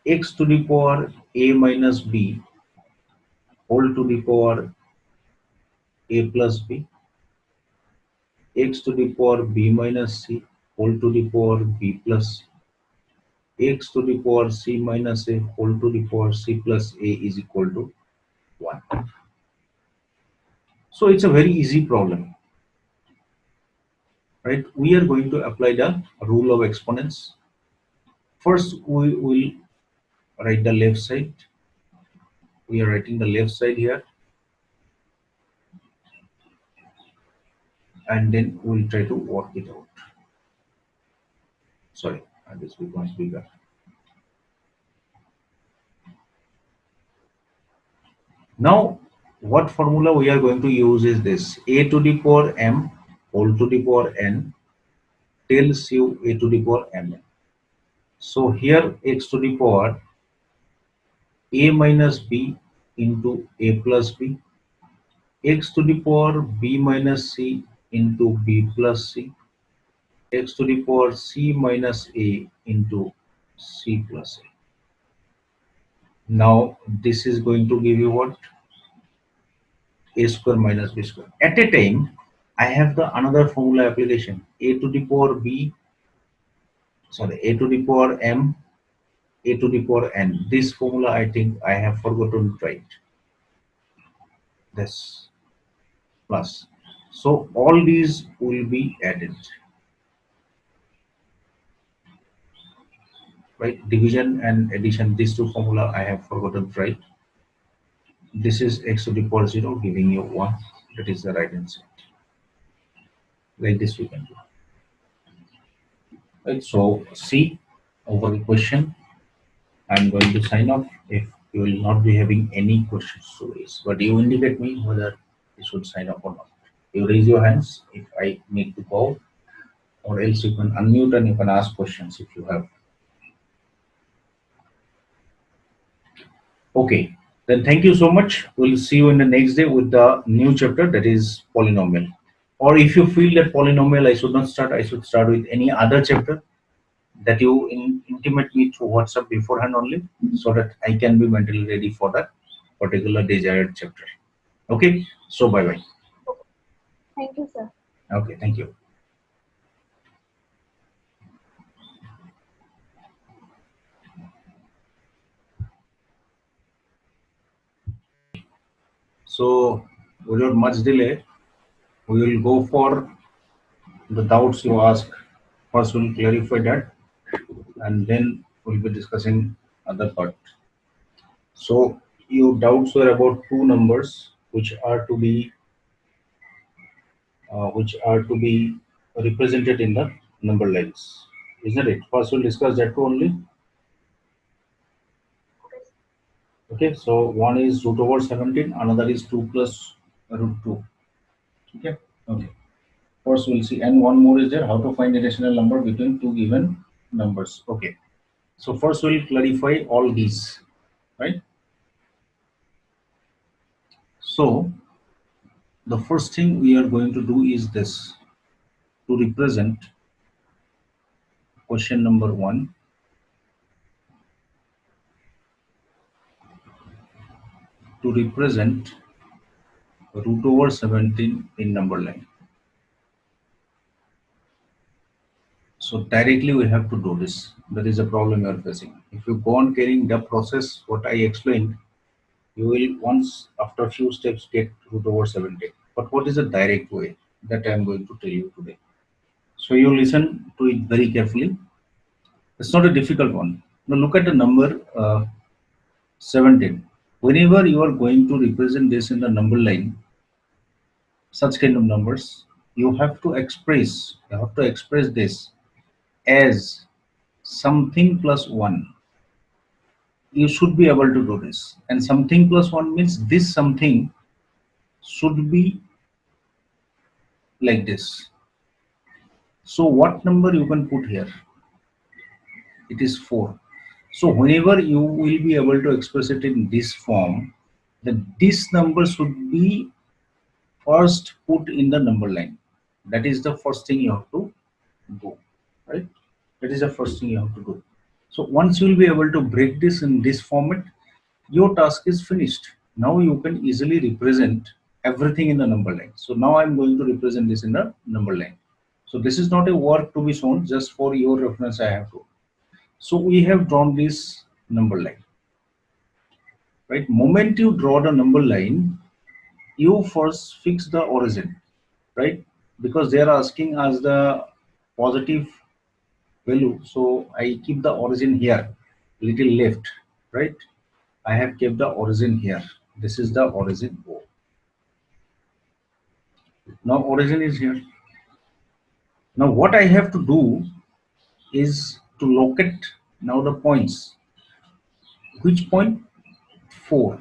x to the power a minus b whole to the power a plus b, x to the power b minus c whole to the power b plus c, x to the power c minus a whole to the power c plus a is equal to 1. So it's a very easy problem. Right? We are going to apply the rule of exponents. First, we will write the left side. We are writing the left side here, and then we'll try to work it out. Sorry, this becomes bigger. Now, what formula we are going to use is this: a to the power m whole to the power n tells you a to the power m. So here x to the power a minus b into a plus b, x to the power b minus c into b plus c, x to the power c minus a into c plus a. Now this is going to give you what? A square minus b square. At a time, I have the another formula application: a to the power b, sorry, a to the power m, a to the power n. This formula I think I have forgotten to write. This plus. So all these will be added. right? Division and addition, these two formula I have forgotten, right? This is x to the power 0 giving you 1. That is the right answer. Like this we can do. Right, so see over the question. I'm going to sign off if you will not be having any questions to raise. But you indicate me whether you should sign off or not. You raise your hands if I need to go, or else you can unmute and you can ask questions if you have. Okay, then thank you so much. We'll see you in the next day with the new chapter, that is polynomial. Or if you feel that polynomial I should not start, I should start with any other chapter, that you intimate me through WhatsApp beforehand only, so that I can be mentally ready for that particular desired chapter. Okay, so bye bye. Thank you, sir. Okay, thank you. So without much delay, we will go for the doubts you ask. First, we'll clarify that, and then we'll be discussing other part. So your doubts were about two numbers which are to be represented in the number lines, isn't it? First, we'll discuss that two only. Okay, so one is root over 17, another is 2 plus root 2. Okay, okay. First, we'll see, and one more is there, how to find a rational number between two given numbers. Okay, so first we'll clarify all these, right? So the first thing we are going to do is this, to represent question number 1, to represent root over 17 in number line. So directly we have to do this. That is a problem you are facing. If you go on carrying the process what I explained, you will once after a few steps get root over 17. But what is the direct way? That I am going to tell you today. So you listen to it very carefully. It's not a difficult one. Now look at the number 17. Whenever you are going to represent this in the number line, such kind of numbers, you have to express this as something plus 1. You should be able to do this. And something plus 1 means this something should be like this. So what number you can put here? It is 4. So whenever you will be able to express it in this form, then this number should be first put in the number line. That is the first thing you have to do, right? That is the first thing you have to do. So once you will be able to break this in this format, your task is finished. Now you can easily represent everything in the number line. So now I'm going to represent this in the number line. So this is not a work to be shown, just for your reference I have to. So we have drawn this number line, right? Moment you draw the number line, you first fix the origin, right? Because they are asking us the positive value, so I keep the origin here, little left, right? I have kept the origin here. This is the origin O. Now origin is here. Now what I have to do is to locate now the points. Which point? 4,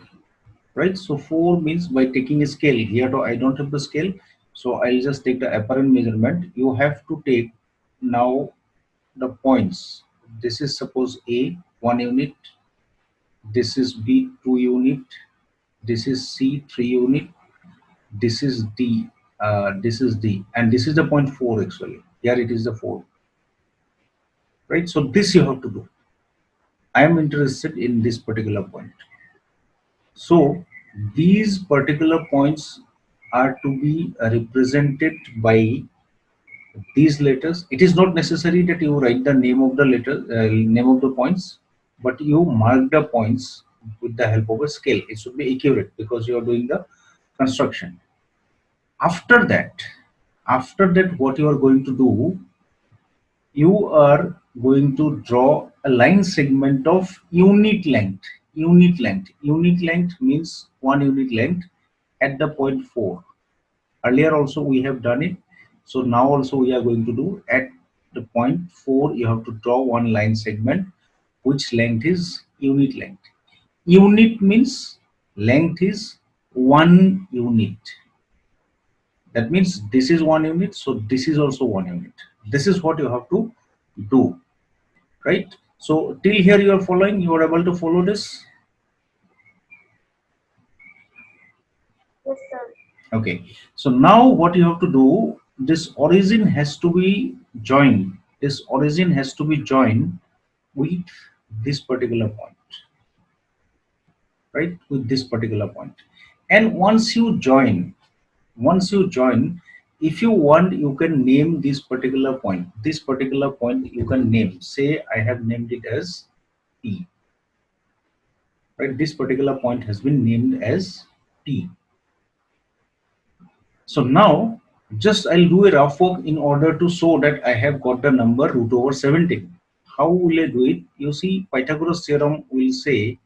right? So 4 means by taking a scale here, to I don't have the scale, so I'll just take the apparent measurement. You have to take now the points. This is suppose A 1 unit, this is B 2 unit, this is C 3 unit, this is D, and this is the point 4 actually. Here it is the 4, right? So this you have to do. I am interested in this particular point. So these particular points are to be represented by these letters. It is not necessary that you write the name of the letter, name of the points, but you mark the points with the help of a scale. It should be accurate because you are doing the construction. After that, what you are going to do, you are going to draw a line segment of unit length. Unit length. Unit length means 1 unit length at the point 4. Earlier also we have done it. So now also we are going to do at the point 4. You have to draw one line segment which length is unit length. Unit means length is 1 unit. That means this is 1 unit, so this is also 1 unit. This is what you have to do, right? So till here you are following, you are able to follow this. Yes, sir. Okay, so now what you have to do, this origin has to be joined. This origin has to be joined with this particular point, right? With this particular point. And once you join, if you want, you can name this particular point. This particular point you can name. Say I have named it as P. Right? This particular point has been named as P. So now just I'll do a rough work in order to show that I have got the number root over 17. How will I do it? You see, Pythagoras theorem will say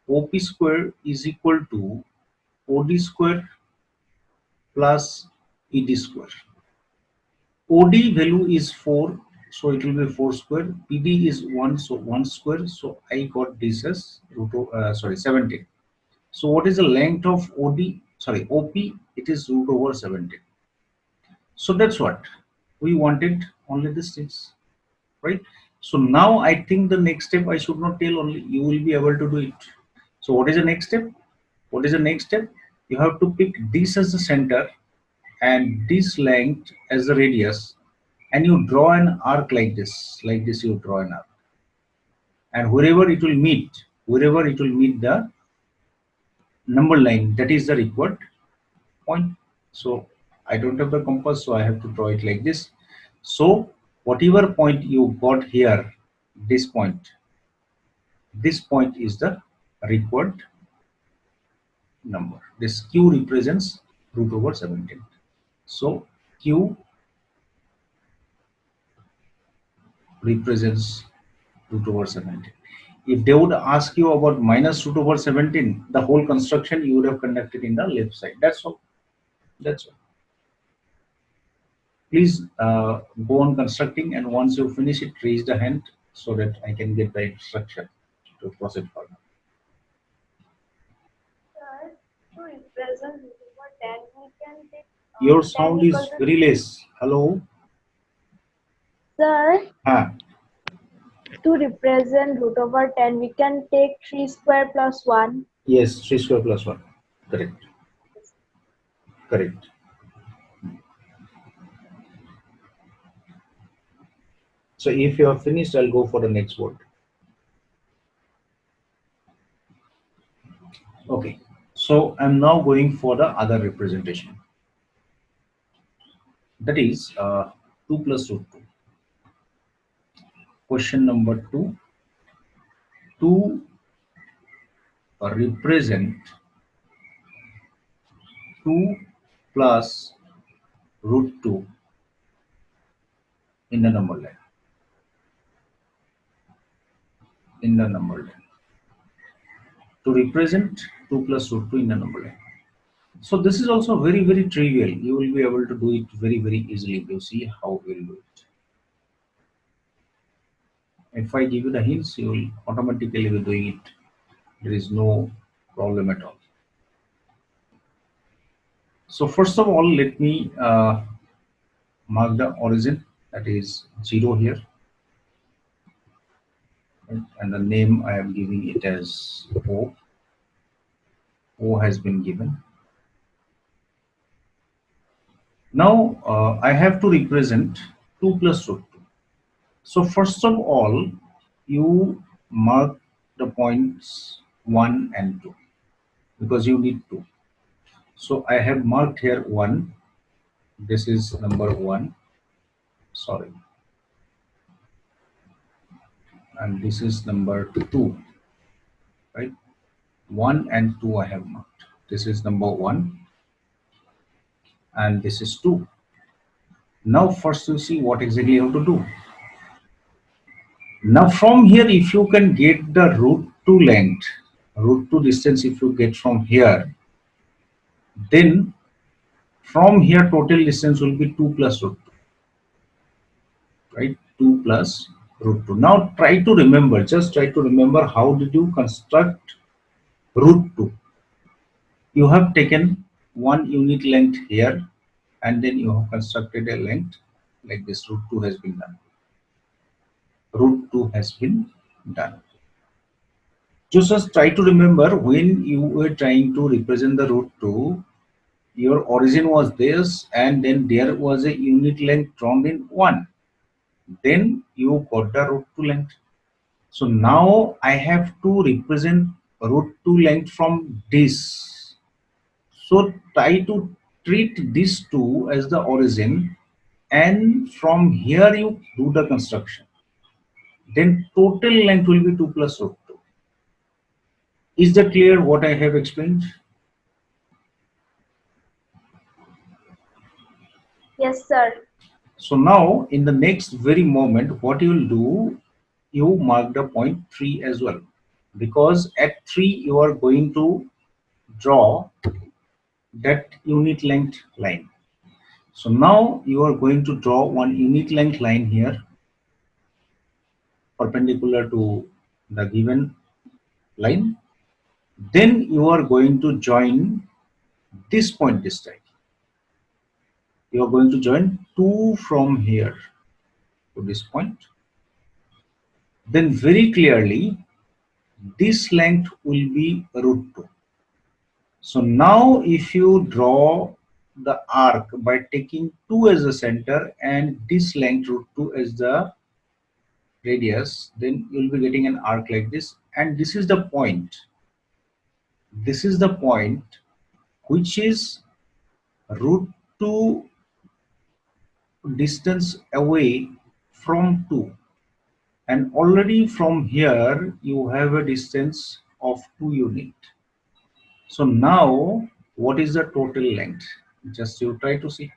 OP square is equal to OD square plus ED square. OD value is 4, so it will be 4 square. PD is 1, so 1 square. So I got this as 17. So what is the length of OP? It is root over 17. So that's what we wanted, only these things, right? So now I think the next step I should not tell, only you will be able to do it. So what is the next step? What is the next step? You have to pick this as the center and this length as the radius, and you draw an arc like this you draw an arc, and wherever it will meet the number line, that is the required point. So I don't have the compass, so I have to draw it like this. So whatever point you got here, this point is the required number. This Q represents root over 17. So Q represents root over 17. If they would ask you about minus root over 17, the whole construction you would have conducted in the left side. That's all. That's all. Please go on constructing, and once you finish it, raise the hand so that I can get the instruction to proceed further. Sir, to represent root over 10, we can take. Your sound is very less. Hello? Sir, to represent root over 10, we can take 3 square plus 1. Yes, 3 square plus 1. Correct. Correct. So if you are finished, I'll go for the next word. Okay. So I'm now going for the other representation. That is 2 plus root 2. Question number 2. To represent 2 plus root 2 in the number line. In the number line. To represent 2 plus root 2 in the number line. So this is also very, very trivial. You will be able to do it very, very easily. You see how we'll do it. If I give you the hints, you will automatically be doing it. There is no problem at all. So first of all, let me mark the origin, that is 0 here. And the name I am giving it as O. O has been given. Now I have to represent 2 plus root 2. So first of all, you mark the points 1 and 2 because you need 2. So I have marked here 1. This is number 1. Sorry. And this is number 2. Right? 1 and 2 I have marked. This is number 1. And this is 2. Now first you see what exactly you have to do. Now from here, if you can get the root 2 length, root 2 distance if you get from here, then from here total distance will be 2 plus root 2, right? 2 plus root 2. Now try to remember, just try to remember how did you construct root 2. You have taken one unit length here and then you have constructed a length like this. Root 2 has been done. Root 2 has been done. Just try to remember when you were trying to represent the root 2, your origin was this and then there was a unit length drawn in 1. Then you got the root 2 length. So now I have to represent root 2 length from this. So try to treat this 2 as the origin and from here you do the construction. Then total length will be 2 plus root 2. Is that clear what I have explained? Yes, sir. So now in the next very moment, what you will do, you mark the point 3 as well. Because at 3 you are going to draw that unit length line. So now you are going to draw one unit length line here perpendicular to the given line. Then you are going to join this point this time. You are going to join 2 from here to this point. Then very clearly this length will be root 2. So now if you draw the arc by taking 2 as the center and this length root 2 as the radius, then you will be getting an arc like this, and this is the point. This is the point which is root 2 distance away from 2, and already from here you have a distance of 2 unit. So now what is the total length? Just you try to see,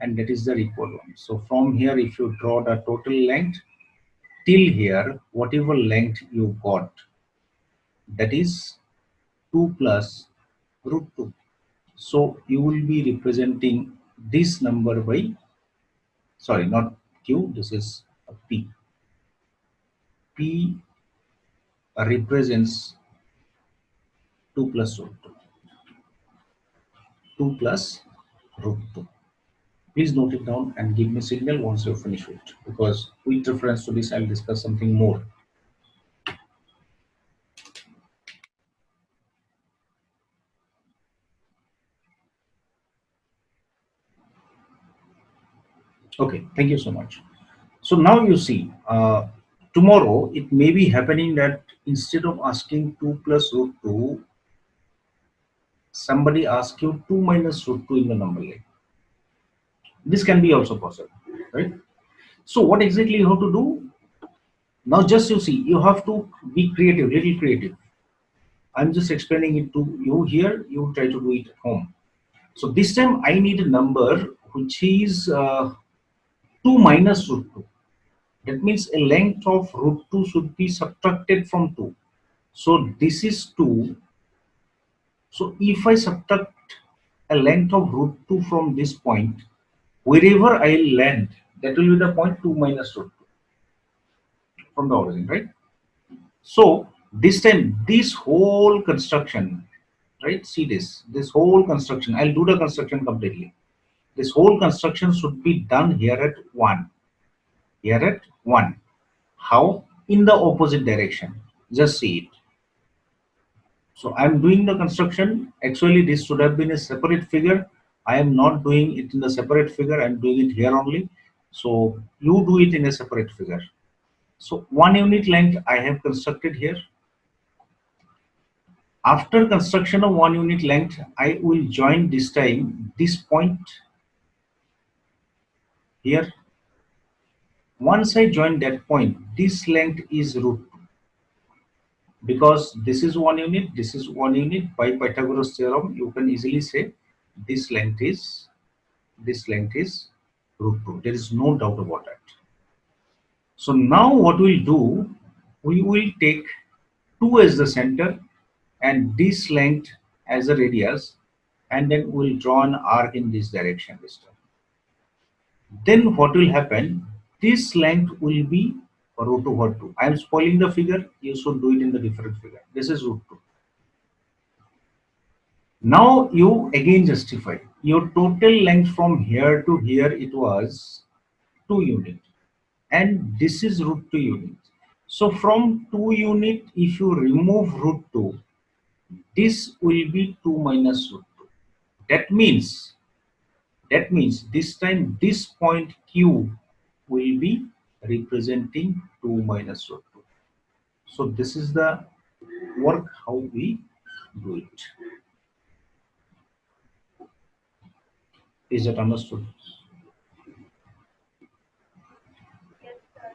and that is the equal one. So from here if you draw the total length till here, whatever length you got, that is 2 plus root 2. So you will be representing this number by, sorry, not Q, this is a P. P represents 2 plus root 2. 2 plus root 2. Please note it down and give me signal once you finish it, because with reference to this I'll discuss something more. Okay, thank you so much. So now you see, tomorrow it may be happening that instead of asking 2 plus root 2, somebody asks you 2 minus root 2 in the number line. This can be also possible, right? So what exactly you have to do? Now just you see, you have to be creative, little creative. I'm just explaining it to you here, you try to do it at home. So this time I need a number which is 2 minus root 2. That means a length of root 2 should be subtracted from 2. So this is 2. So if I subtract a length of root 2 from this point, wherever I land, that will be the point 2 minus root 2 from the origin, right? So this time, this whole construction, right? See this whole construction. I'll do the construction completely. This whole construction should be done here at 1. Here at 1. How? In the opposite direction. Just see it. So I'm doing the construction. Actually, this should have been a separate figure. I am not doing it in the separate figure. I'm doing it here only. So you do it in a separate figure. So 1 unit length I have constructed here. After construction of 1 unit length, I will join this time this point here. Once I join that point, this length is root 2. Because this is 1 unit, this is 1 unit. By Pythagoras theorem, you can easily say this length is root 2. There is no doubt about that. So now what we'll do, we will take 2 as the center and this length as a radius, and then we'll draw an arc in this direction this time. Then what will happen, this length will be root over 2. I am spoiling the figure, you should do it in the different figure. This is root 2. Now you again justify your total length from here to here, it was 2 unit, and this is root 2 unit. So from 2 unit, if you remove root 2, this will be 2 minus root 2. That means this time this point Q will be representing 2 minus root 2. So this is the work how we do it. Is that understood? Yes, sir.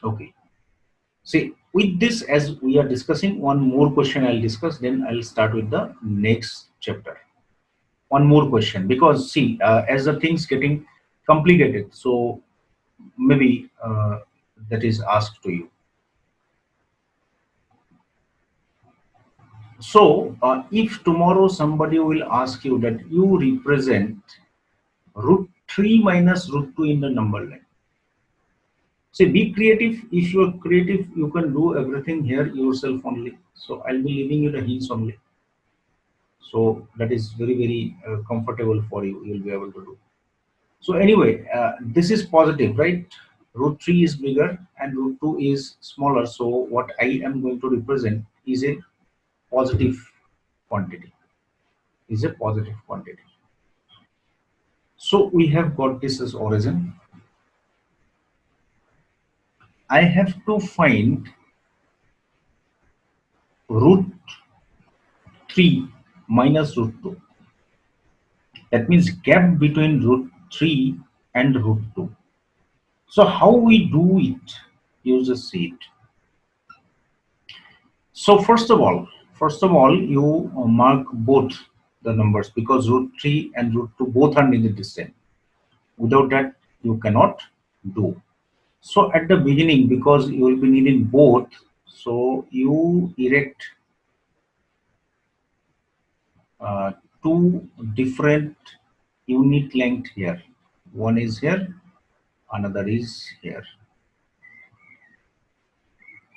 Okay. See, with this, as we are discussing, one more question I'll discuss, then I'll start with the next chapter. One more question, because see, as the things getting complicated, so maybe that is asked to you. So, if tomorrow somebody will ask you that you represent root 3 minus root 2 in the number line. See, be creative. If you are creative, you can do everything here yourself only. So, I'll be leaving you the hints only. So, that is very, very comfortable for you. You'll be able to do. So, anyway, this is positive, right? Root 3 is bigger and root 2 is smaller. So, what I am going to represent is a positive quantity. Is a positive quantity. So we have got this as origin. I have to find root 3 minus root 2. That means gap between root 3 and root 2. So how we do it? You just see it. So first of all, you mark both the numbers, because root 3 and root 2 both are nearly the same. Without that, you cannot do. So at the beginning, because you will be needing both, so you erect uh, two different unit length here. One is here, another is here,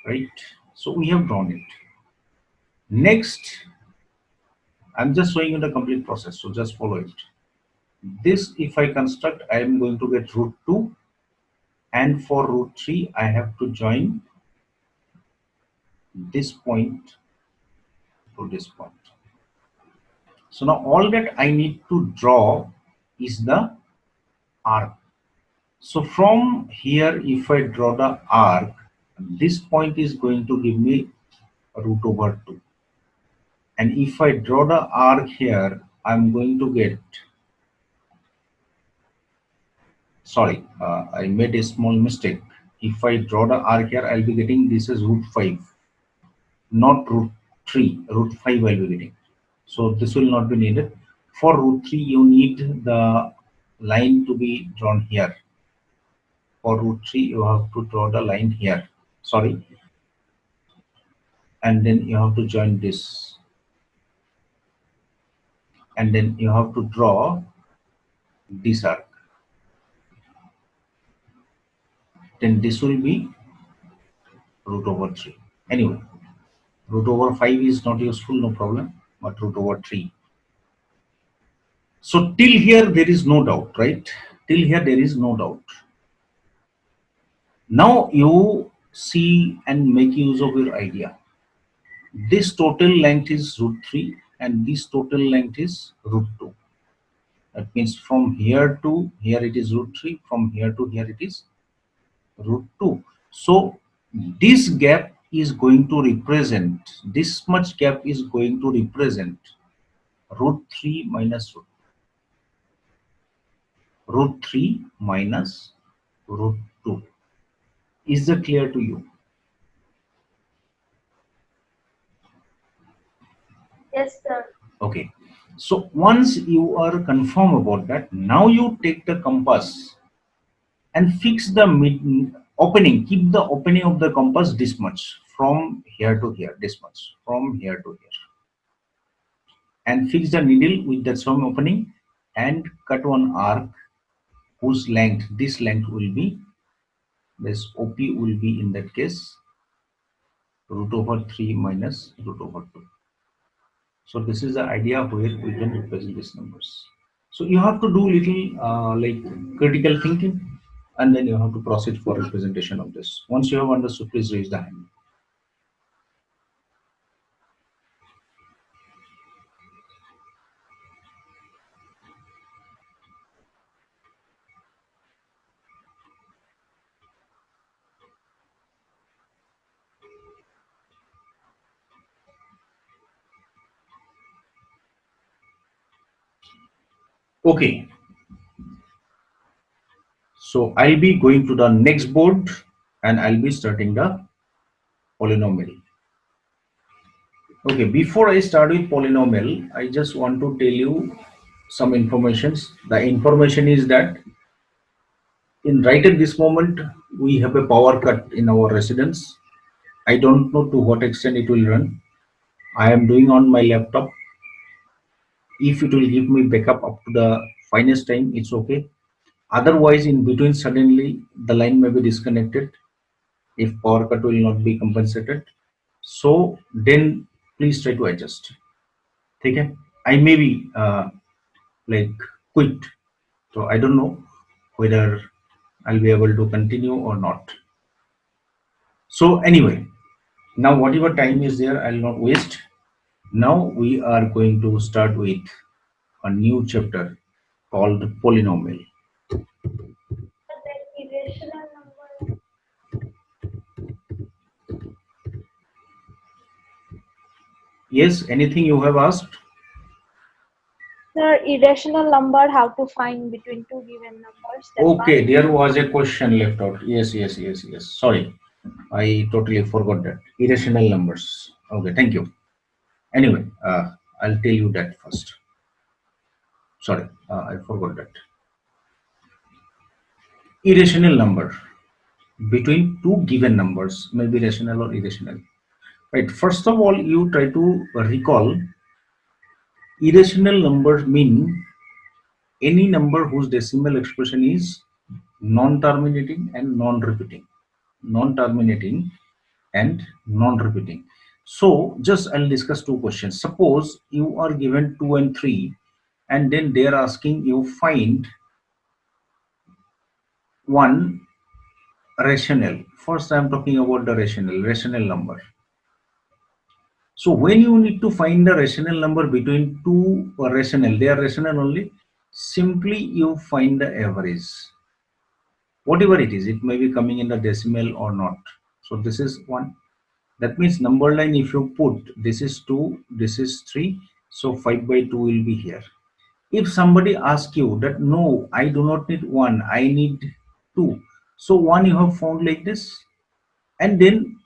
right? So we have drawn it. Next, I'm just showing you the complete process, so just follow it. This, if I construct, I am going to get root 2, and for root 3, I have to join this point to this point. So now all that I need to draw is the arc. So from here, if I draw the arc, this point is going to give me root over 2. And if I draw the arc here, I'm going to get, sorry, I made a small mistake. If I draw the arc here, I'll be getting this is root 5, not root 3, root 5 I'll be getting. So this will not be needed. For root 3, you need the line to be drawn here. For root 3, you have to draw the line here. Sorry. And then you have to join this. And then you have to draw this arc. Then this will be root over 3. Anyway, root over 5 is not useful, no problem, but root over 3. So till here there is no doubt, right? Till here there is no doubt. Now you see and make use of your idea. This total length is root 3 and this total length is root 2. That means from here to here it is root 3, from here to here it is root 2. So this gap is going to represent, this much gap is going to represent root 3 minus root 3 minus root 2. Is that clear to you? Yes, sir. Okay. So once you are confirm about that, now you take the compass and fix the opening. Keep the opening of the compass this much from here to here, this much from here to here, and fix the needle with that same opening and cut one arc whose length, this length will be, this OP will be in that case root over 3 minus root over 2. So this is the idea where we can represent these numbers. So you have to do little like critical thinking, and then you have to proceed for representation of this. Once you have understood, please raise the hand. Okay, so I'll be going to the next board and I'll be starting the polynomial. Okay, before I start with polynomial, I just want to tell you some informations. The information is that in right at this moment, we have a power cut in our residence. I don't know to what extent it will run. I am doing on my laptop. If it will give me backup up to the finest time, it's okay. Otherwise, in between, suddenly the line may be disconnected if power cut will not be compensated. So then please try to adjust. Okay? I may be like quit. So I don't know whether I'll be able to continue or not. So anyway, now whatever time is there, I'll not waste. Now we are going to start with a new chapter called polynomial. Irrational number. Yes, anything you have asked? Sir, irrational number, how to find between two given numbers. That Okay, part. there was a question left out. Yes. Sorry, I totally forgot that. Irrational numbers. Okay, thank you. Anyway, I'll tell you that first. Sorry, I forgot that. Irrational number between two given numbers may be rational or irrational. Right. First of all, you try to recall irrational numbers mean any number whose decimal expression is non-terminating and non-repeating. Non-terminating and non-repeating. So just I'll discuss two questions. Suppose you are given 2 and 3 and then they are asking you find one rational. First I'm talking about the rational number. So when you need to find the rational number between two rational, they are rational only, simply you find the average. Whatever it may be coming in the decimal or not. So this is one. That means number line, if you put this is 2, this is 3, so 5 by 2 will be here. If somebody asks you that no, I do not need 1, I need 2. So 1 you have found like this, and then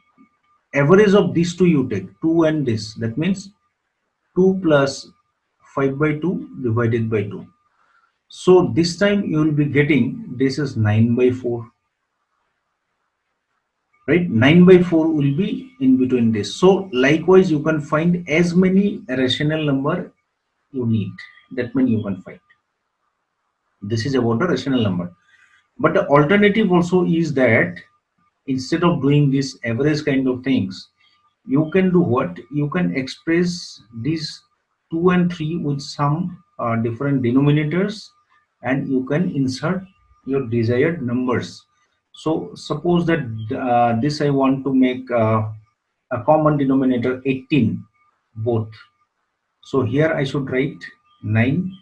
average of these two you take, 2 and this. That means 2 plus 5 by 2 divided by 2. So this time you will be getting this is 9 by 4. Right, 9 by 4 will be in between this. So likewise you can find as many rational number you need, that means you can find. This is about the rational number, but the alternative also is that instead of doing this average kind of things, you can do what, you can express these 2 and 3 with some different denominators, and you can insert your desired numbers. So suppose that this I want to make a common denominator 18 both. So here I should write 9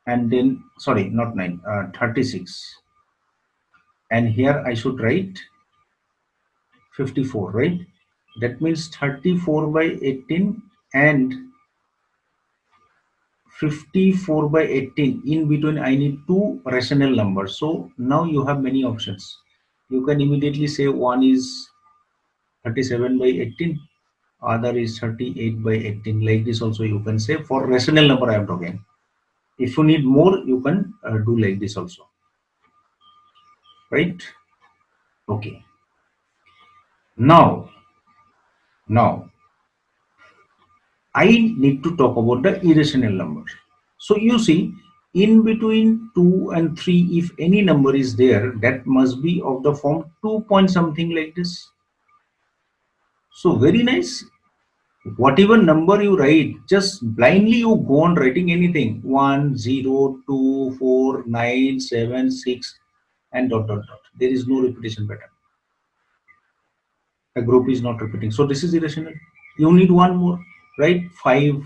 and then sorry not 9 36, and here I should write 54, right? That means 34 by 18 and 54 by 18. In between I need two rational numbers. So now you have many options. You can immediately say one is 37 by 18, other is 38 by 18. Like this also you can say. For rational number I am talking. If you need more, you can do like this also, right? Okay. Now I need to talk about the irrational number. So you see, in between 2 and 3, if any number is there, that must be of the form 2 point something like this. So very nice. Whatever number you write, just blindly you go on writing anything. 1, 0, 2, 4, 9, 7, 6, and dot dot dot. There is no repetition pattern. A group is not repeating. So this is irrational. You need one more, right? 5,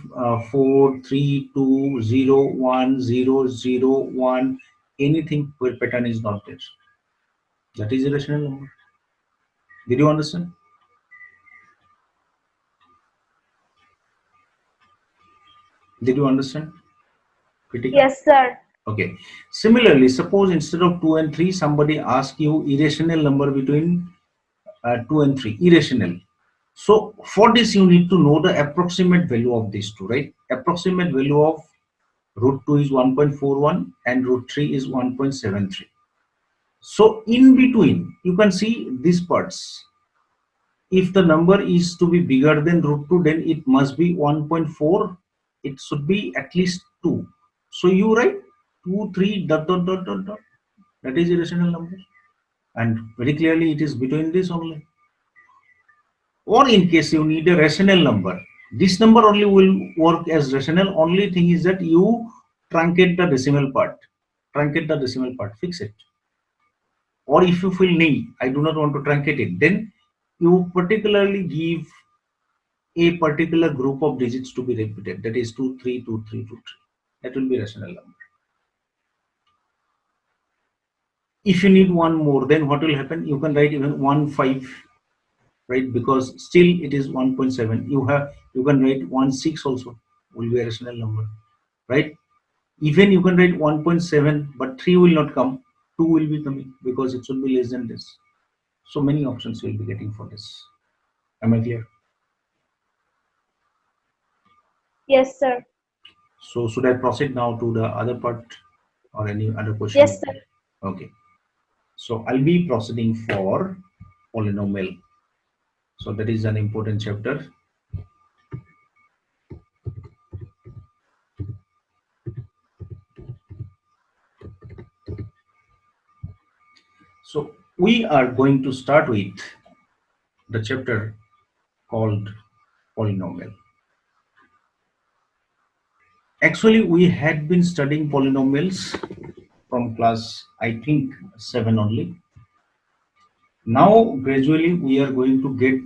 4, 3, 2, 0, 1, 0, 0, 1. Anything where pattern is not there. That is irrational number. Did you understand? Did you understand, Kritika? Yes, sir. Okay. Similarly, suppose instead of 2 and 3, somebody asks you irrational number between 2 and 3. Irrational. So for this, you need to know the approximate value of these two, right? Approximate value of root 2 is 1.41 and root 3 is 1.73. So in between, you can see these parts. If the number is to be bigger than root 2, then it must be 1.4. It should be at least 2. So you write 2, 3, dot, dot, dot, dot, dot. That is irrational number. And very clearly it is between this only. Or in case you need a rational number, this number only will work as rational. Only thing is that you truncate the decimal part. Truncate the decimal part, fix it. Or if you feel nee, I do not want to truncate it, then you particularly give a particular group of digits to be repeated. That is 2, 3, 2, 3, 2, 3. That will be rational number. If you need one more, then what will happen? You can write even 1, 5, right? Because still it is 1.7. You can write 1, 6 also will be a rational number, right? Even you can write 1.7, but 3 will not come. 2 will be coming because it should be less than this. So many options you will be getting for this. Am I clear? Yes, sir. So should I proceed now to the other part or any other question? Yes, sir. Okay. So I'll be proceeding for polynomial. So that is an important chapter. So we are going to start with the chapter called polynomial. Actually, we had been studying polynomials from class, I think, 7 only. Now, gradually, we are going to get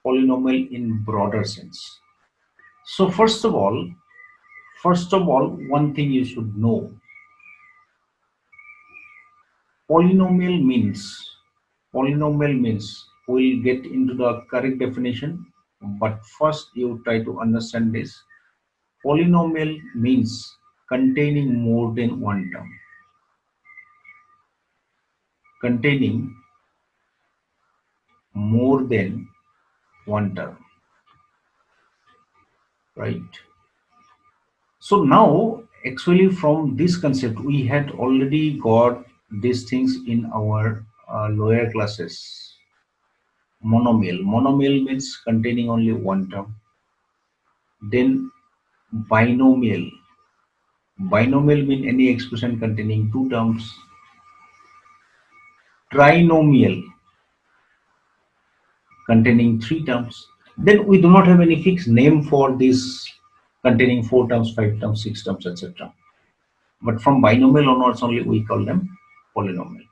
polynomial in broader sense. So, first of all, one thing you should know: polynomial means we'll get into the correct definition. But first, you try to understand this. Polynomial means containing more than one term. Containing more than one term, right? So now, actually, from this concept, we had already got these things in our lower classes. Monomial means containing only one term. Then binomial. Binomial means any expression containing two terms. Trinomial, containing three terms. Then we do not have any fixed name for this containing four terms, five terms, six terms, etc. But from binomial onwards only we call them polynomial,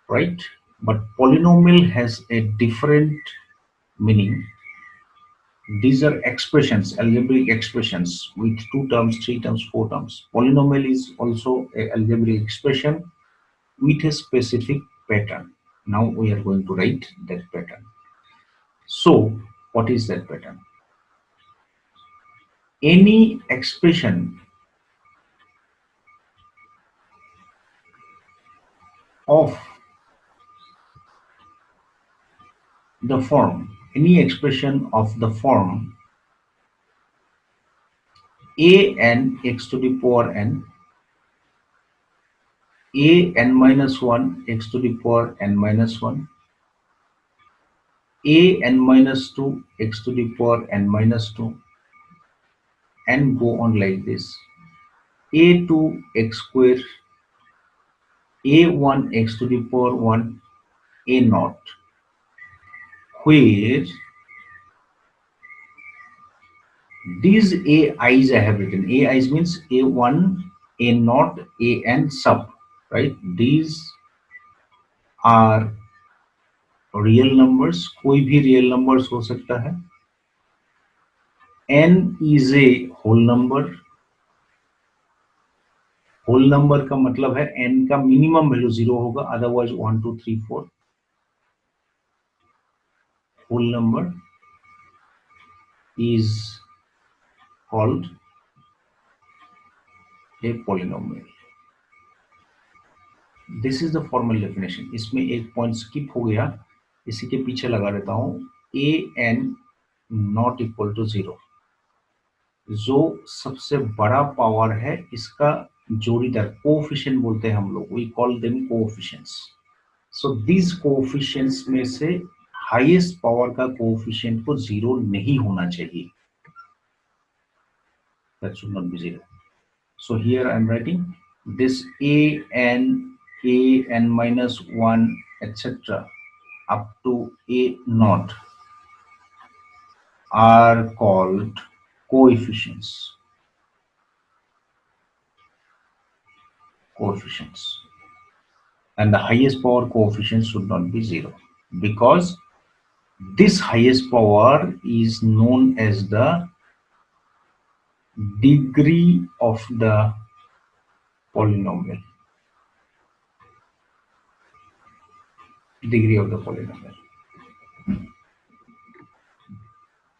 right? But polynomial has a different meaning. These are expressions, algebraic expressions with two terms, three terms, four terms. Polynomial is also an algebraic expression with a specific pattern. Now we are going to write that pattern. So what is that pattern? Any expression of the form any expression of the form a n x to the power n, a n minus 1 x to the power n minus 1, a n minus 2 x to the power n minus 2, and go on like this. A2 x square, a1 x to the power 1, a naught, where these ai's I have written. Ai's means a1, a naught, a n sub, right? These are real numbers. कोई भी real numbers हो सकता है. n is a whole number. Whole number का मतलब है n का minimum value 0 होगा, otherwise 1 2 3 4. Whole number is called a polynomial. This is the formal definition. इसमें एक पॉइंट स्किप हो गया, इसी के पीछे लगा देता हूं. a n not equal to 0. जो सबसे बड़ा पावर है इसका जोड़ीदार कोएफिशिएंट बोलते हैं हम लोग. We call them coefficients. So this coefficients में से हाईएस्ट पावर का कोएफिशिएंट को 0 नहीं होना चाहिए. That should not be 0. So here I am writing this a n minus 1 etc. up to a naught are called coefficients. And the highest power coefficient should not be 0, because this highest power is known as the degree of the polynomial. Degree of the polynomial.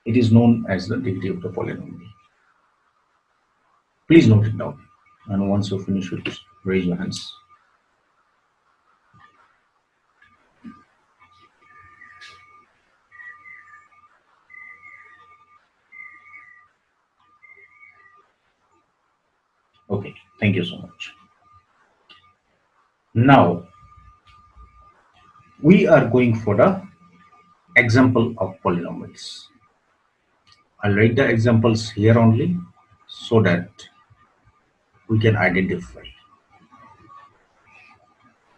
It is known as the degree of the polynomial. Please note it down, and once you finish it, raise your hands. Okay, thank you so much. Now we are going for the example of polynomials. I'll write the examples here only so that we can identify.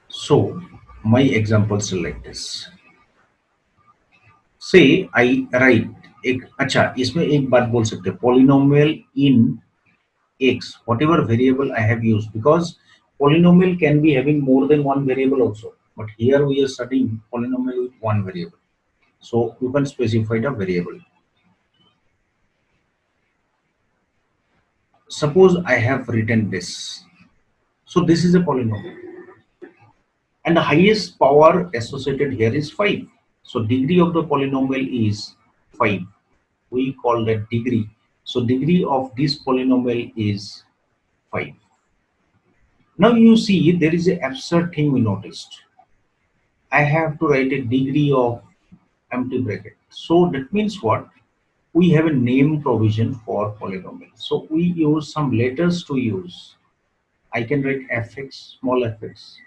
So my examples are like this. Say I write अच्छा इसमें एक बात बोल सकते हैं, polynomial in x, whatever variable I have used, because polynomial can be having more than one variable also, but here we are studying polynomial with one variable, so you can specify the variable. Suppose I have written this, so this is a polynomial, and the highest power associated here is 5, so degree of the polynomial is 5. We call that degree. So degree of this polynomial is 5. Now you see there is an absurd thing we noticed. I have to write a degree of empty bracket. So that means what? We have a name provision for polynomial. So we use some letters to use. I can write fx, small fx.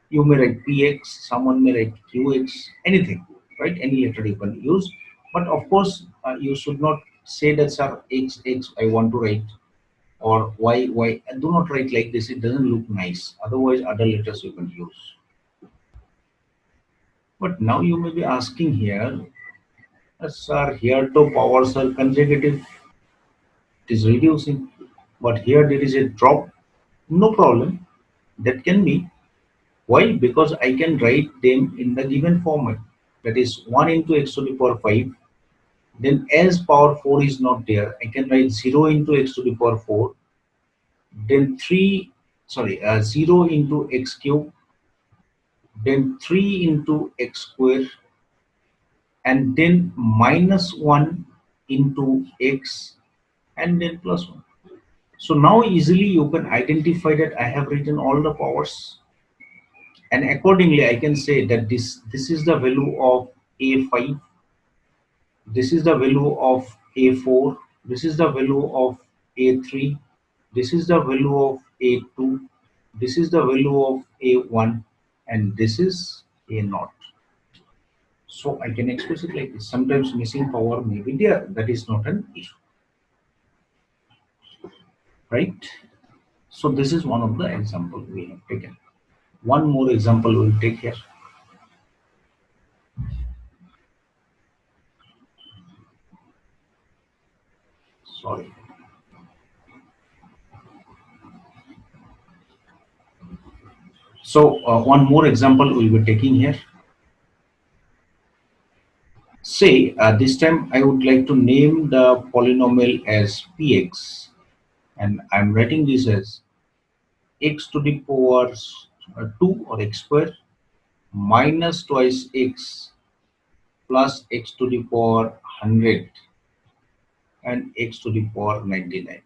You may write px, someone may write qx, anything, right? Any letter you can use. But of course, you should not say that sir x I want to write, or y. Do not write like this. It doesn't look nice. Otherwise, other letters you can use. But now you may be asking here, sir, here the powers are consecutive. It is reducing, but here there is a drop. No problem. That can be. Why? Because I can write them in the given format. That is 1 into x to the power 5. Then as power 4 is not there, I can write 0 into x to the power 4. Then 0 into x cube. Then 3 into x square. And then minus 1 into x. And then plus 1. So now easily you can identify that I have written all the powers. And accordingly, I can say that this is the value of a5. This is the value of A4, this is the value of A3, this is the value of A2, this is the value of A1, and this is A0. So I can express it like this. Sometimes missing power may be there. That is not an issue, right? So this is one of the example we have taken. One more example we'll take here. Sorry. So one more example we'll be taking here. Say this time I would like to name the polynomial as px, and I'm writing this as x to the power 2 or x square minus twice x plus x to the power 100 and x to the power 99.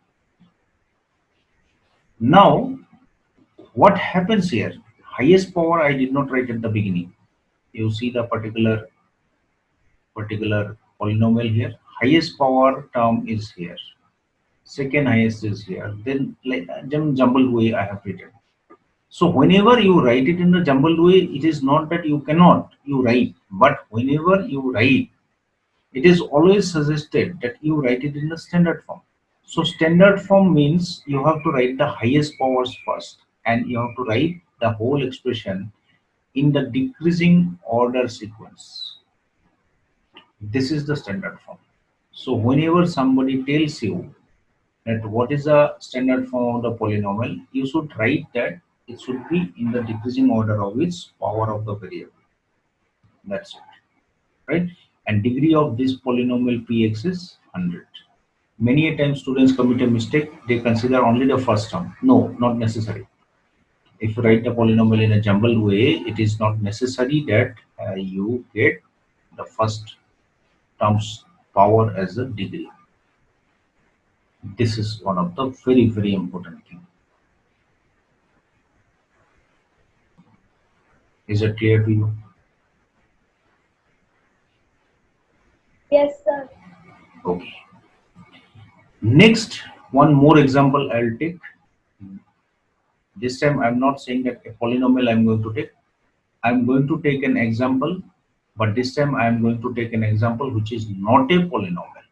Now what happens here? Highest power I did not write at the beginning. You see the particular polynomial here. Highest power term is here. Second highest is here. Then like jumbled way I have written. So whenever you write it in the jumbled way, it is not that you cannot, you write. But whenever you write, it is always suggested that you write it in the standard form. So standard form means you have to write the highest powers first, and you have to write the whole expression in the decreasing order sequence. This is the standard form. So whenever somebody tells you that what is the standard form of the polynomial, you should write that it should be in the decreasing order of its power of the variable. That's it, right? And degree of this polynomial px is 100. Many a time students commit a mistake. They consider only the first term. No, not necessary. If you write the polynomial in a jumbled way, it is not necessary that you get the first term's power as a degree. This is one of the very important thing. Is it clear to you? Yes, sir. Okay. Next, one more example I'll take. This time I'm not saying that a polynomial I'm going to take. I'm going to take an example, but this time I'm going to take an example which is not a polynomial.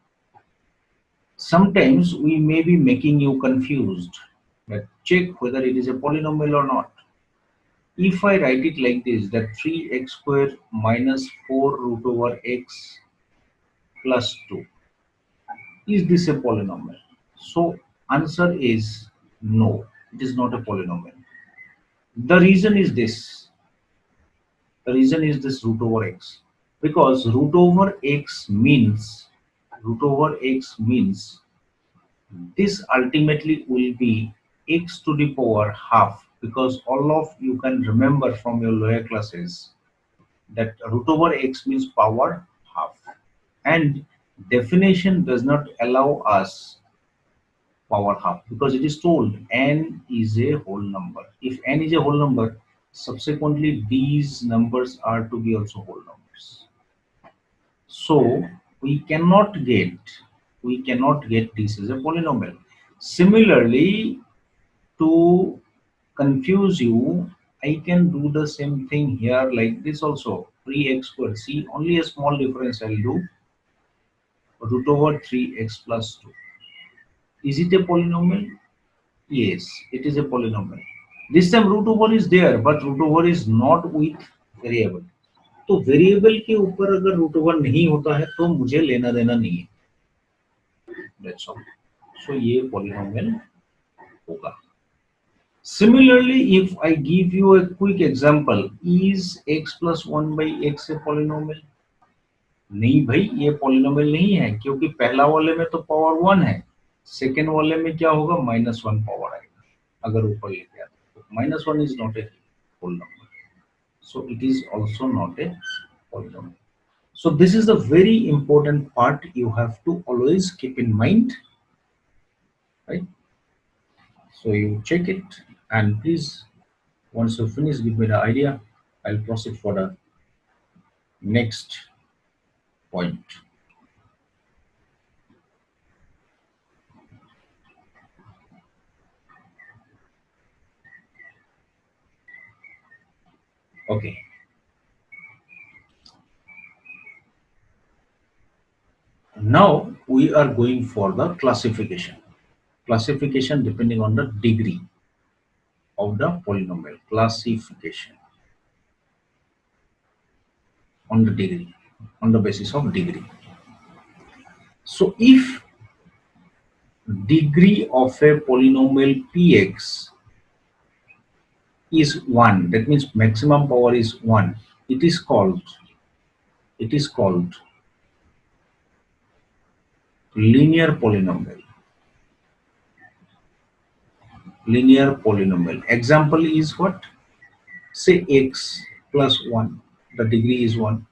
Sometimes we may be making you confused, but check whether it is a polynomial or not. If I write it like this, that 3x square minus 4 root over x plus 2, is this a polynomial? So answer is no, it is not a polynomial. The reason is this. The reason is this root over x. Because root over x means this ultimately will be x to the power half, because all of you can remember from your lower classes that root over x means power half, and definition does not allow us power half because it is told n is a whole number. If n is a whole number, subsequently these numbers are to be also whole numbers. So we cannot get this as a polynomial. Similarly, to confuse you, I can do the same thing here like this also. 3x squared. See, only a small difference I'll do. Root over 3x plus 2. Is it a polynomial? Yes, it is a polynomial. This time root over is there, but root over is not with variable. तो variable के ऊपर अगर root over नहीं होता है तो मुझे लेना देना नहीं है. That's all. So ये polynomial होगा. Similarly, if I give you a quick example, is x plus 1 by x a polynomial? नहीं भाई, ये polynomial नहीं है, क्योंकि पहला वाले में तो पावर 1 है, सेकेंड वाले में क्या होगा, -1 पावर आएगा अगर ऊपर लेके आते तो. -1 is not a whole number, so it is also not a polynomial. So this is the very important part you have to always keep in mind, right? So you check it, and please, once you finish, give me the idea. I'll proceed for the next point. Okay. Now we are going for the classification. Classification depending on the degree of the polynomial. Classification on the degree, on the basis of degree. So if degree of a polynomial px is 1, that means maximum power is 1, it is called linear polynomial. Linear polynomial. Example is what? Say x plus 1, the degree is 1.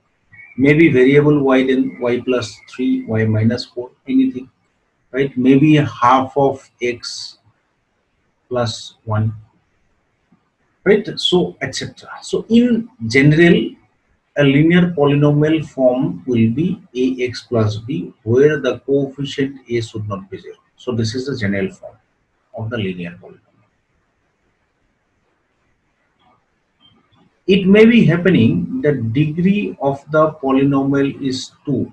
Maybe variable y, then y plus 3, y minus 4, anything, right? Maybe half of x plus 1, right? So etc. So in general, a linear polynomial form will be ax plus b, where the coefficient a should not be 0. So this is the general form of the linear polynomial. It may be happening that degree of the polynomial is 2.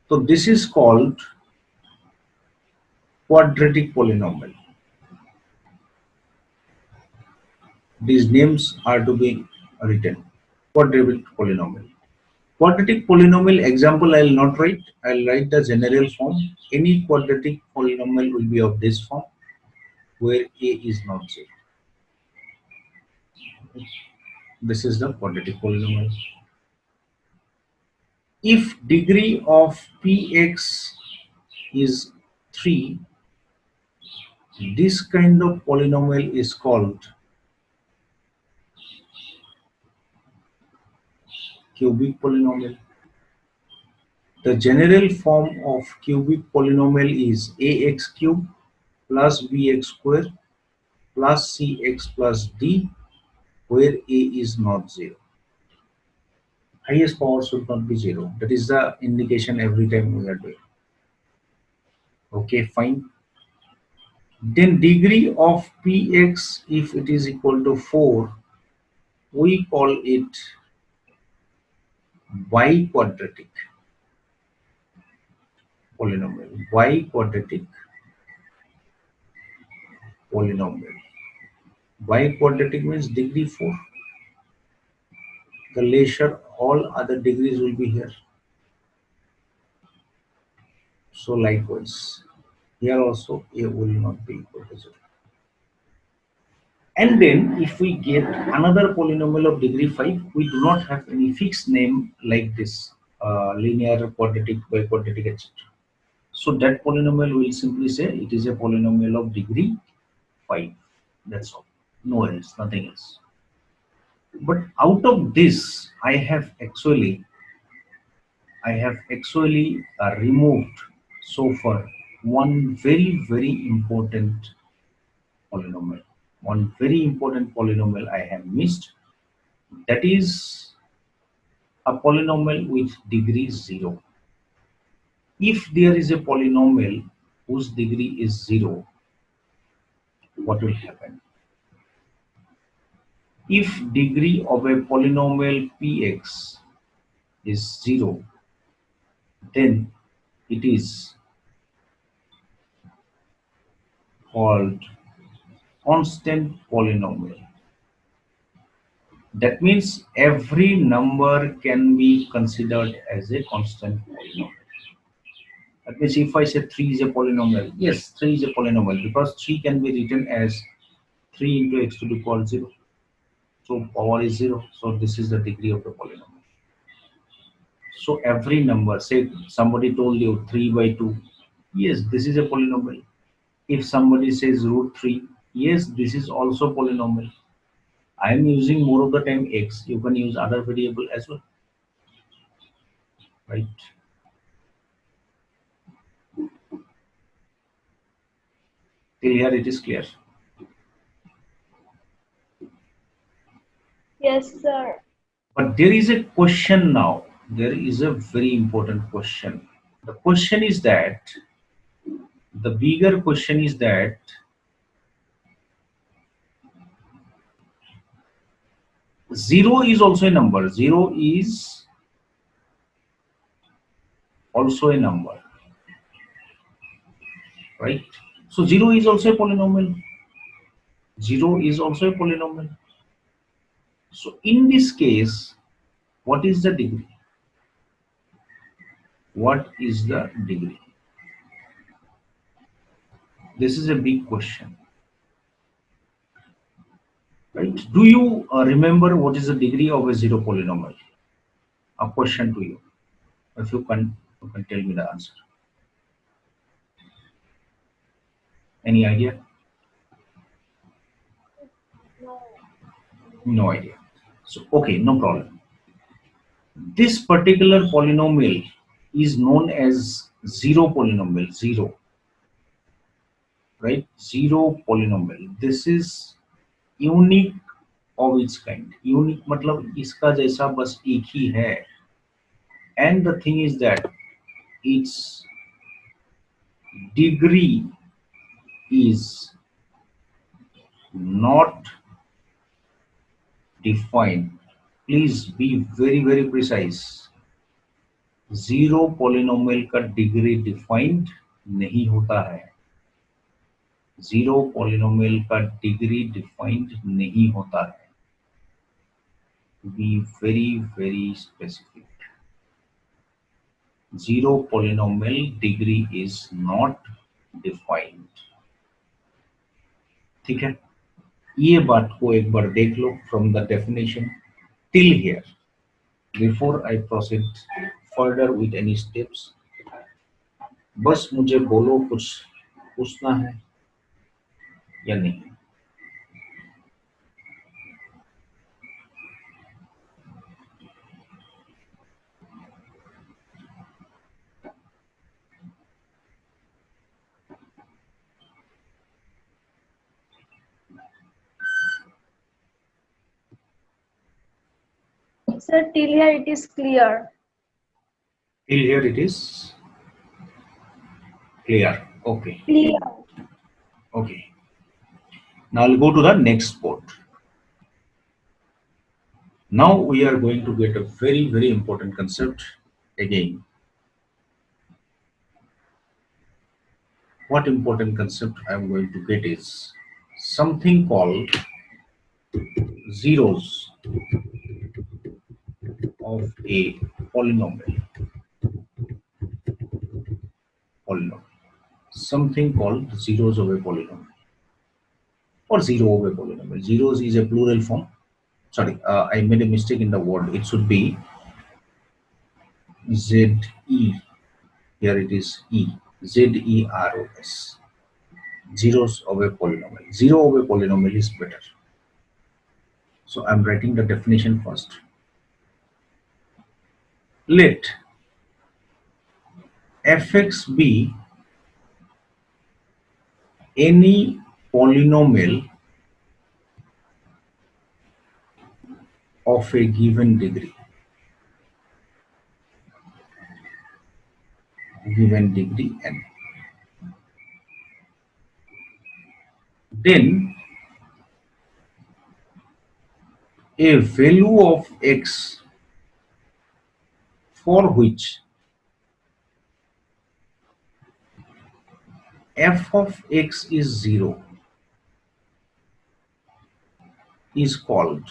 So this is called quadratic polynomial. These names are to be written. Quadratic polynomial. Quadratic polynomial example I will not write. I will write the general form. Any quadratic polynomial will be of this form, where a is not 0. This is the quadratic polynomial. If degree of px is 3, this kind of polynomial is called cubic polynomial. The general form of cubic polynomial is ax cube plus bx square plus cx plus d, where a is not 0. Highest power should not be 0. That is the indication every time we are doing. Okay, fine. Then degree of px, if it is equal to 4, we call it y quadratic polynomial. Y quadratic polynomial. Y quadratic means degree 4. The lesser all other degrees will be here. So likewise, here also a will not be equal to 0. And then if we get another polynomial of degree 5, we do not have any fixed name like this, linear, quadratic, biquadratic, etc. So that polynomial will simply say it is a polynomial of degree 5. That's all. No else, nothing else. But out of this, I have actually removed so far one very important polynomial. One very important polynomial I have missed. That is a polynomial with degree 0. If there is a polynomial whose degree is 0, what will happen? If degree of a polynomial px is 0, then it is called constant polynomial. That means every number can be considered as a constant polynomial. That means if I say 3 is a polynomial, yes, 3 is a polynomial because 3 can be written as 3 into x to the power 0. So power is 0. So this is the degree of the polynomial. So every number, say somebody told you 3 by 2, yes, this is a polynomial. If somebody says root 3, yes, this is also polynomial. I am using more of the time x. You can use other variable as well, right? Till here it is clear. Yes, sir. But there is a question now. There is a very important question. The question is that, the bigger question is that, 0 is also a number. 0 is also a number, right? So 0 is also a polynomial. 0 is also a polynomial. So in this case, what is the degree? What is the degree? This is a big question, right? Do you remember what is the degree of a zero polynomial? A question to you. If you can tell me the answer. Any idea? No. No idea. So, okay, no problem. This particular polynomial is known as zero polynomial, zero, right? Zero polynomial. This is unique of its kind. Unique मतलब इसका जैसा बस एक ही है. And the thing is that its degree is not defined. Please be very precise. Zero polynomial का degree defined नहीं होता है. जीरो पॉलिनोमियल का डिग्री डिफाइंड नहीं होता है. Be very specific. Zero polynomial degree is not defined. ठीक है, ये बात को एक बार देख लो from the definition till here before I proceed further with any steps. बस मुझे बोलो कुछ पूछना है या नहीं. Sir, till here it is clear. Till here it is clear. Okay. Clear. Okay. Now I'll go to the next part. Now we are going to get a very important concept again. What important concept I'm going to get is something called zeros of a polynomial. Polynomial. Something called zeros of a polynomial or zero of a polynomial. Zeros is a plural form. Sorry, I made a mistake in the word. It should be ZE. Here it is E. ZEROS. Zeros of a polynomial. Zero of a polynomial is better. So I'm writing the definition first. Let fx be any polynomial of a given degree. Given degree n. Then a value of x for which f of x is 0 is called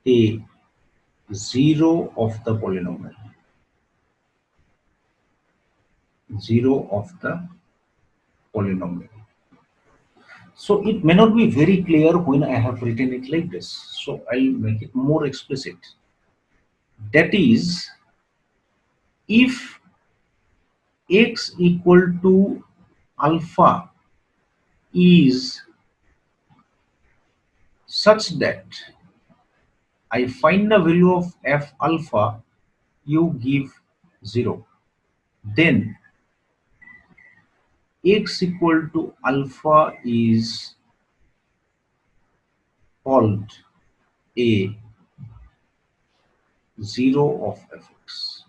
a zero of the polynomial. Zero of the polynomial. So it may not be very clear when I have written it like this. So I'll make it more explicit. That is, if x equal to alpha is such that I find the value of f alpha, you give 0. Then x equal to alpha is called a zero of fx.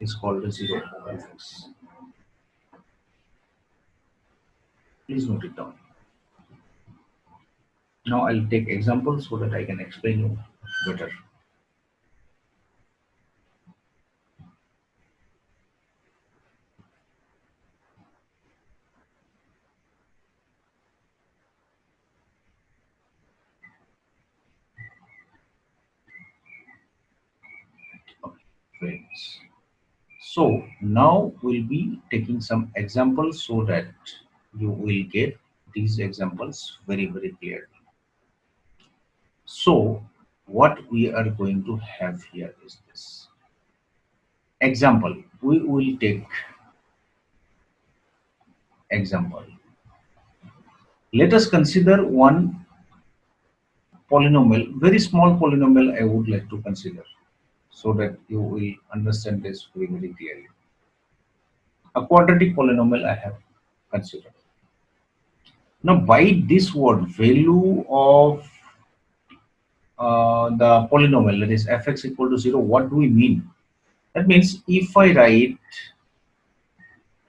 Is called a zero of fx. Please note it down. Now I'll take examples so that I can explain you better. Okay, friends. So now we'll be taking some examples so that you will get these examples very clearly. So what we are going to have here is this. Example, we will take example. Let us consider one polynomial, very small polynomial I would like to consider so that you will understand this very clearly. A quadratic polynomial I have considered. Now by this word value of the polynomial, that is fx equal to 0, what do we mean? That means if I write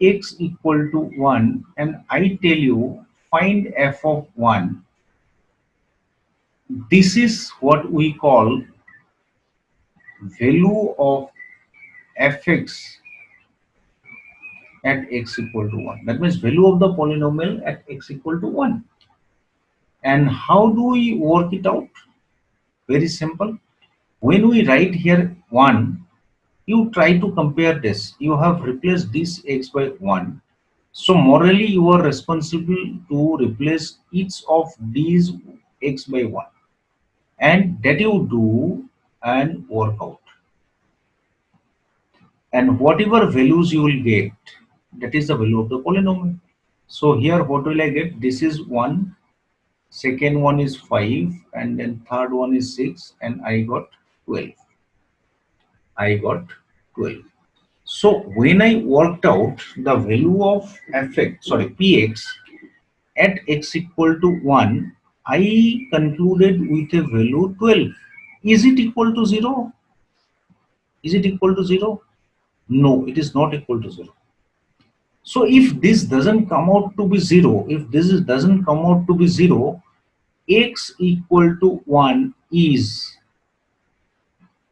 x equal to 1 and I tell you find f of 1, this is what we call value of fx at x equal to 1. That means value of the polynomial at x equal to 1. And how do we work it out? Very simple. When we write here 1, you try to compare this. You have replaced this x by 1. So morally you are responsible to replace each of these x by 1. And that you do and work out. And whatever values you will get, that is the value of the polynomial. So here what will I get? This is 1, second one is 5, and then third one is 6, and I got 12. I got 12. So when I worked out the value of px at x equal to 1, I concluded with a value 12. Is it equal to 0? Is it equal to 0? No, it is not equal to 0. So if this doesn't come out to be 0, if doesn't come out to be 0, x equal to 1 is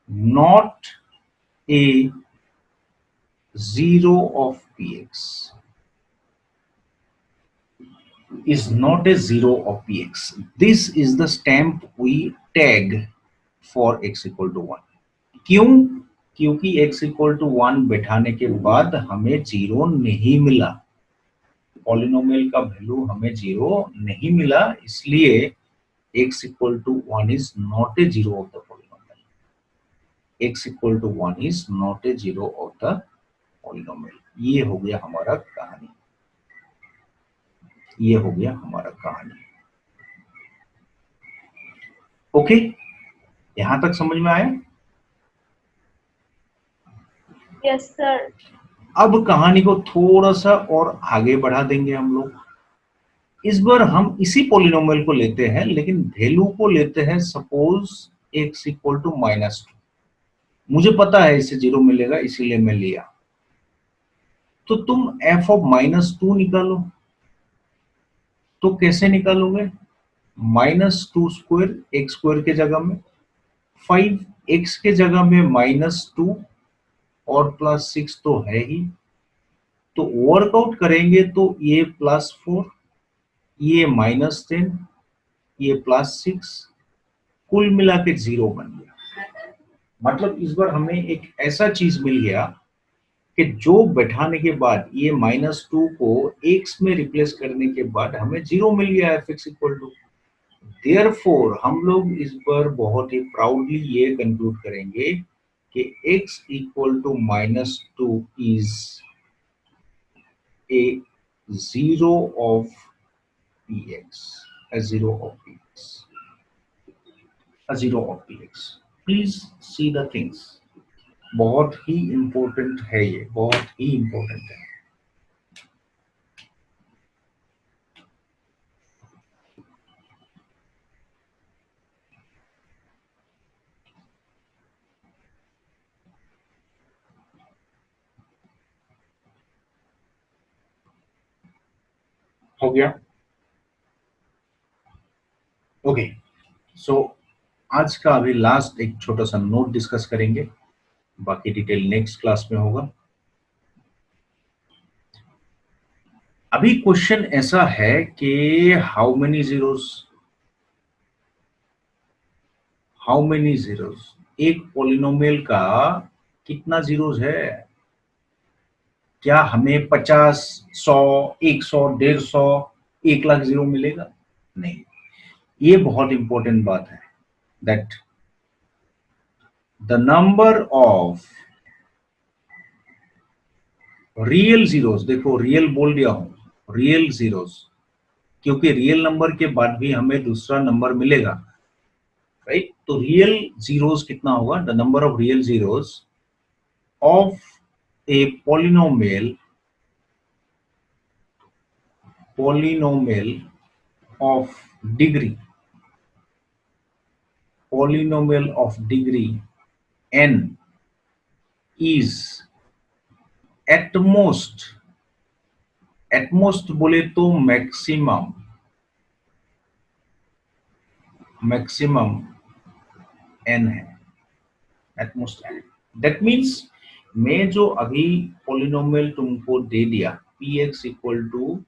not a 0 of px. Is not a 0 of px. This is the stamp we tag for x equal to 1. क्यों? क्योंकि x equal to 1 बैठाने के बाद हमें 0 नहीं मिला, polynomial का value हमें 0 नहीं मिला, इसलिए x equal to 1 is not a 0 of the polynomial. x equal to 1 is not a 0 of the polynomial. ये हो गया हमारा कहानी. ये हो गया हमारा कहानी. ओके, यहां तक समझ में आया? Yes sir. अब कहानी को थोड़ा सा और आगे बढ़ा देंगे हम लोग. इस बार हम इसी पॉलिनोमियल को लेते हैं, लेकिन वैल्यू को लेते हैं सपोज x इक्वल टू -2. मुझे पता है इससे 0 मिलेगा, इसीलिए मैं लिया. तो तुम f ऑफ -2 निकालो. तो कैसे निकालोगे? -2 स्क्वायर x स्क्वायर के जगह में, 5 x के जगह में -2 और +6 तो है ही. तो वर्कआउट करेंगे तो ये +4, ये -10, ये +6, कुल मिला के 0 बन गया. मतलब इस बार हमें एक ऐसा चीज मिल गया कि जो बैठाने के बाद ये -2 को x में रिप्लेस करने के बाद हमें 0 मिल गया fx इक्वल टू. देयरफॉर हम लोग इस बार बहुत ही प्राउडली ये कंक्लूड करेंगे कि x equal to -2 is a 0 of px, a 0 of px, a 0 of px. Please see the things. बहुत ही इंपॉर्टेंट है, ये बहुत ही इंपॉर्टेंट है. हो गया? ओके, सो आज का अभी लास्ट एक छोटा सा नोट डिस्कस करेंगे, बाकी डिटेल नेक्स्ट क्लास में होगा। अभी क्वेश्चन ऐसा है कि हाउ मेनी जीरोस, एक पॉलिनोमियल का कितना जीरोस है? क्या हमें 50, 100, 100, 150, 1 लाख जीरो मिलेगा? नहीं। ये बहुत इंपॉर्टेंट बात है, that the number of real zeros, देखो रियल बोल दिया हूं, रियल जीरोस, क्योंकि रियल नंबर के बाद भी हमें दूसरा नंबर मिलेगा, राइट? तो रियल जीरोस कितना होगा? The number of real zeros of a polynomial of degree n is at most बोले तो मैक्सिमम n है, at most n। That means मैं जो अभी पॉलिनोमियल तुमको दे दिया px equal to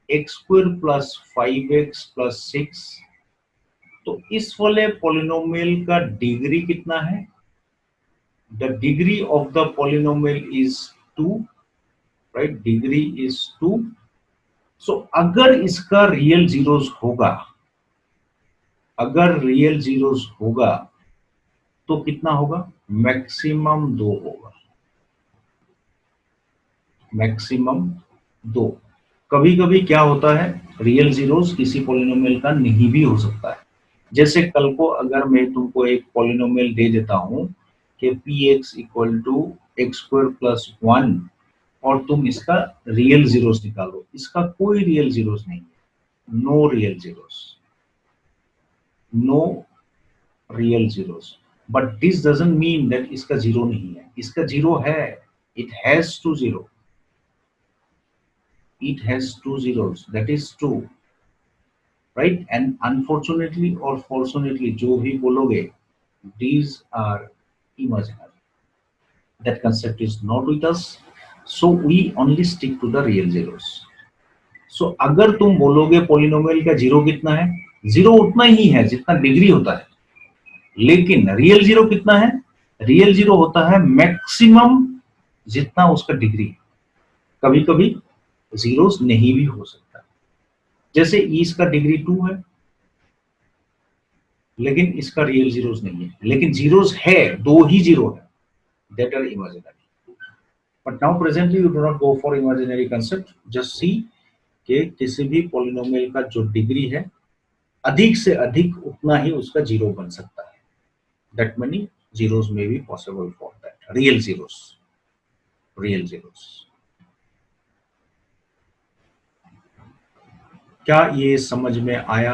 x² plus 5x plus 6, तो इस वाले पॉलिनोमियल का डिग्री कितना है? The degree of the polynomial is 2, right? Degree is 2। So अगर इसका रियल जीरोस होगा, अगर रियल जीरोस होगा तो कितना होगा? मैक्सिमम 2 होगा, मैक्सिमम 2। कभी कभी क्या होता है, रियल जीरोस किसी पॉलिनोमियल का नहीं भी हो सकता है। जैसे कल को अगर मैं तुमको एक पॉलिनोमियल दे देता हूं कि px equal to x² plus 1 और तुम इसका रियल जीरोस निकालो, इसका कोई रियल जीरोस नहीं है, no real zeros, no real zeros. But this doesn't mean that इसका जीरो नहीं है, इसका जीरो है, it has 2 zero, it has 2 zeros, that is true, right? And unfortunately or fortunately जो भी बोलोगे, these are imaginary, that concept is not with us, so we only stick to the real zeros. So अगर तुम बोलोगे polynomial का zero कितना है, zero उतना ही है जितना डिग्री होता है, लेकिन रियल जीरो कितना है? रियल जीरो होता है मैक्सिमम जितना उसका डिग्री। कभी कभी जीरोस नहीं भी हो सकता, जैसे इसका डिग्री 2 है लेकिन इसका रियल जीरोस नहीं है, लेकिन जीरोस है, 2 ही जीरो है, that are imaginary. But now presently you do not go for imaginary concept, just see कि किसी भी पॉलिनोमियल का जो डिग्री है अधिक से अधिक उतना ही उसका जीरो बन सकता है, दैट मनी जीरोस में भी possible for that real zeros, real zeros. क्या ये समझ में आया?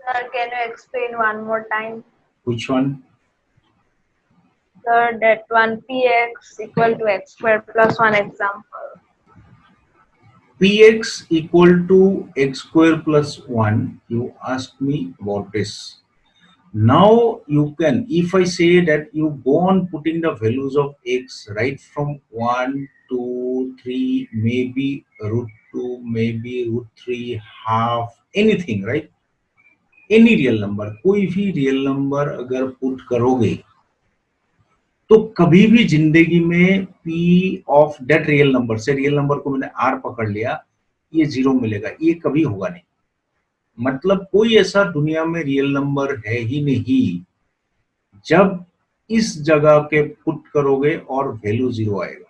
Sir, can you explain one more time? Which one? Sir, that one px equal to x² plus 1 example. Px equal to x² plus 1, you asked me about this. Now you can, if I say that you go on putting the values of x right from 1, 2, 3, maybe √2, maybe √3, half, anything, right? Any real number, कोई भी real number अगर put करोगे तो कभी भी जिंदगी में p of that real number से, रियल नंबर को मैंने r पकड़ लिया, ये जीरो मिलेगा, ये कभी होगा नहीं। मतलब कोई ऐसा दुनिया में रियल नंबर है ही नहीं जब इस जगह के पुट करोगे और वैल्यू जीरो आएगा,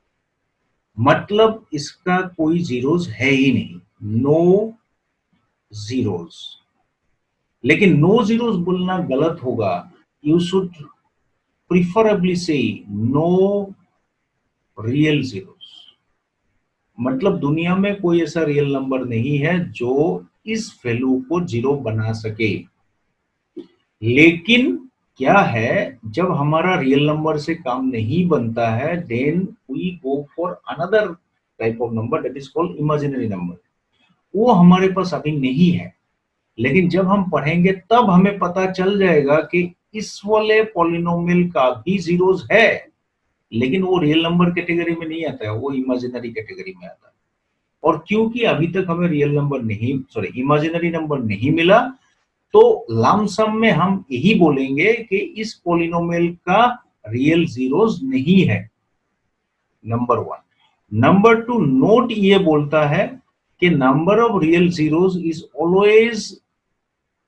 मतलब इसका कोई जीरोस है ही नहीं, नो जीरोस। लेकिन नो जीरोस बोलना गलत होगा, यू शुड प्रिफरेबली से नो रियल जीरोस। मतलब दुनिया में कोई ऐसा रियल नंबर नहीं है जो इस वैल्यू को जीरो बना सके। लेकिन क्या है, जब हमारा रियल नंबर से काम नहीं बनता है, then we go for another type of number, that is called imaginary number. वो हमारे पास अभी नहीं है, लेकिन जब हम पढ़ेंगे तब हमें पता चल जाएगा कि इस वाले पॉलिनोमियल का भी जीरोस है, लेकिन वो रियल नंबर कैटेगरी में नहीं आता है, वो इमेजिनरी कैटेगरी में आता है। और क्योंकि अभी तक हमें रियल नंबर नहीं, सॉरी, इमेजिनरी नंबर नहीं मिला, तो लमसम में हम यही बोलेंगे कि इस पॉलिनोमियल का रियल जीरोस नहीं है, number one. Number two, note ये बोलता है कि number of real zeros is always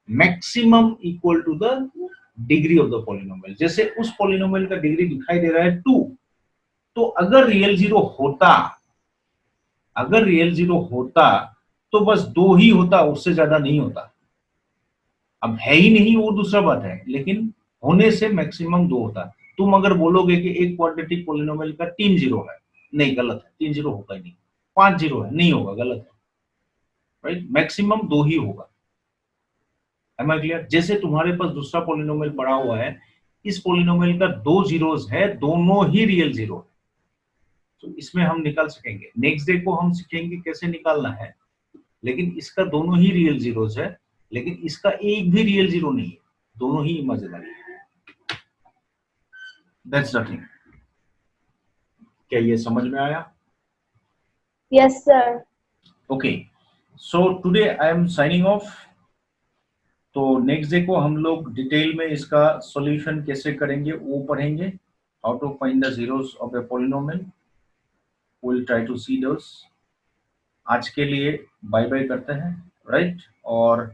maximum equal to the degree of the polynomial. जैसे उस पॉलिनोमियल का डिग्री दिखाई दे रहा है 2, तो अगर रियल जीरो होता, अगर रियल जीरो होता तो बस 2 ही होता, उससे ज्यादा नहीं होता। अब है ही नहीं वो दूसरा बात है, लेकिन होने से मैक्सिमम 2 होता। तुम अगर बोलोगे कि एक क्वाड्रेटिक पॉलिनोमियल का 3 जीरो है, नहीं, गलत है, 3 जीरो होगा ही नहीं। 5 जीरो है, नहीं होगा, गलत है, राइट? मैक्सिमम 2 ही होगा। Am I clear? जैसे तुम्हारे पास दूसरा पॉलिनोमियल पड़ा हुआ है, इस पॉलिनोमियल का 2 जीरोस है, दोनों ही रियल जीरो है, तो इसमें हम निकाल सकेंगे। नेक्स्ट डे को हम सीखेंगे कैसे निकालना है, लेकिन इसका दोनों ही रियल जीरोस है, लेकिन इसका एक भी रियल जीरो नहीं है, दोनों ही इमेजिनरी है। That's the thing. क्या ये समझ में आया? Yes, sir. Okay, so today I am signing off. तो नेक्स्ट डे को हम लोग डिटेल में इसका सॉल्यूशन कैसे करेंगे वो पढ़ेंगे। How to find the zeros of a polynomial, will try to see those. आज के लिए बाय बाय करते हैं, राइट? और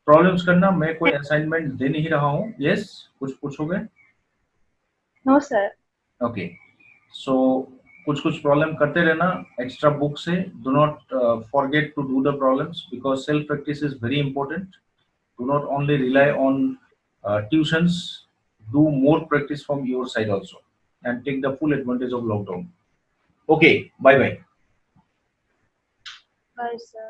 प्रॉब्लम्स करना, मैं कोई असाइनमेंट दे नहीं रहा हूँ। यस, कुछ पूछोगे? No, sir. ओके, सो कुछ कुछ प्रॉब्लम करते रहना एक्स्ट्रा बुक से। Do not forget to do the problems, because self practice is very important. Do not only rely on tuitions, do more practice from your side also, and take the full advantage of lockdown. Okay, bye bye. Bye, sir.